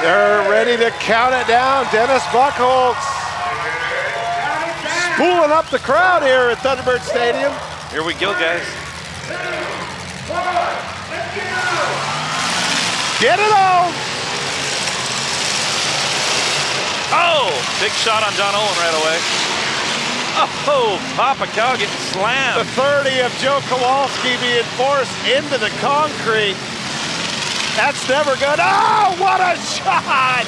They're ready to count it down. Dennis Buchholz spooling up the crowd here at Thunderbird Stadium.
Here we go, guys.
Get it on!
Oh, big shot on Don Olin right away. Oh, Papa Cow getting slammed.
The 30 of Joe Kowalski being forced into the concrete. That's never good. Oh, what a shot!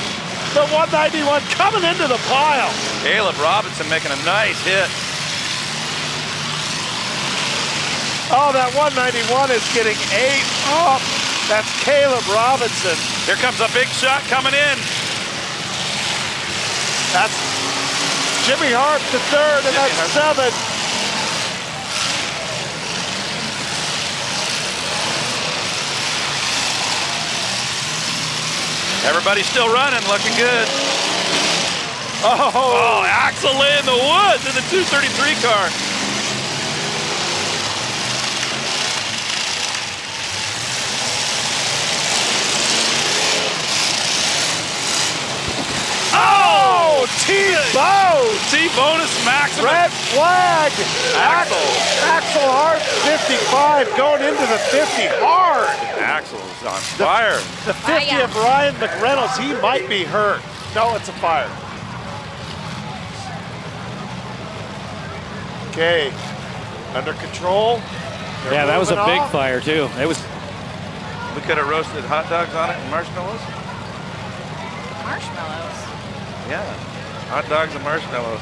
The 191 coming into the pile.
Caleb Robinson making a nice hit.
Oh, that 191 is getting ate up. That's Caleb Robinson.
Here comes a big shot coming in.
That's Jimmy Harp the third, and that's 7.
Everybody's still running, looking good.
Oh,
Axel in the woods in the 233 car.
Oh, T-Bone!
T-bonus maximum.
Red flag. Axel Hart, 55, going into the 50 hard.
Axel's on fire.
The 50 of Ryan McReynolds, he might be hurt. No, it's a fire. Okay, under control.
Yeah, that was a big fire too. It was.
We could have roasted hot dogs on it and marshmallows.
marshmallows.
Yeah, hot dogs and marshmallows.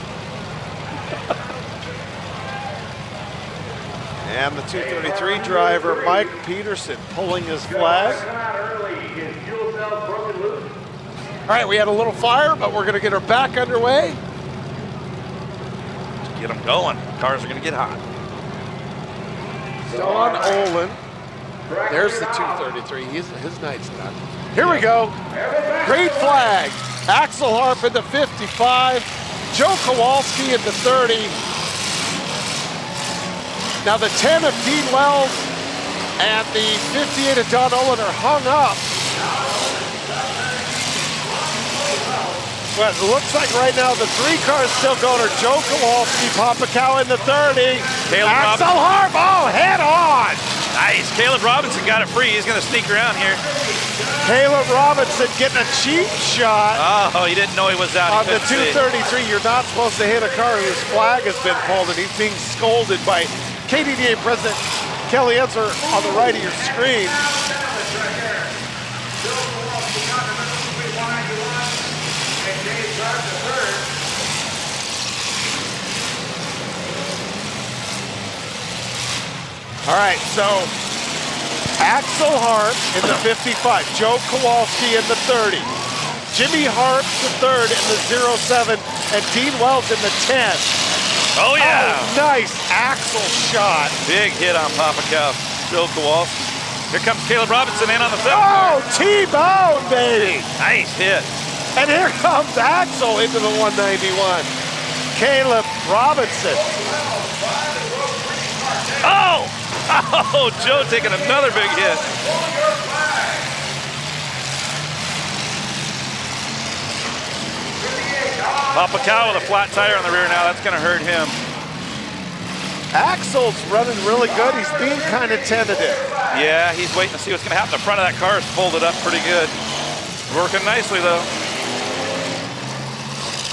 And the 233 driver, Mike Peterson, pulling his flag. All right, we had a little fire, but we're going to get her back underway.
Get them going. Cars are going to get hot.
Don Olin. There's the 233. His night's done. Here we go. Green flag. Axel Harp in the 55. Joe Kowalski in the 30. Now the 10 of Dean Wells and the 58 of Don Olin are hung up. But it looks like right now the 3 cars still going are Joe Kowalski, Papa Cow in the 30. Axel Harp, oh, head on.
Nice. Caleb Robinson got it free. He's going to sneak around here.
Caleb Robinson getting a cheap shot.
Oh, he didn't know he was out.
On the 233, you're not supposed to hit a car whose flag has been pulled, and he's being scolded by KDDA President Kelly Enzer on the right of your screen. All right, so Axel Harp in the 55, Joe Kowalski in the 30, Jimmy Harp the 3rd in the 07, and Dean Wells in the 10.
Oh, yeah.
Oh, nice Axel shot.
Big hit on Papa Cow. Joe Kowalski. Here comes Caleb Robinson in on the 7th.
Oh, T-bone, baby.
Nice hit.
And here comes Axel into the 191. Caleb Robinson.
Oh! Oh, Joe taking another big hit. Papa Cow with a flat tire on the rear now. That's going to hurt him.
Axel's running really good. He's being kind of tentative.
Yeah, he's waiting to see what's going to happen. The front of that car is folded up pretty good. Working nicely, though.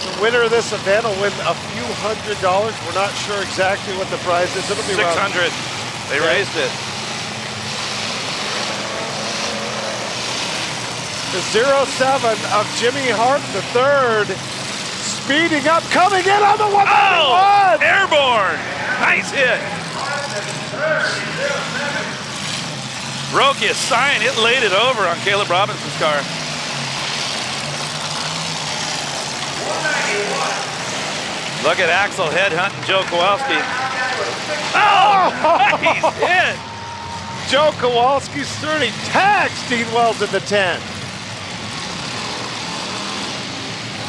The winner of this event will win a few $100. We're not sure exactly what the prize is. It'll be
$600. They raised it.
The 07 of Jimmy Hart, the 3rd, speeding up, coming in on the 191.
Oh, airborne. Nice hit. Broke his sign. It laid it over on Caleb Robinson's car. Look at Axel headhunting Joe Kowalski. Oh, nice hit.
Joe Kowalski's 30 tags Dean Wells in the 10.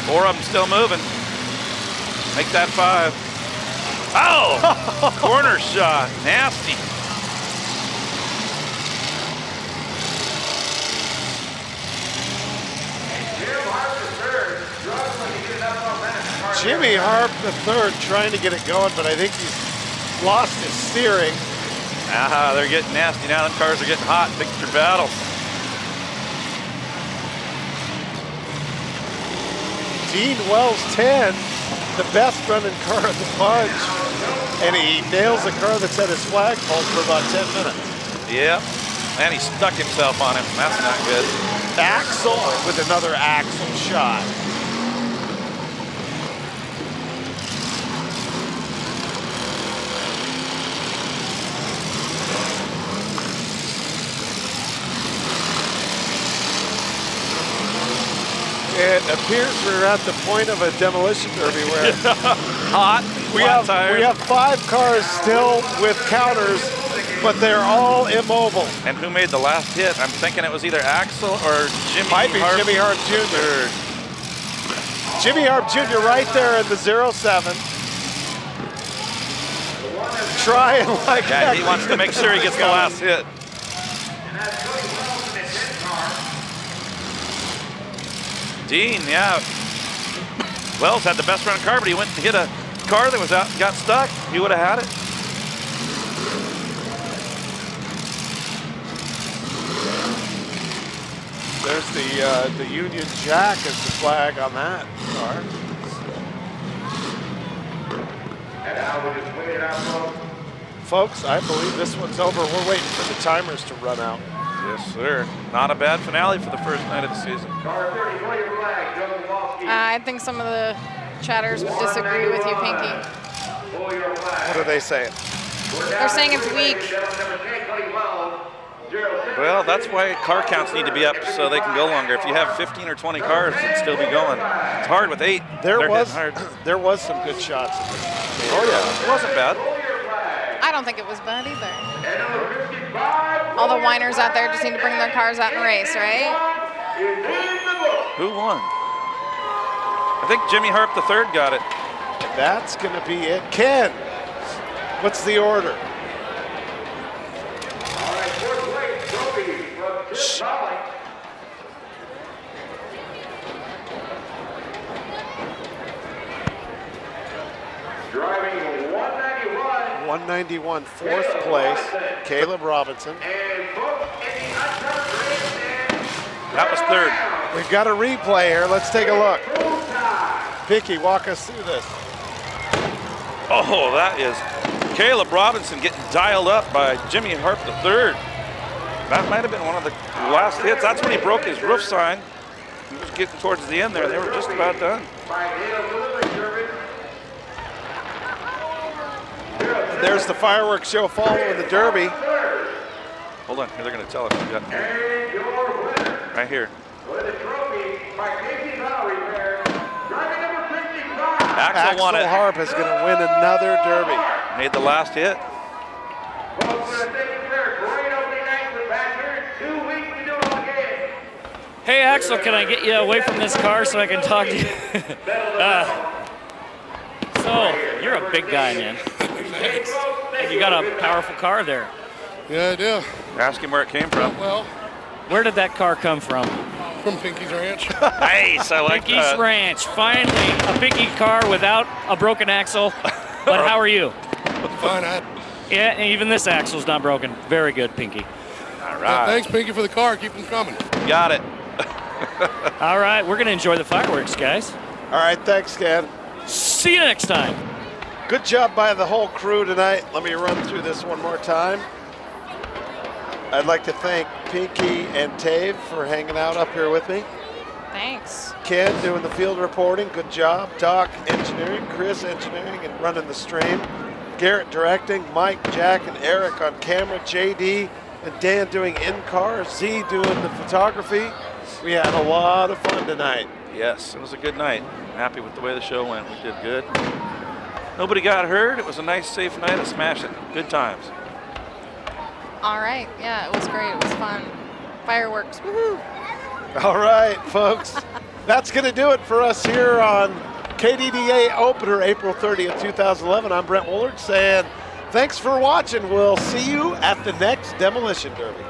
4 of them still moving. Make that 5. Oh, corner shot, nasty.
Jimmy Harp the 3rd trying to get it going, but I think he's lost his steering.
Ah, they're getting nasty now. Them cars are getting hot. Picture battles.
Dean Wells 10, the best running car of the bunch, and he nails a car that's had his flag pulled for about 10 minutes.
Yep, and he stuck himself on him. That's not good.
Axel with another Axel shot. It appears we're at the point of a demolition derby where
hot.
We have 5 cars still with counters, but they're all immobile.
And who made the last hit? I'm thinking it was either Axel or Jimmy
Might be
Harp.
Jimmy Harp Jr. Jimmy Harp Jr. right there in the 07. Trying like
Yeah, he wants to make sure he gets the last hit. Dean, yeah. Wells had the best running car, but he went and hit a car that was out and got stuck. He would have had it.
There's the Union Jack as the flag on that car.
And now we just wait it out, folks.
Folks, I believe this one's over. We're waiting for the timers to run out.
Yes, sir. Not a bad finale for the first night of the season.
I think some of the chatters would disagree with you, Pinky.
What are they saying?
They're saying it's weak.
Well, that's why car counts need to be up so they can go longer. If you have 15 or 20 cars, it'd still be going. It's hard with 8.
There was
hard.
some good shots.
Oh yeah, it wasn't bad.
I don't think it was bad either. All the whiners out there just need to bring their cars out and race, right?
Who won? I think Jimmy Harp III got it.
That's going to be it. Ken, what's the order?
Driving 191.
191, fourth place, Caleb Robinson.
That was third.
We've got a replay here. Let's take a look. Pinky, walk us through this.
Oh, that is Caleb Robinson getting dialed up by Jimmy Harp III. That might have been one of the last hits. That's when he broke his roof sign. He was getting towards the end there. They were just about done.
And there's the fireworks show following the Derby.
Hold on, they're going to tell us. We got right here. Axel won it.
Harp is going to win another Derby.
Made the last hit.
Hey, Axel, can I get you away from this car so I can talk to you? So, you're a big guy, man. Thanks. And you got a powerful car there.
Yeah, I do.
Ask him where it came from.
Well,
where did that car come from?
From Pinky's Ranch.
Nice, I like
Pinky's
that.
Ranch. Finally, a Pinky car without a broken axle. But how are you?
Fine.
Yeah, and even this axle's not broken. Very good, Pinky.
All right.
Yeah, thanks, Pinky, for the car. Keep them coming.
Got it.
All right, we're going to enjoy the fireworks, guys.
All right, thanks, Ken.
See you next time.
Good job by the whole crew tonight. Let me run through this one more time. I'd like to thank Pinky and Tave for hanging out up here with me.
Thanks.
Ken doing the field reporting, good job. Doc engineering, Chris engineering and running the stream. Garrett directing, Mike, Jack, and Eric on camera, JD and Dan doing in-car, Z doing the photography. We had a lot of fun tonight.
Yes, it was a good night. I'm happy with the way the show went. We did good. Nobody got hurt. It was a nice, safe night of smashing. Good times.
All right. Yeah, it was great. It was fun. Fireworks. Woohoo.
All right, folks. That's going to do it for us here on KDDA Opener, April 30th, 2011. I'm Brent Woolard saying thanks for watching. We'll see you at the next Demolition Derby.